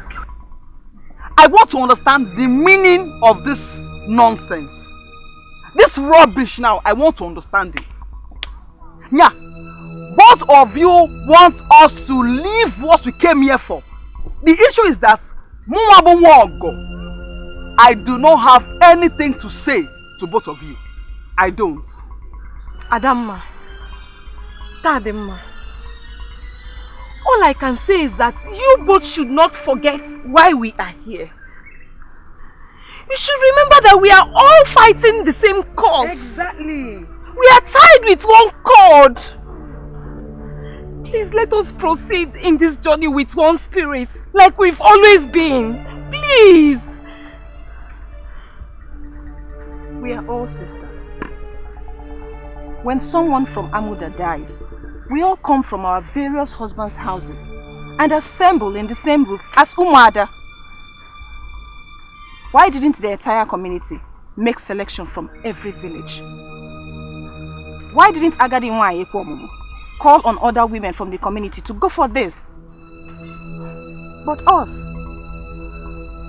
I want to understand the meaning of this nonsense. This rubbish now, I want to understand it. Yeah, both of you want us to leave what we came here for. The issue is that I do not have anything to say to both of you. I don't. Adamma, Tademma, all I can say is that you both should not forget why we are here. You should remember that we are all fighting the same cause. Exactly. We are tied with one cord. Please let us proceed in this journey with one spirit, like we've always been. Please. We are all sisters. When someone from Amuda dies, we all come from our various husbands' houses and assemble in the same roof as Umada. Why didn't the entire community make selection from every village? Why didn't Agadi Nwaye call on other women from the community to go for this? But us,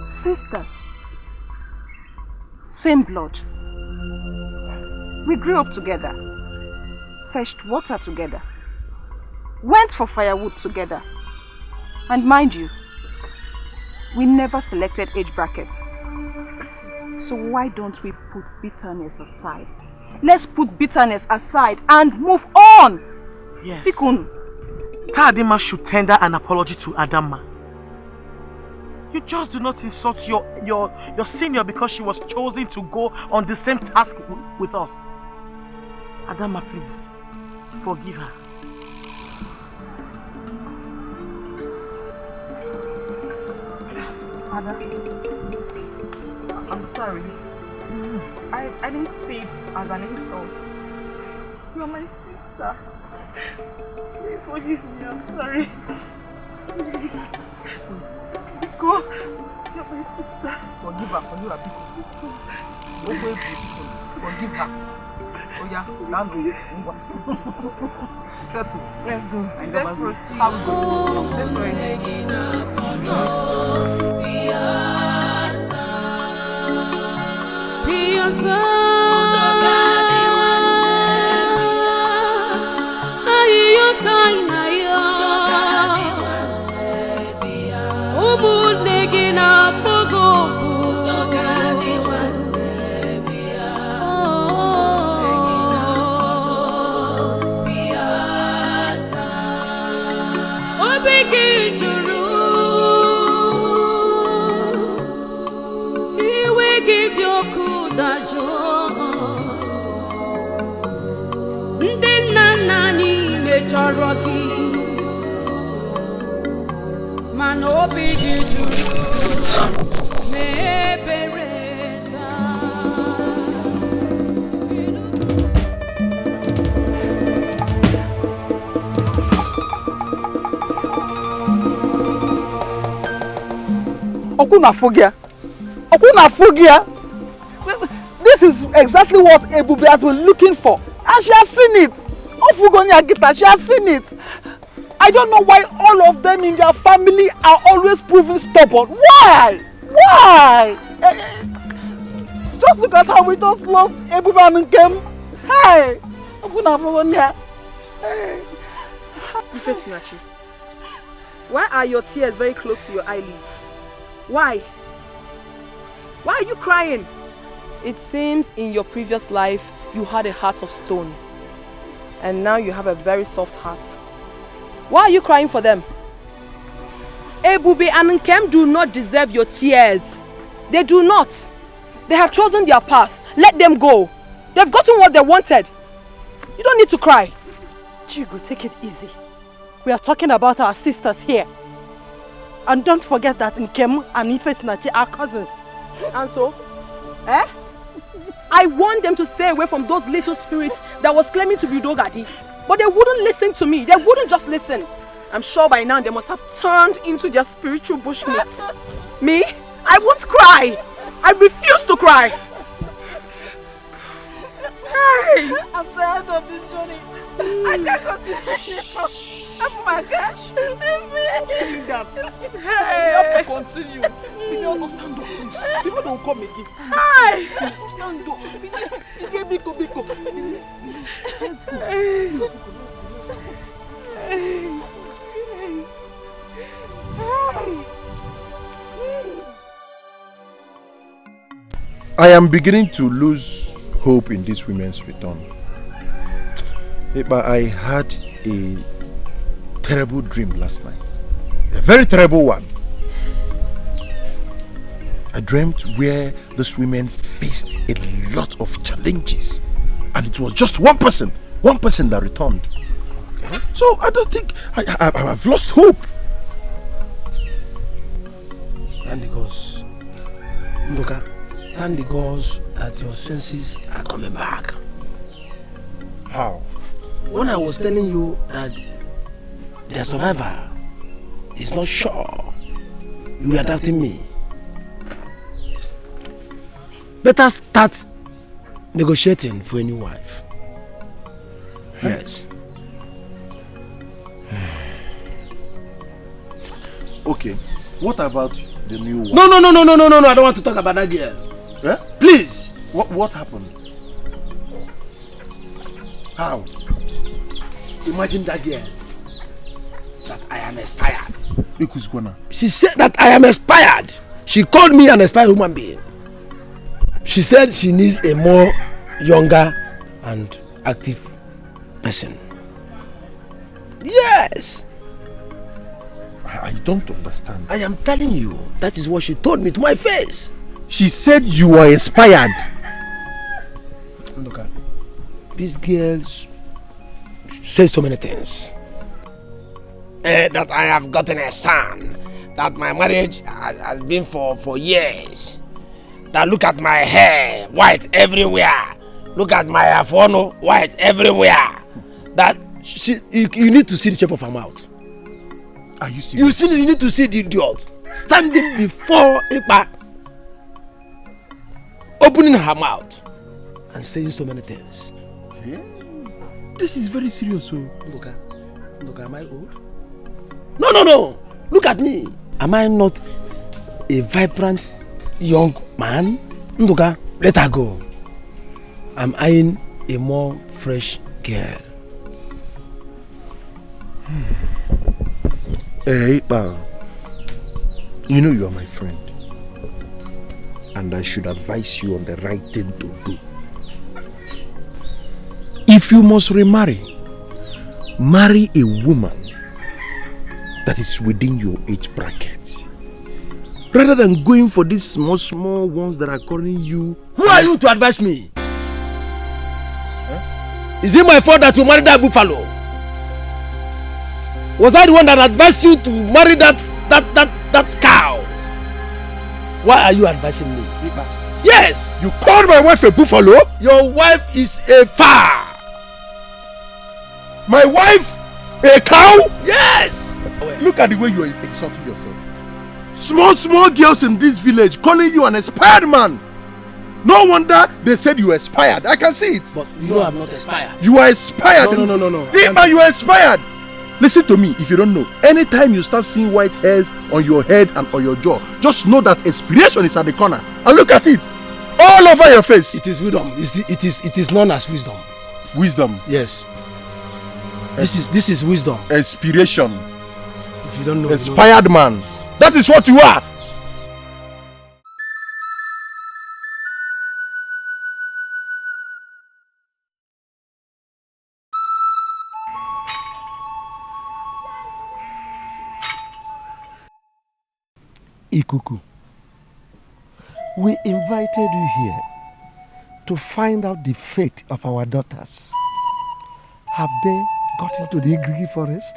sisters, same blood, we grew up together, fetched water together, went for firewood together, and mind you, we never selected age bracket. So why don't we put bitterness aside? Let's put bitterness aside and move on. Yes. Pikun. Tadima should tender an apology to Adamma. You just do not insult your senior because she was chosen to go on the same task with us. Adamma, please, forgive her. Ada, I'm sorry. I didn't see it as an insult. You're my sister. Please forgive me, I'm sorry. Please. Go. You're my sister. Forgive her, Forgive her. Oh yeah, settle. Let's go. Let's proceed. Have Okunafogia. This is exactly what Ebube has been looking for, and she has seen it. Ofugonia Gita, she has seen it. I don't know why all of them in their family are always proving stubborn. Why? Why? Just look at how we just lost Ebube and Nkem. Hey, Okunafogia. Hey. Ifesinachi, why are your tears very close to your eyelids? Why? Why are you crying? It seems in your previous life you had a heart of stone. And now you have a very soft heart. Why are you crying for them? Ebube and Nkem do not deserve your tears. They do not. They have chosen their path. Let them go. They've gotten what they wanted. You don't need to cry. Chigo, take it easy. We are talking about our sisters here. And don't forget that Nkem and Ifesinachi are cousins. And so? Eh? I want them to stay away from those little spirits that was claiming to be Dogadi. But they wouldn't listen to me. They wouldn't just listen. I'm sure by now they must have turned into their spiritual bushmates. Me? I won't cry. I refuse to cry. Hey! I'm tired of this journey. I can't continue. Oh my gosh. Calm down. Hey! We have to continue. We don't stand up. People don't come again. Hi! Stand up. Biko. I am beginning to lose hope in these women's return. But I had a terrible dream last night. A very terrible one. I dreamt where these women faced a lot of challenges. And it was just one person that returned. Okay. So I don't think I've lost hope. Thank the gods. Ndoka, thank the gods that your senses are coming back. How? When I was telling you that the survivor is not sure, you were doubting me. Better start negotiating for a new wife. Yes. Okay, what about the new one? No, I don't want to talk about that girl. Eh? Please. What happened? How? Imagine that girl. That I am expired. She said that I am expired. She called me an expired human being. She said she needs a more younger and active person. Yes. I don't understand. I am telling you, that is what she told me to my face. She said you were inspired. Look, these girls say so many things. That I have gotten a son. That my marriage has been for years. That look at my hair, white everywhere. Look at my afono, white everywhere. That you need to see the shape of her mouth. Are you serious? You need to see the idiot standing before Ipa, opening her mouth and saying so many things. Yeah. This is very serious, so. Ndoka, am I old? No. Look at me. Am I not a vibrant young man? Ndoka, let her go. I'm eyeing a more fresh girl. Hey, you know you are my friend. And I should advise you on the right thing to do. If you must remarry, marry a woman that is within your age bracket. Rather than going for these small ones that are calling you. Who are you to advise me? Is it my fault that you married that buffalo? Was I the one that advised you to marry that cow? Why are you advising me? Yes! You called my wife a buffalo? Your wife is a fowl. My wife? A cow? Yes! Look at the way you are exalting yourself. Small girls in this village calling you an expired man. No wonder they said you expired. I can see it. But you know I'm not expired. You are expired. No. Ipa, you are expired. Listen to me if you don't know. Anytime you start seeing white hairs on your head and on your jaw, just know that expiration is at the corner. And look at it. All over your face. It is wisdom. It is known as wisdom. Wisdom? Yes. This is wisdom. Expiration. If you don't know. Expired man. That is what you are. Ikuku, we invited you here to find out the fate of our daughters. Have they got into the Igrigi forest?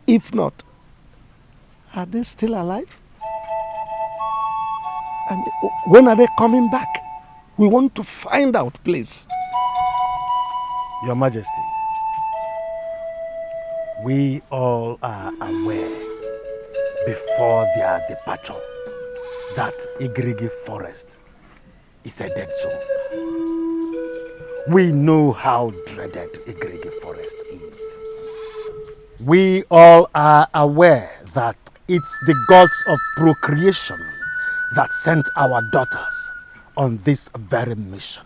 If not, are they still alive? And when are they coming back? We want to find out, please. Your Majesty, we all are aware before their departure that Igrigi forest is a dead zone. We know how dreaded Igrigi forest is. We all are aware that it's the gods of procreation that sent our daughters on this very mission.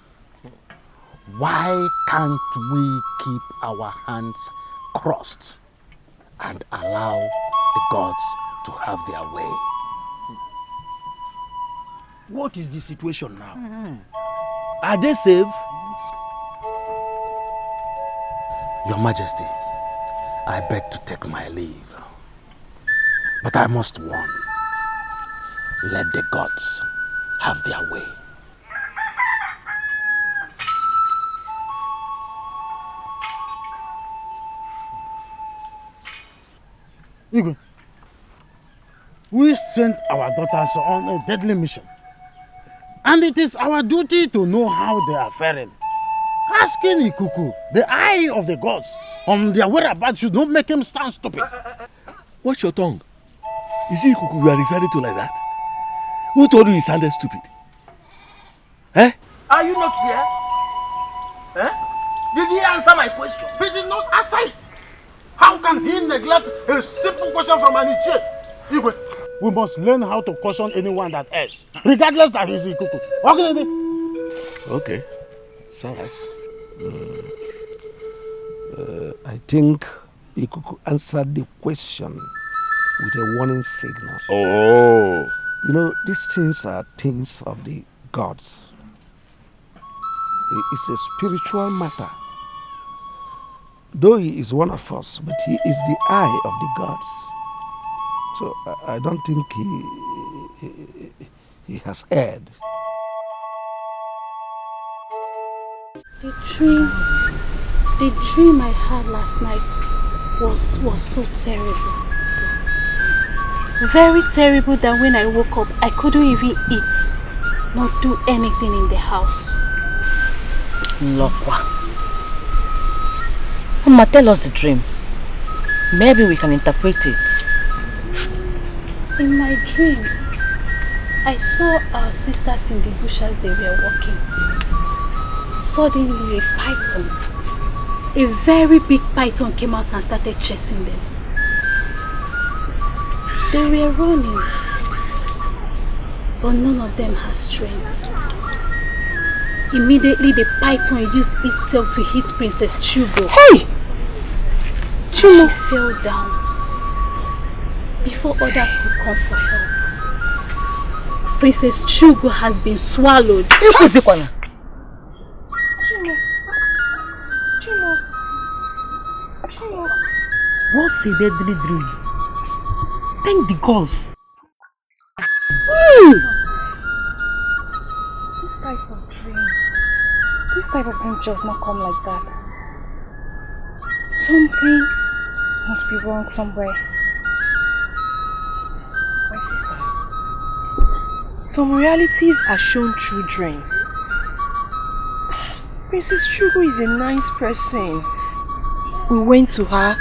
Why can't we keep our hands crossed and allow the gods to have their way? What is the situation now? Are they safe? Your Majesty, I beg to take my leave. But I must warn, let the gods have their way. Igwe, we sent our daughters on a deadly mission. And it is our duty to know how they are faring. Asking Ikuku, the eye of the gods, on their whereabouts should not make him stand stupid. Watch your tongue. Is it Ikuku you are referring to like that? Who told you he sounded stupid? Eh? Are you not here? Eh? Did he answer my question? He did not answer it. How can he neglect a simple question from an Ichie? Igwe, we must learn how to caution anyone that errs, regardless that he is Ikuku. Okay, it's alright. I think Ikuku answered the question with a warning signal. Oh. You know, these things are things of the gods. It's a spiritual matter. Though he is one of us, but he is the eye of the gods. So I don't think he has erred. The dream I had last night was so terrible. Very terrible that when I woke up, I couldn't even eat, not do anything in the house. Lokwa. Mama, tell us the dream. Maybe we can interpret it. In my dream, I saw our sisters in the bush as they were walking. Suddenly a python, a very big python, came out and started chasing them. They were running, but none of them had strength. Immediately the python used its tail to hit Princess Chugo. Hey! She fell down before others could come for help. Princess Chugo has been swallowed. What's a deadly dream? Thank the gods. This type of dream does not come like that. Something must be wrong somewhere. My sisters, some realities are shown through dreams. Princess Chugo is a nice person. We went to her,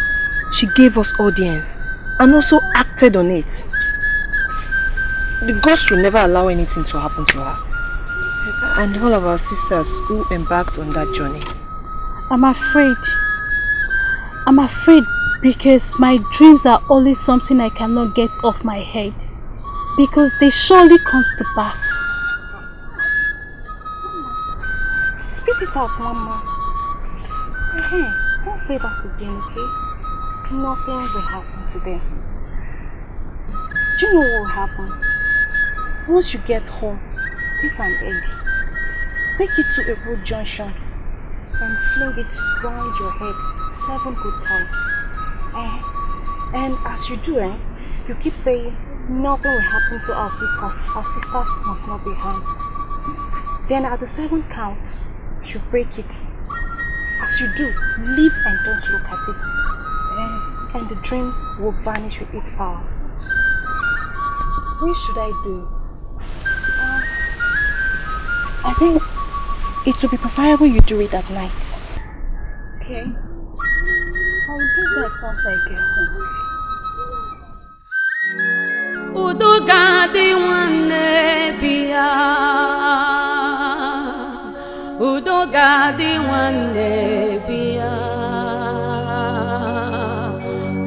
she gave us audience, and also acted on it. The gods will never allow anything to happen to her. And all of our sisters who embarked on that journey. I'm afraid because my dreams are always something I cannot get off my head. Because they surely come to pass. Spit it out, Mama. Don't say that again, okay? Nothing will happen to them. Do you know what will happen? Once you get home, take an egg, take it to a road junction, and fling it round your head 7 good times. And as you do, you keep saying, nothing will happen to our sisters must not be harmed. Then at the 7th count, you break it. As you do, leave and don't look at it. And the dreams will vanish with its power. When should I do it? I think it would be preferable you do it at night. Okay. I'll do that once I get home. Udogadi wanne biya, Udogadi wanne biya,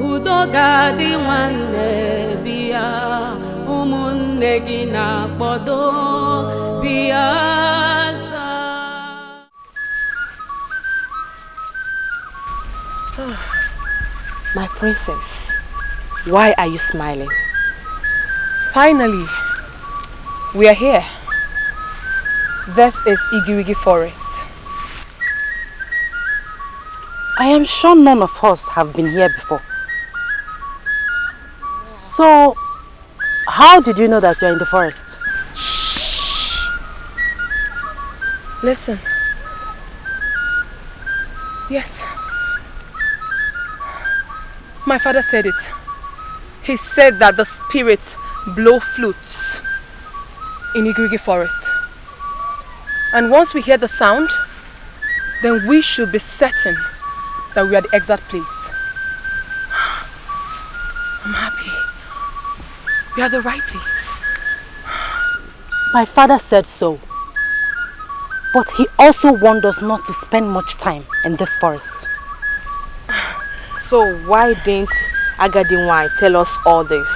Udogadi wanne biya, umunne gina bodo biyasa. My princess, why are you smiling? Finally, we are here. This is Igirigi Forest. I am sure none of us have been here before. So, how did you know that you are in the forest? Listen. Yes. My father said it. He said that the spirits blow flutes in Igirigi Forest. And once we hear the sound, then we should be certain that we are the exact place. I'm happy. We are the right place. My father said so. But he also warned us not to spend much time in this forest. So why didn't Agadinwai tell us all this?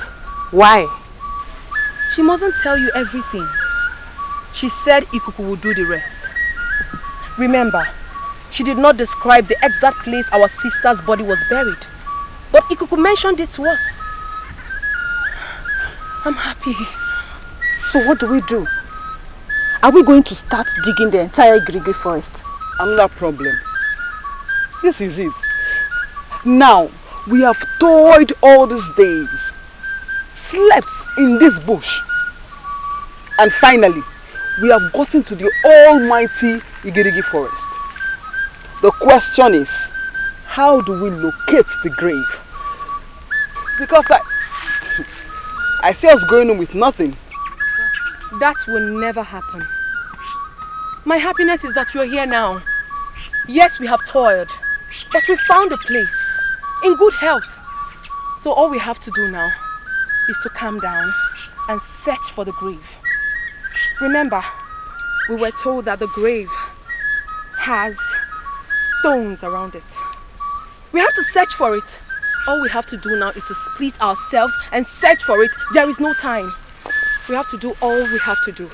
Why? She mustn't tell you everything. She said Ikuku would do the rest. Remember, she did not describe the exact place our sister's body was buried. But Ikuku mentioned it to us. I'm happy. So what do we do? Are we going to start digging the entire Igirigi forest? Another problem. This is it. Now, we have toiled all these days, slept in this bush, and finally, we have gotten to the almighty Igirigi forest. The question is, how do we locate the grave? Because I see us going home with nothing. That will never happen. My happiness is that you're here now. Yes, we have toiled, but we found a place in good health. So all we have to do now is to calm down and search for the grave. Remember, we were told that the grave has stones around it. We have to search for it. All we have to do now is to split ourselves and search for it. There is no time. We have to do all we have to do.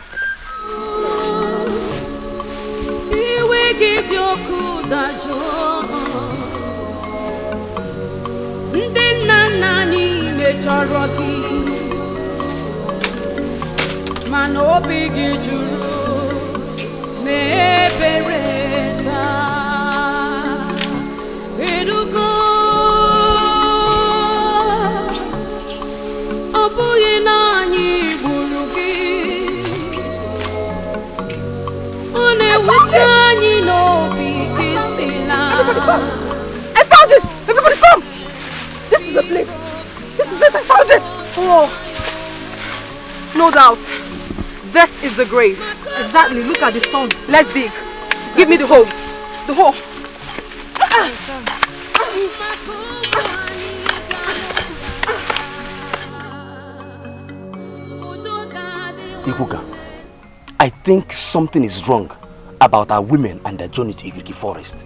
I found it! Everybody come! This is the place! This is it! I found it! Oh, no doubt. This is the grave. Exactly. Look at the stones. Let's dig. Give me the hole. The hole. Ikuka, I think something is wrong about our women and their journey to Igiriki forest.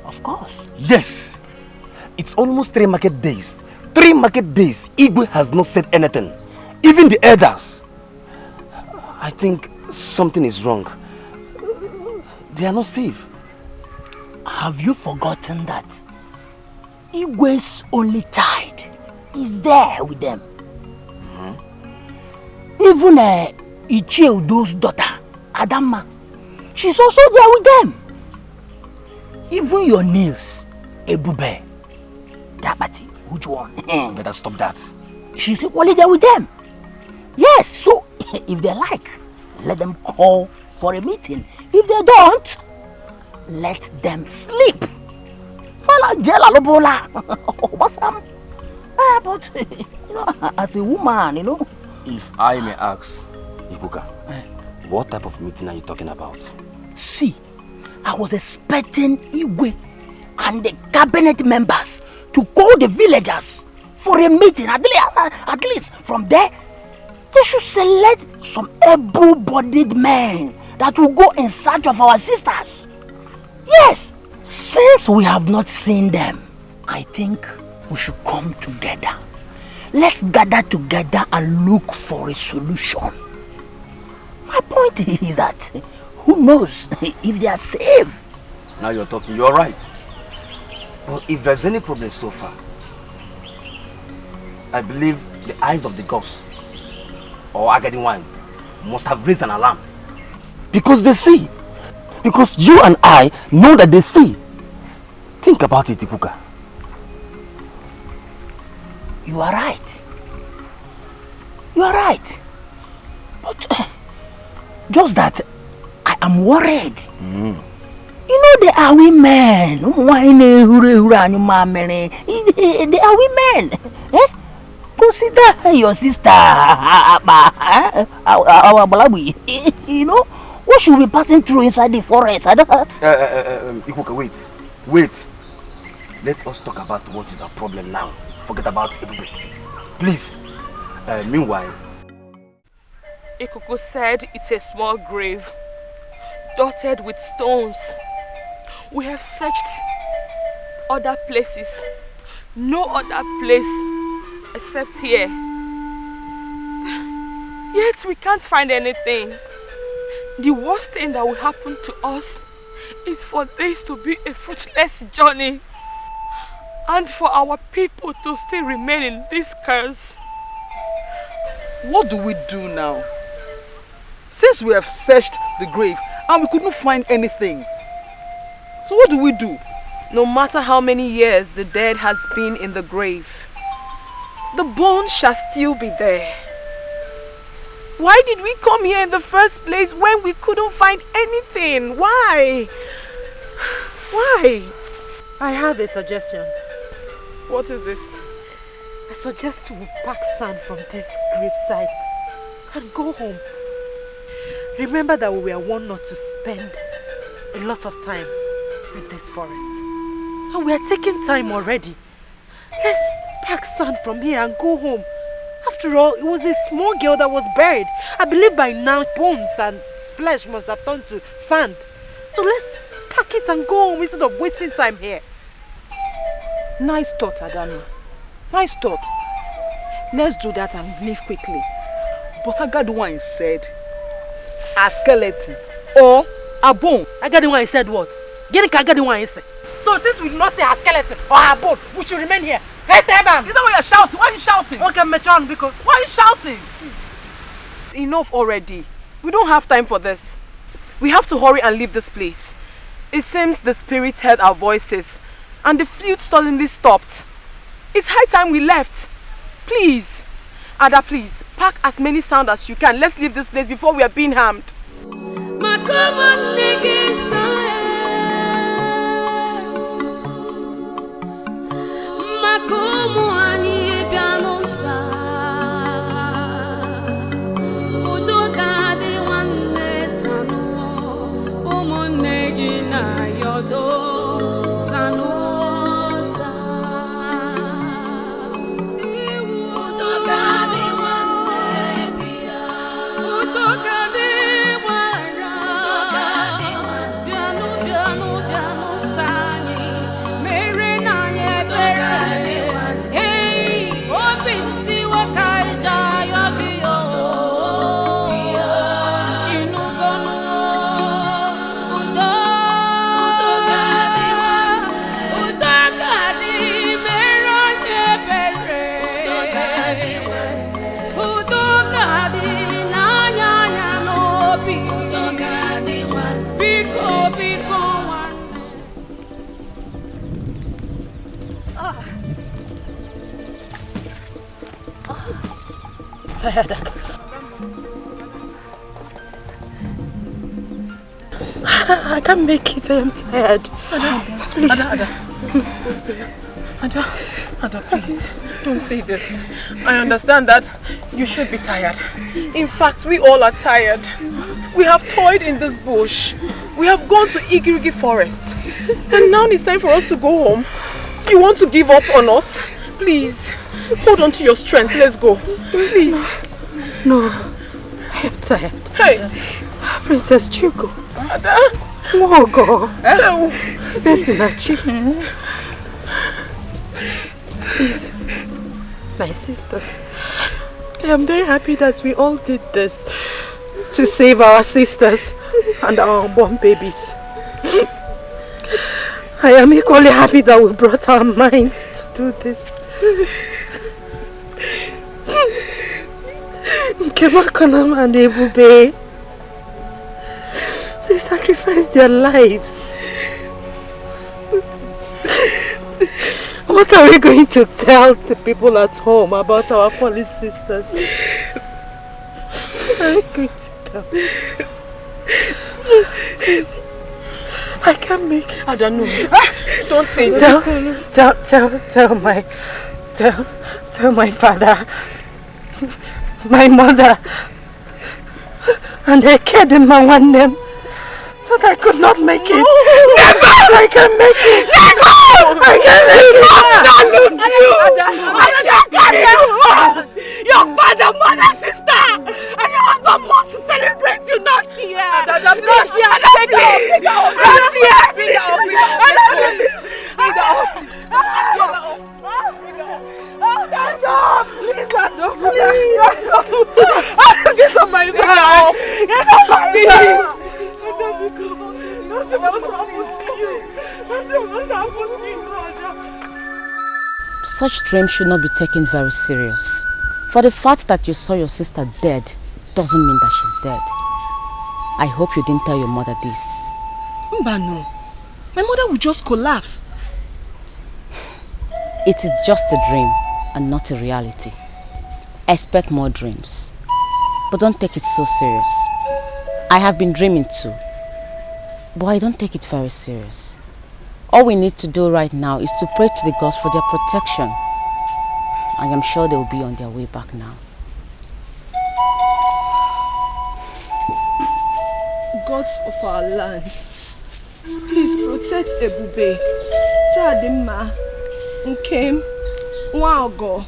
Of course. Yes. It's almost 3 market days. 3 market days. Igwe has not said anything. Even the elders. I think something is wrong. They are not safe. Have you forgotten that Igwe's only child is there with them? Even Ichie Udo's daughter, Adama, she's also there with them. Even your niece, Ebube, Dabati, which one? Better stop that. She's equally there with them. Yes, so if they like, let them call for a meeting. If they don't, let them sleep. Fala jela lobola. But you know, as a woman, you know. If I may ask, Ikuka, what type of meeting are you talking about? See, I was expecting Igwe and the cabinet members to call the villagers for a meeting. At least from there, they should select some able-bodied men that will go in search of our sisters. Yes, since we have not seen them, I think we should come together. Let's gather together and look for a solution. My point is that who knows if they are safe? Now you're talking, you're right. But if there's any problem so far, I believe the eyes of the gods or Agadi wine must have raised an alarm. Because they see. Because you and I know that they see. Think about it, Ikuka. You are right. You are right. But just that I am worried. You know they are women. They are women. Consider your sister. Our Balawi. You know what should be passing through inside the forest? Ikuka, wait. Let us talk about what is our problem now. Forget about it. Please. Meanwhile, Ikuku said it's a small grave, dotted with stones. We have searched other places. No other place except here. Yet we can't find anything. The worst thing that will happen to us is for this to be a fruitless journey. And for our people to still remain in this curse. What do we do now? Since we have searched the grave and we couldn't find anything. So what do we do? No matter how many years the dead has been in the grave, the bones shall still be there. Why did we come here in the first place when we couldn't find anything? Why? Why? I have a suggestion. What is it? I suggest we pack sand from this graveside and go home. Remember that we were warned not to spend a lot of time in this forest. And we are taking time already. Let's pack sand from here and go home. After all, it was a small girl that was buried. I believe by now bones and flesh must have turned to sand. So let's pack it and go home instead of wasting time here. Nice thought, Adama. Nice thought. Let's do that and leave quickly. But Agaduwan said a skeleton or a bone. Agaduwan said what? Agaduwan said. So since we did not say a skeleton or a bone, we should remain here. Hey, Teban! Is that why you're shouting? Why are you shouting? Okay, Metron, because... Why are you shouting? Enough already. We don't have time for this. We have to hurry and leave this place. It seems the spirits heard our voices and the flute suddenly stopped. It's high time we left. Please, Ada, please, pack as many sound as you can. Let's leave this place before we are being harmed. Tired. I can't make it. I am tired. Please. Ada, please, don't say this. I understand that you should be tired. In fact, we all are tired. We have toiled in this bush. We have gone to Igirigi forest. And now it's time for us to go home. You want to give up on us? Please, hold on to your strength. Let's go. Please. No, I am tired. Hey. Princess Chico. Ada. Mogo. Listen, Chico. Please, my sisters, I am very happy that we all did this to save our sisters and our unborn babies. I am equally happy that we brought our minds to do this. Nkemakonam and Ebube, they sacrificed their lives. What are we going to tell the people at home about our fallen sisters? What are we going to tell? Please, I can't make it. I don't know. Don't say that. Tell my father, my mother, and I cared in my one name. But I could not make it. Never! I can make it. Never! I can make it. Your father, mother, sister, and your husband wants to celebrate you, not here. Not here. Take it off. Not here. Bring it off. Stand up. Please stand up. Please. Get on my back. Get on my back. Such dreams should not be taken very serious. For the fact that you saw your sister dead doesn't mean that she's dead. I hope you didn't tell your mother this. Mbano, my mother would just collapse. It is just a dream and not a reality. Expect more dreams. But don't take it so serious. I have been dreaming too. But I don't take it very serious. All we need to do right now is to pray to the gods for their protection. I am sure they will be on their way back now. Gods of our land, please protect Ebube, Tadima, Nkem, Nwaogo,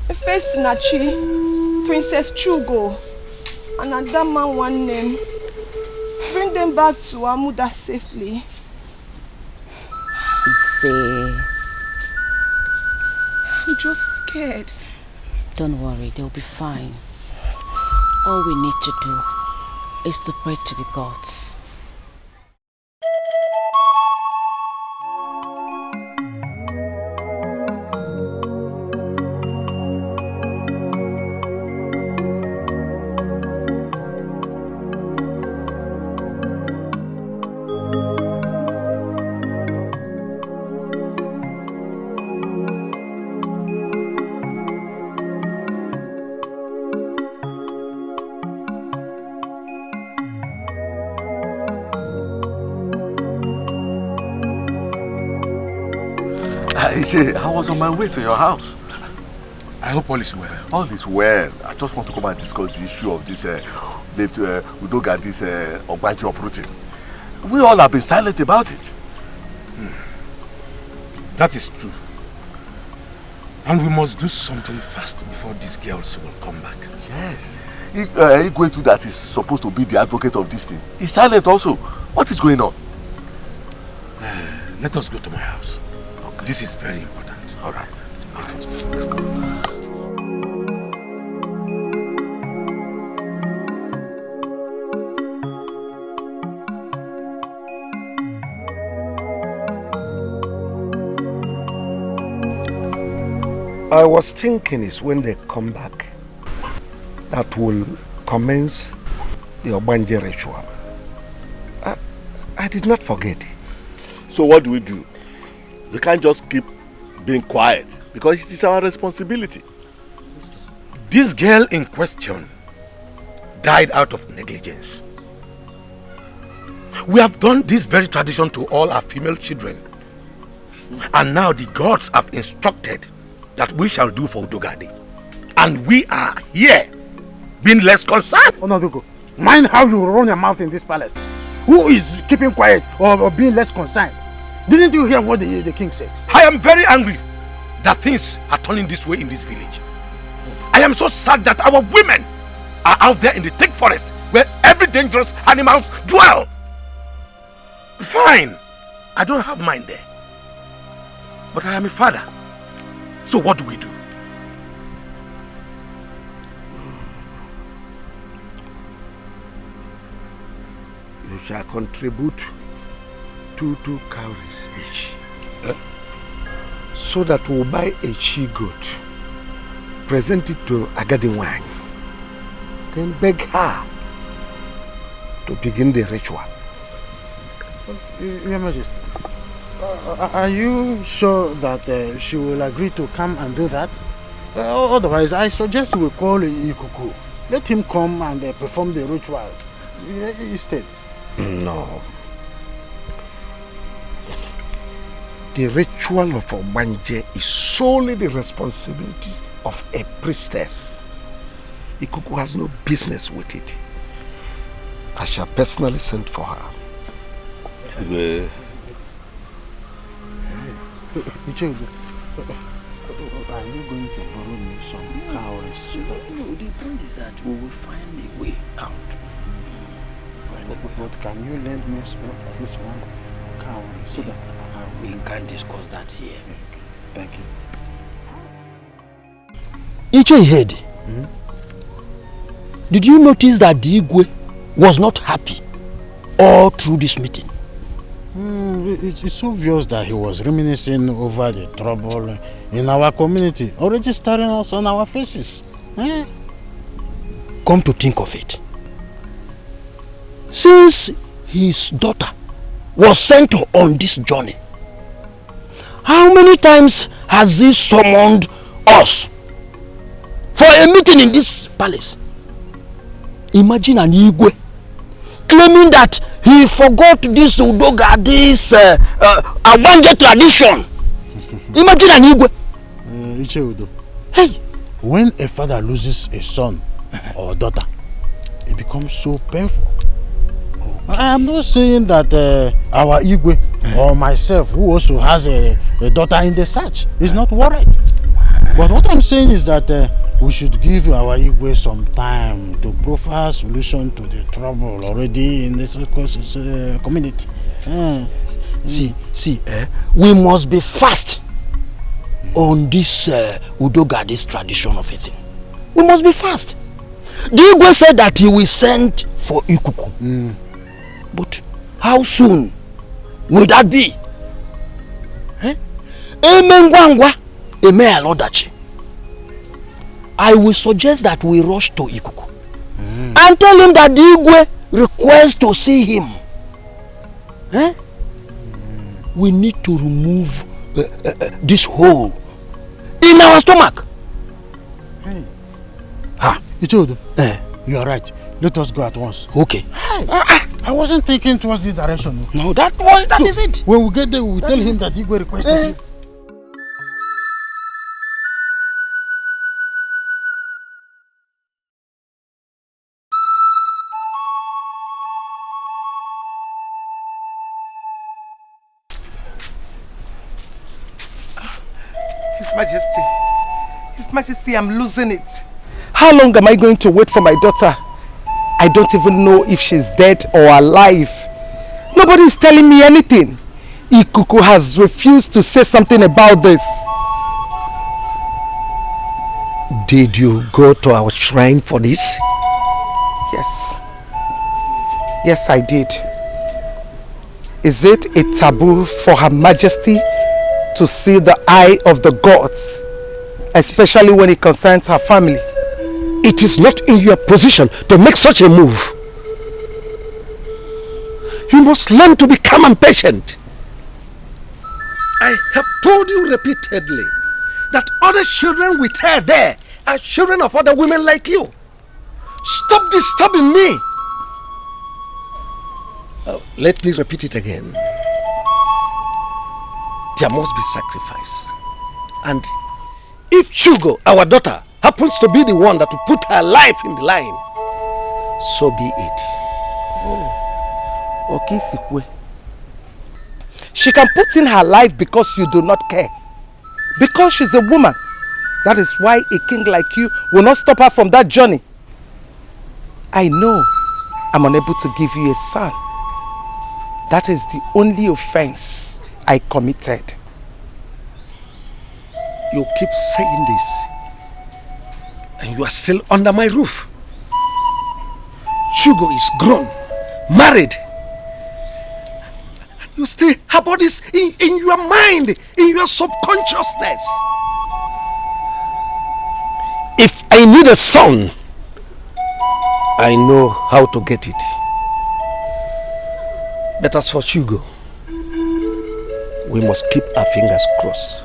Efesinachi, Princess Chugo, and Adama one name. Bring them back to Amuda safely. I'm just scared. Don't worry, they'll be fine. All we need to do is to pray to the gods. I was on my way to your house. I hope all is well. All is well. I just want to come and discuss the issue of this Udoga, this Ogbaji uprooting. We all have been silent about it. That is true. And we must do something fast before these girls will come back. Yes. Igwetu, that is supposed to be the advocate of this thing, is silent also. What is going on? Let us go to my house. Okay. This is very important. All right. Let's go. I was thinking is when they come back that will commence the Obanje ritual. I did not forget. So what do? We can't just keep being quiet because it is our responsibility. This girl in question died out of negligence. We have done this very tradition to all our female children. And now the gods have instructed that we shall do for Udogadi. And we are here being less concerned. Onadugo, mind how you run your mouth in this palace. Who is keeping quiet or being less concerned? Didn't you hear what the king said? I am very angry that things are turning this way in this village. I am so sad that our women are out there in the thick forest where every dangerous animals dwell. Fine, I don't have mine there. But I am a father. So what do we do? You shall contribute 2 cowries each. So that we'll buy a she-goat, present it to Agadinwany, then beg her to begin the ritual. Your Majesty, are you sure that she will agree to come and do that? Otherwise, I suggest we call Ikuku. Let him come and perform the ritual instead. No. The ritual of Obanje is solely the responsibility of a priestess. Ikuku has no business with it. I shall personally send for her. Are you going to borrow me some cowries? No, the point is that we will find a way out. But can you lend me at least one cowrie so that we can discuss that here. Thank you. Iche head. Did you notice that the Igwe was not happy all through this meeting? It's obvious that he was reminiscing over the trouble in our community, already staring us on our faces. Come to think of it, since his daughter was sent on this journey, how many times has he summoned us for a meeting in this palace? Imagine an Igwe claiming that he forgot this Udoga, this Abanje tradition. Imagine an Igwe. Iche Udo, Hey! When a father loses a son or daughter, it becomes so painful. Okay. I am not saying that our Igwe or myself, who also has a daughter in the search, is not worried. But what I'm saying is that we should give our Igwe some time to profile a solution to the trouble already in this community. We must be fast on this Udoga, this tradition of a thing. We must be fast. The Igwe said that he will send for Ikuku. But how soon will that be? I will suggest that we rush to Ikuku and tell him that the Igwe requests to see him. We need to remove this hole in our stomach. Hey. Ichodo, you are right. Let us go at once. Okay. Hey. I wasn't thinking towards this direction. No, that is it. When we get there, we will tell him that Igwe requests to see. His Majesty, I'm losing it. How long am I going to wait for my daughter? I don't even know if she's dead or alive. Nobody is telling me anything. Ikuku has refused to say something about this. Did you go to our shrine for this? Yes. Yes, I did. Is it a taboo for Her Majesty to see the eye of the gods, especially when it concerns her family? It is not in your position to make such a move. You must learn to be calm and patient. I have told you repeatedly that other children with her there are children of other women like you. Stop disturbing me. Let me repeat it again. There must be sacrifice. And if Chugo, our daughter, happens to be the one that will put her life in the line, so be it. Okay, Sikwe. She can put in her life because you do not care. Because she's a woman. That is why a king like you will not stop her from that journey. I know I'm unable to give you a son. That is the only offense I committed. You keep saying this, and you are still under my roof. Chugo is grown, married. You still have all this in your mind, in your subconsciousness. If I need a son, I know how to get it. But as for Chugo, we must keep our fingers crossed.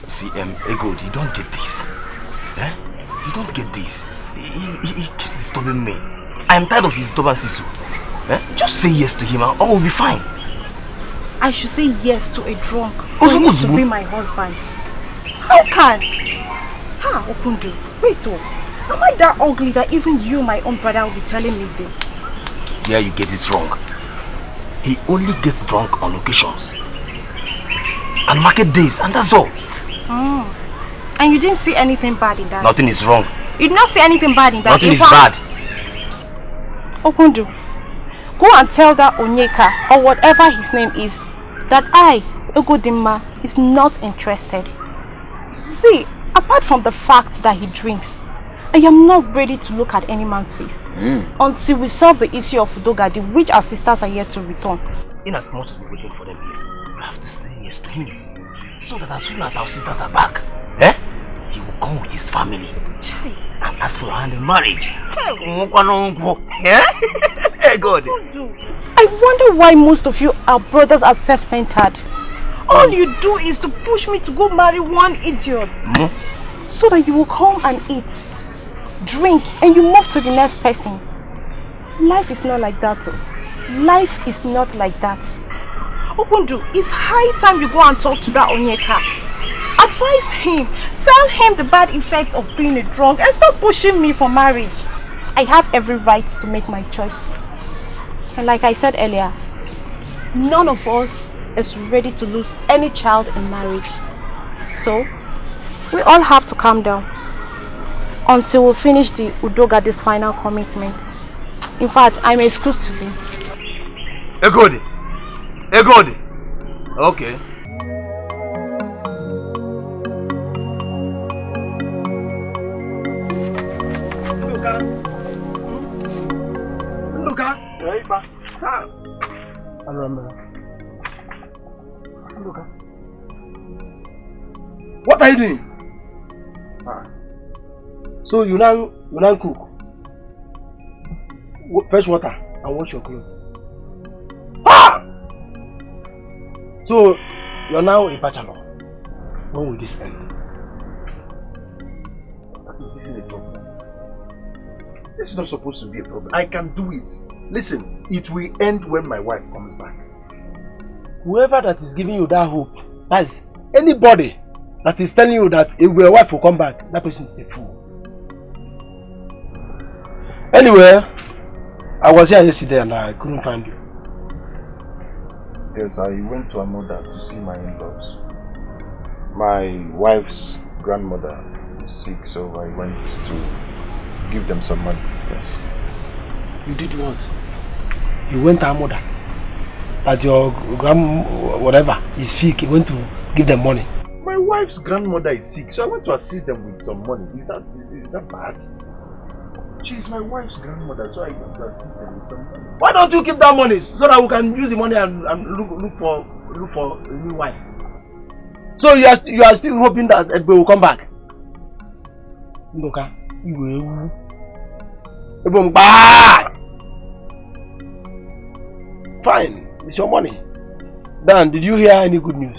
See, Egod, you don't get this. You don't get this. He keeps disturbing me. I'm tired of his disturbances. Just say yes to him and all will be fine. I should say yes to a drunk who wants to be my husband. How can? Okundu, wait am I that ugly that even you, my own brother, will be telling me this? Yeah, you get it wrong. He only gets drunk on occasions. And market days, and that's all. And you didn't see anything bad in that? Nothing is wrong. You did not see anything bad in that? Nothing is bad. Okundu, go and tell that Onyeka, or whatever his name is, that I, Ugodimma, is not interested. See, apart from the fact that he drinks, I am not ready to look at any man's face until we solve the issue of Udogadi, which our sisters are yet to return. In as much as we're waiting for them here, we have to say yes to him, so that as soon as our sisters are back, he will come with his family and ask for your hand in marriage. Yeah? Hey, God. I wonder why most of you are brothers are self-centered. All you do is to push me to go marry one idiot. So that you will come and eat, drink, and you move to the next person. Life is not like that. Life is not like that. Okundu, it's high time you go and talk to that Onyeka. Advise him. Tell him the bad effect of being a drunk and stop pushing me for marriage. I have every right to make my choice. And like I said earlier, none of us is ready to lose any child in marriage. So, we all have to calm down until we finish the Udogadi's final commitment. In fact, I'm excused to be. Egodi! Egodi! Okay. Luka! What are you doing? So you now cook, fetch water and wash your clothes. So you're now a bachelor. When will this end? This isn't a problem. This is not supposed to be a problem. I can do it. Listen, it will end when my wife comes back. Whoever that is giving you that hope, that is anybody that is telling you that if your wife will come back, that person is a fool. Anyway, I was here yesterday and I couldn't find you. Yes, I went to Amoda to see my in-laws. My wife's grandmother is sick, so I went to give them some money. Yes. You did what? You went to Amoda? That your whatever is sick, you went to give them money? My wife's grandmother is sick, so I went to assist them with some money. Is that bad? She is my wife's grandmother, so I went to assist them with some money. Why don't you keep that money so that we can use the money and look for a new wife? So you are still hoping that Edbe will come back? Ndoka, you will. Fine, it's your money. Dan, did you hear any good news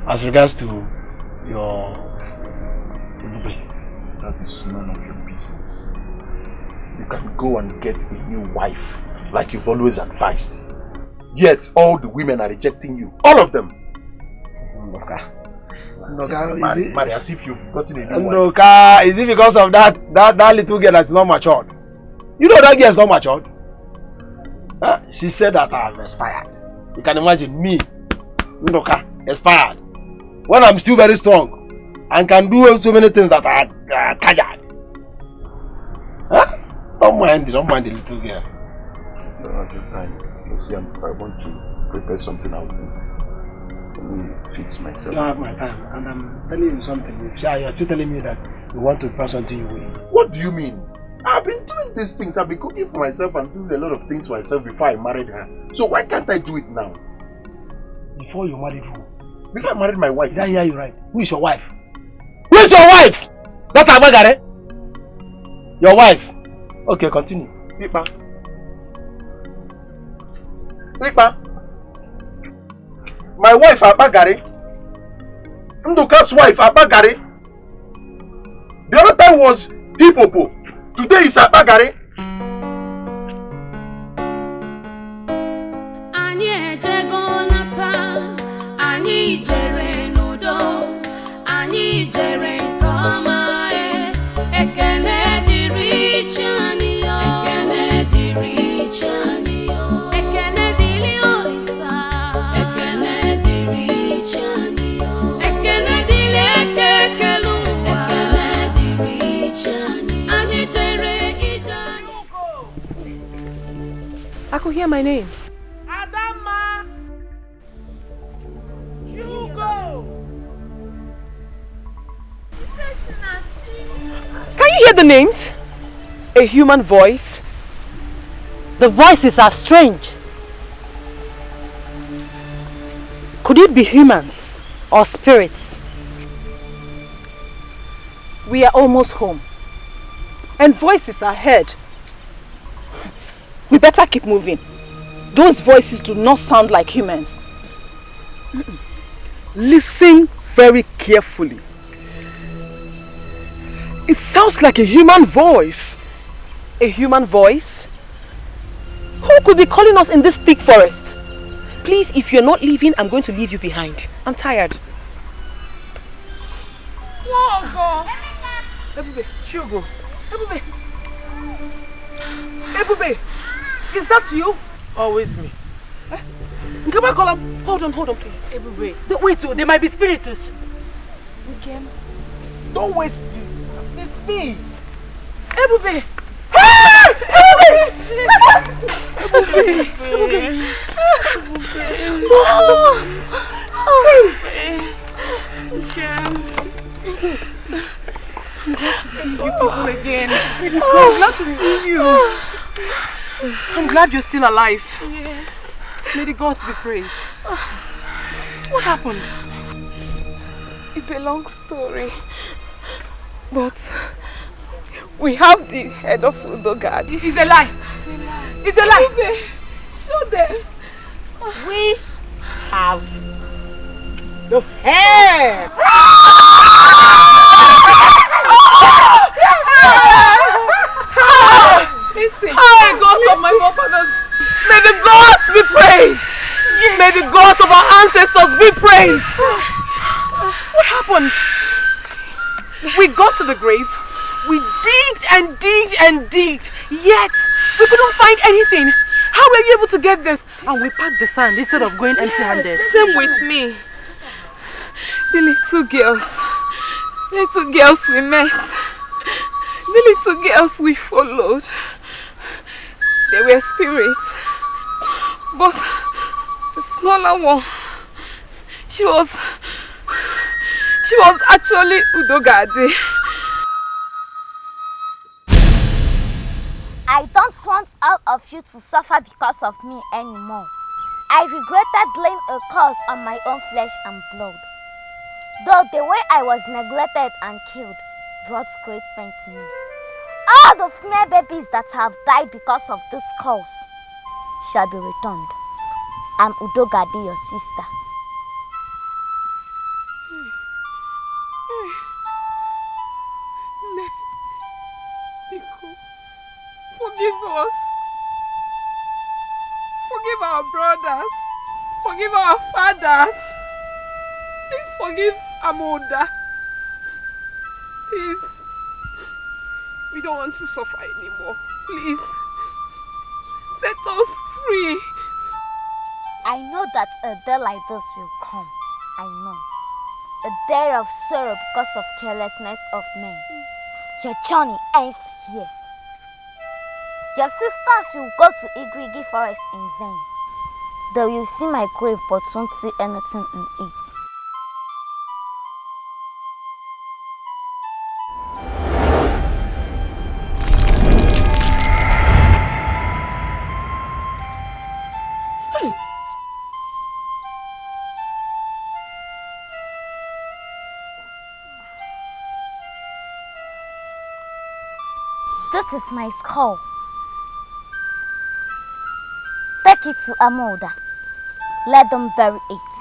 as regards to your Edbe? That is none of your business. You can go and get a new wife like you've always advised. Yet all the women are rejecting you. All of them. Ndoka, marry as if you've gotten a new wife. Ndoka, is it because of that little girl that's not matured? You know that girl is not matured. Huh? She said that I have expired. You can imagine me, Ndoka, expired. When I'm still very strong and can do so many things that are casual. Huh? Don't mind the little girl. No, at your time. You see, I want to prepare something I'll eat. Let me fix myself. You don't have my time, and I'm telling you something. You're still telling me that you want to prepare something you will eat. What do you mean? I've been doing these things. I've been cooking for myself and doing a lot of things for myself before I married her. So why can't I do it now? Before you married who? Before I married my wife. Did I hear you right? Who is your wife? Who is your wife? That's Abagare. Your wife. Okay, continue. Pipa. Pipa. My wife Abagare. Nduka's wife Abagare. The other time was Hipopo. Today is Abagare. I could hear my name. Adama! Hugo! Can you hear the names? A human voice? The voices are strange. Could it be humans or spirits? We are almost home. And voices are heard. We better keep moving. Those voices do not sound like humans. Listen very carefully. It sounds like a human voice. A human voice? Who could be calling us in this thick forest? Please, if you're not leaving, I'm going to leave you behind. I'm tired. Wogo! Ebube, Shugo. Ebube! Ebube! Is that you? Always me. Come on, Colum. Hold on, please. Ebube. Wait, they might be spiritus. Okay. Don't waste it. It's me. Ebube! Ebube! I'm glad to see you people again. I'm glad to see you. I'm glad you're still alive. Yes. May the gods be praised. What happened? It's a long story. But we have the head of Udogad. It's a lie. It's a lie. Show them. We have the head. Listen. Hi, gods of my forefathers. May the gods be praised. May the gods of our ancestors be praised. What happened? We got to the grave. We digged and digged and digged. Yet, we couldn't find anything. How were you able to get this? And we packed the sand instead of going empty-handed. Same with me. The little girls we met. The little girls we followed. They were spirits. But the smaller one, she was actually Udogadi. I don't want all of you to suffer because of me anymore. I regretted laying a curse on my own flesh and blood. Though the way I was neglected and killed brought great pain to me. All the female babies that have died because of this curse shall be returned. I'm Udogadi, your sister. Forgive us. Forgive our brothers. Forgive our fathers. Please forgive Amoda. Please. We don't want to suffer anymore. Please. Set us free. I know that a day like this will come. I know. A day of sorrow because of carelessness of men. Your journey ends here. Your sisters will go to Igrigi forest in vain. They will see my grave but won't see anything in it. This is my skull. Take it to Amoda. Let them bury it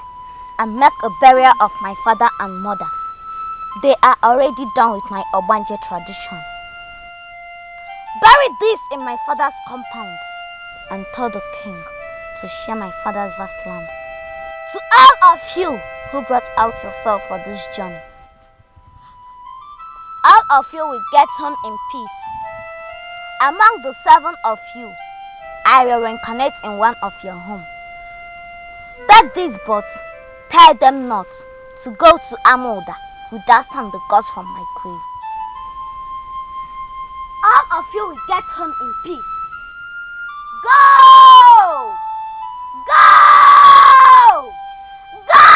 and make a burial of my father and mother. They are already done with my Obanje tradition. Bury this in my father's compound and tell the king to share my father's vast land. To all of you who brought out yourself for this journey, all of you will get home in peace. Among the 7 of you, I will reincarnate in one of your homes. Take these boats, tell them not to go to Amoda without some the gods from my grave. All of you will get home in peace. Go! Go! Go!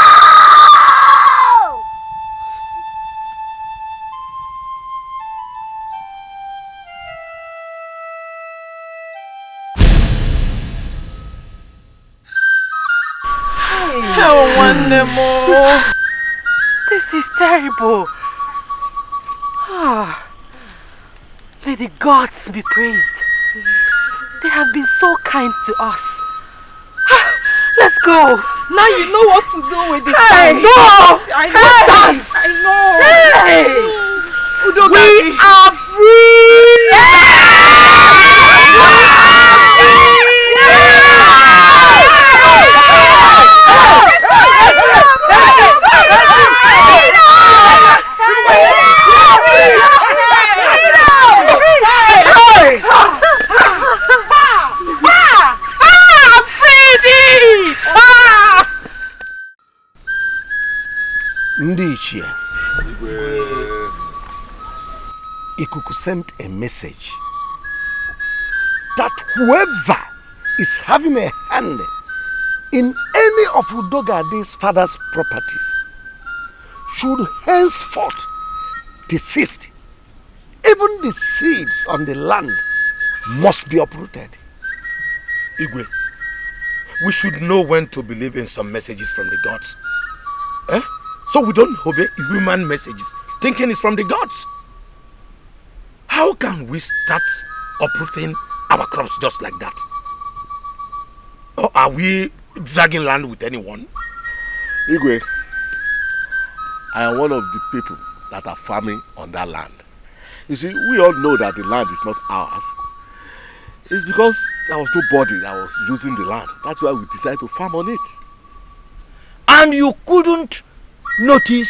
Oh, one more. This is terrible. May the gods be praised. They have been so kind to us. Let's go. Now you know what to do with this time. No! I know. I know. Hey! We are Ndichie, Ikuku sent a message that whoever is having a hand in any of Udogade's father's properties should henceforth desist. Even the seeds on the land must be uprooted. Igwe, we should know when to believe in some messages from the gods. Eh? So we don't obey human messages, thinking it's from the gods. How can we start uprooting our crops just like that? Or are we dragging land with anyone? Igwe, I am one of the people that are farming on that land. You see, we all know that the land is not ours. It's because there was nobody that was using the land. That's why we decided to farm on it. And you couldn't notice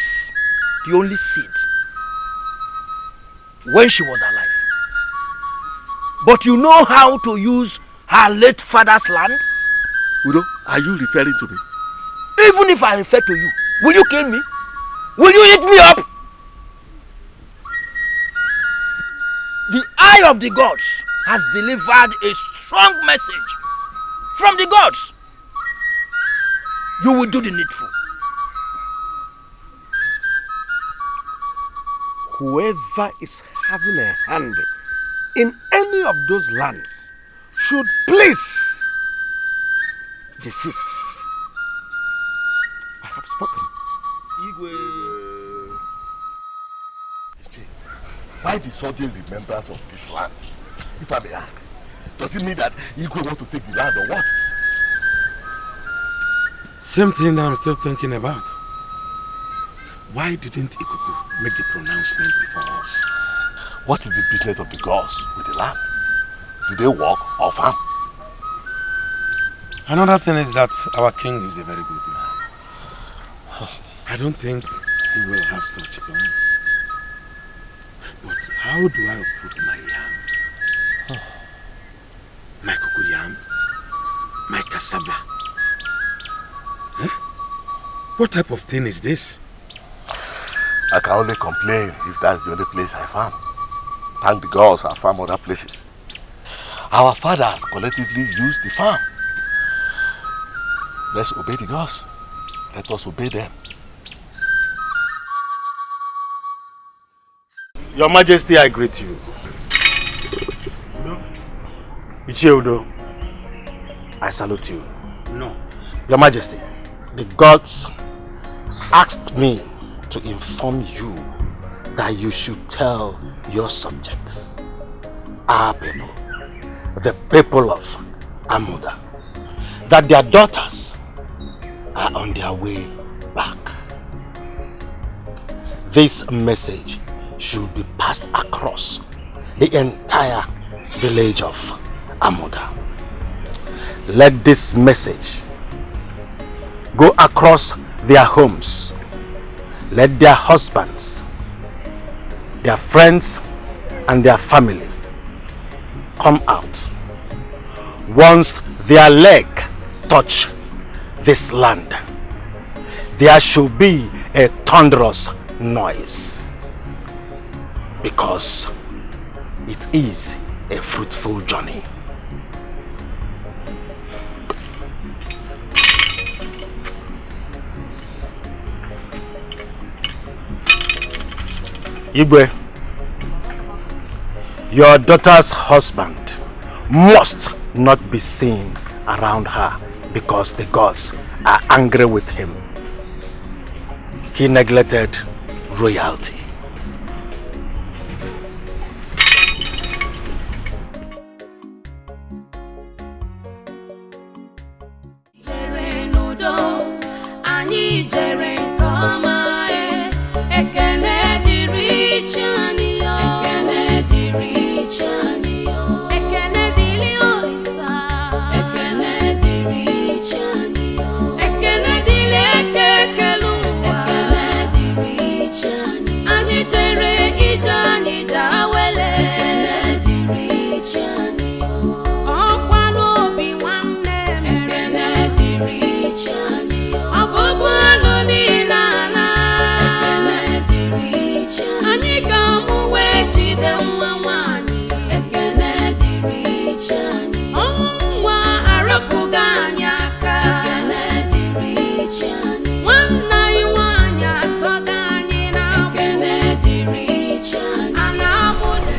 the only seed when she was alive. But you know how to use her late father's land? Udo, are you referring to me? Even if I refer to you, will you kill me? Will you eat me up? The eye of the gods has delivered a strong message from the gods. You will do the needful. Whoever is having a hand in any of those lands should please desist. I have spoken. Why the sudden remembrance of this land? If I may ask, does it mean that Igwe want to take the land or what? Same thing I'm still thinking about. Why didn't Ikuku make the pronouncement before us? What is the business of the gods with the land? Do they work or farm? Another thing is that our king is a very good man. I don't think he will have such fun. But how do I put my yams? My cocoa yams? My cassava? Huh? What type of thing is this? I can only complain if that's the only place I farm. Thank the gods I farm other places. Our fathers collectively used the farm. Let's obey the gods. Let us obey them. Your Majesty, I greet you. Icheudo, I salute you. No. Your Majesty, the gods asked me to inform you that you should tell your subjects, our people, the people of Amuda, that their daughters are on their way back. This message should be passed across the entire village of Amuda. Let this message go across their homes. Let their husbands, their friends, and their family come out. Once their leg touch this land, there should be a thunderous noise, because it is a fruitful journey. Igwe, your daughter's husband must not be seen around her because the gods are angry with him. He neglected royalty. Anyị jere nke ọma ekene dịrị Chani yo ekene dịrị Chani yo ekene dịrị Olisa ekene dịrị Chani yo ekene dịrị ekekelu ekene dịrị Chani anyị jere ije anyị jawele ekene dịrị Chani yo ọkwa n'obi nwanne m ekene dịrị Chani yo ọbụbụ ọnụ niile ala ekene dịrị Chani anyị ga-amụ wee jide nwa nwanyị ekene dịrị Chani ọnwụ nwa arapụghị anyị aka ekene dịrị Chani nwanne anyị nwanyị atọghị anyị na ekene dịrị Chani ana amụde.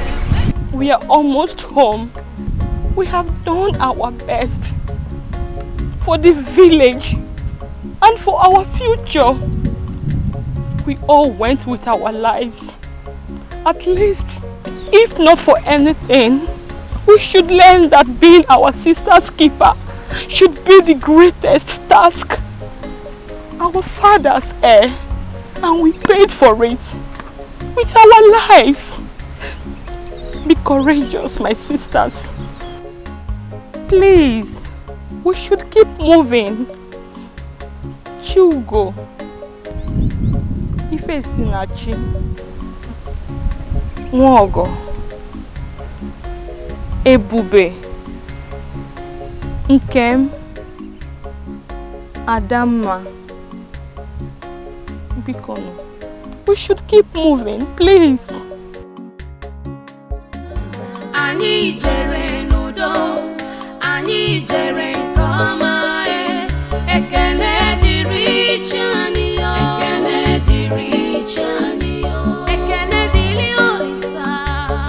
We are almost home. We have done our best for the village and for our future. We all went with our lives. At least, if not for anything, we should learn that being our sister's keeper should be the greatest task. Our father's heir, and we paid for it with our lives. Be courageous, my sisters. Please, we should keep moving. Chugo, Ife Sinachi, Nwogo, Ebube, Nkem, Adama, Bikono. We should keep moving, please. Anyị jere n'udo, anyị jere nke ọma ekene dịrị Chani yo ekene dịrị Chani yo ekene dịrị Olisa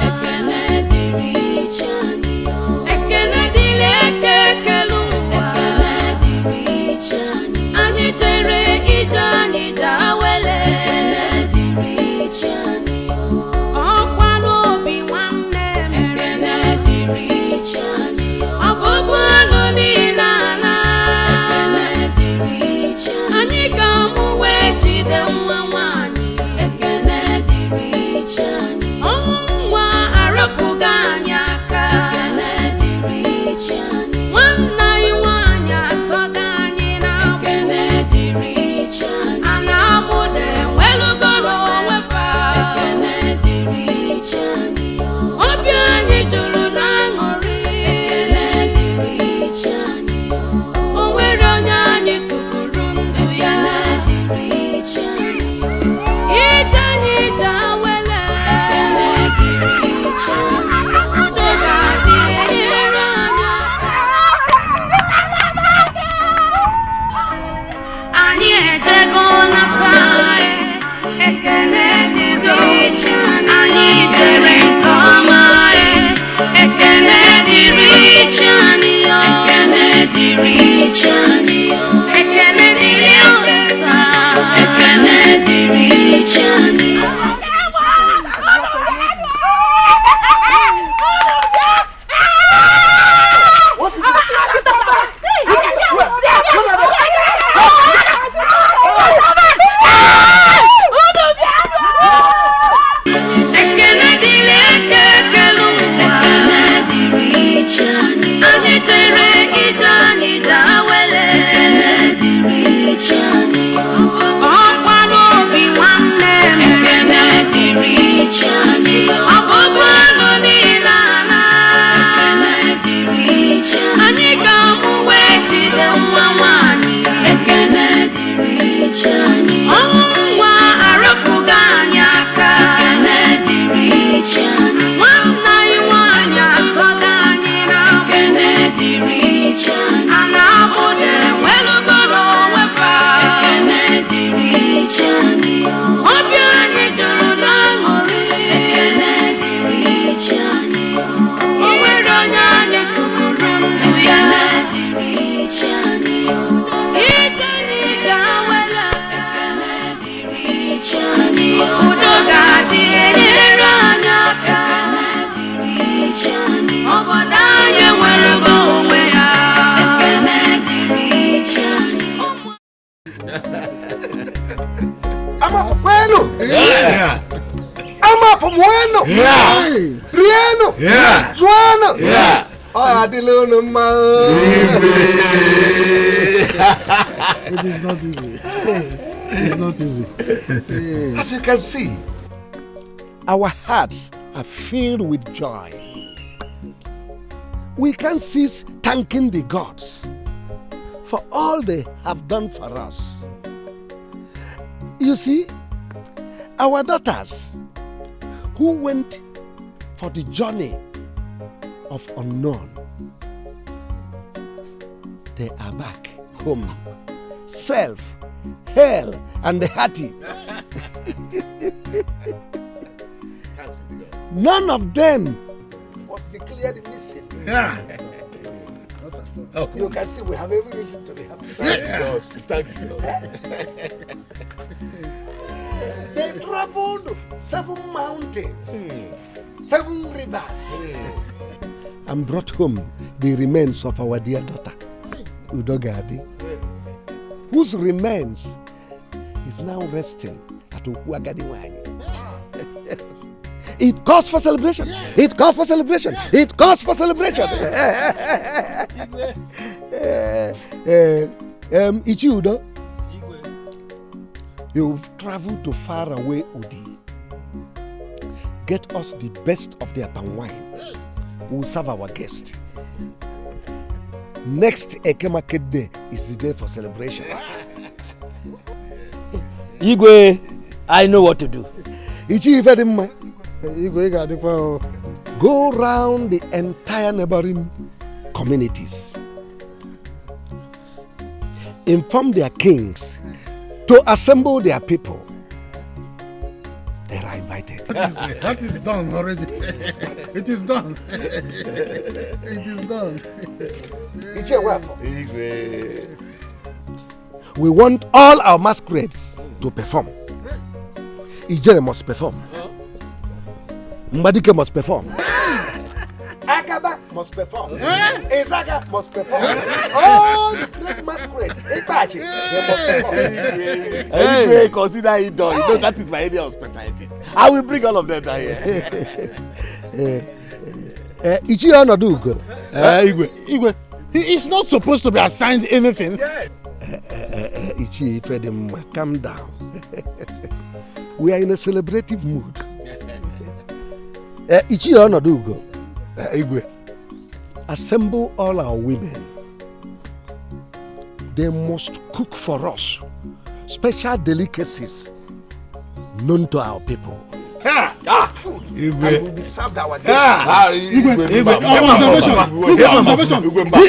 ekene dịrị Chani yo ekene dịrị ekekelu ekene dịrị Chani anyị jere ije anyị jawele ekene dịrị Chani yo ọkwa n'obi nwanne m ekene dịrị Chani yo ọbụbụ ọnụ niile ala ekene dịrị Chani anyị ga-amụ wee jide nwa nwanyị ekene dịrị Chani ọnwụ nwa arapụghị anyị aka ekene dịrị Chani nwanne anyị nwanyị atọghị anyị na ekene dịrị Chani ana amụde welugoro onwefa ekene dịrị Chani obi anyị jụrụ n'aṅụrị ekene dịrị Chani o nwere onye anyị tụfuru ndụ ya dịrị Chani ije anyị jawele ekene dịrị Chani ndụ ga-adị enyere anyị aka anyị ejego nata ekene dịrị Chani anyị jere nke ọma ekene dịrị Chani yo ekene dịrị Chani yo ekene dịrị Olisa ekene dịrị Chani yo ekene dịrị ekekelu ekene dịrị Chani anyị jere ije anyị jawele ekene dịrị Chani ọkwa n'obi nwanne m ekene dịrị Chani ọbụbụ ọnụ niile ala ekene dịrị Chani anyị ga-amụ wee jide nwa nwanyị ekene dịrị Chani ọnwụ nwa arapụghị anyị aka ekene dịrị Chani nwanne anyị nwanyị atọghị anyị na ekene dịrị Chani ana amụde welugoro onwefa ekene dịrị Chani obi anyị jụrụ n'aṅụrị ekene dịrị Chani o nwere onye anyị tụfuru ndụ ya dịrị Chani ije anyị jawele ekene dịrị Chani udo ga-adị enyere anyị aka ekene dịrị Chani obodo anyị nwere onwe ya ekene dịrị Chani Ama bueno. Yeah. Ama bueno. Yeah. Rieno. Yeah. Juana. Yeah. Oh, It is not easy. It's not easy. As you can see, our hearts are filled with joy. We can't cease thanking the gods for all they have done for us. You see, our daughters who went for the journey of unknown, they are back home, safe, hale, and hearty. None of them was declared missing. Yeah. You can see we have every reason to be happy. Thank you. They traveled 7 mountains, 7 rivers, and brought home the remains of our dear daughter, Udogadi, whose remains is now resting at Ukwagadiwanyi. It calls for celebration. It calls for celebration. It calls for celebration. Ichiudo, you've traveled to far away Udi. Get us the best of their palm wine. We'll serve our guest. Next Eke Market Day is the day for celebration. Igwe, I know what to do. Ichi Ifedimma. Go round the entire neighboring communities. Inform their kings to assemble their people. They are invited. That is done already. It is done. It is done. We want all our masquerades to perform. Ijere must perform. Mbadike must perform. Agaba must perform. Ezaga must perform. All the great masquerades, they must perform. Anyway, consider it done. You know that is my area of specialties. I will bring all of them down here. Ichi Onodugo. Igwe, he is not supposed to be assigned anything. Ichi Ifedimma, calm down. We are in a celebrative mood. Ichi Onodugo. Igwe, assemble all our women. They must cook for us special delicacies known to our people. Food. And will be served our guests. He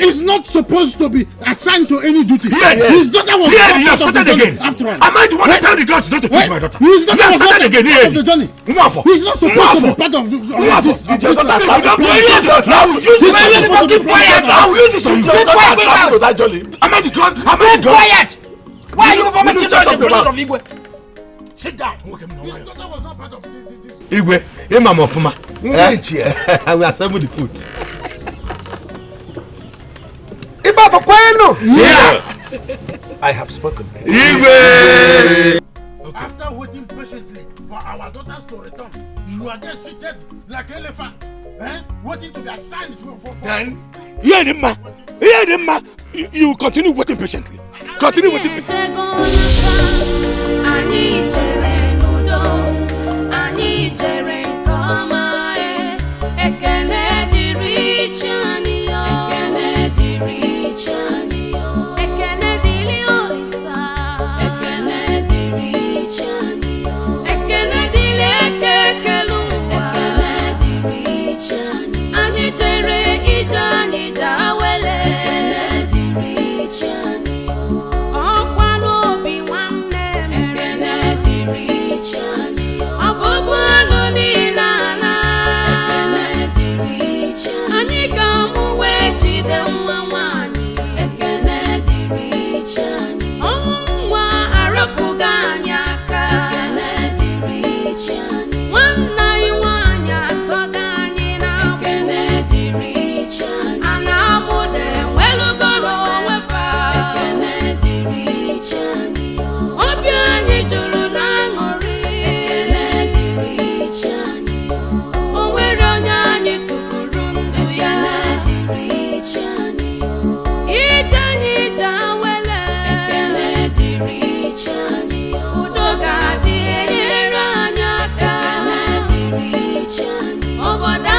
is not supposed to be assigned to any duty. His daughter was part of the journey. After all, am I the one that tell the gods not to take my daughter? His daughter was part of the journey. He's not supposed to be part of this. Am I the god? Am I the god? Quiet! Why are you permitting the president of Igwe? Sit down. His daughter was not part of this. Igwe, Imam Ofuma. I will assemble the food. Iba for Kweno. Yeah. I have spoken. Igwe. After waiting patiently for our daughters to return, you are just seated like an elephant, waiting to be assigned for. Then, hear them, ma. Hear them, ma. You continue waiting patiently. Continue waiting patiently. Ọkwa n'obi nwa obodo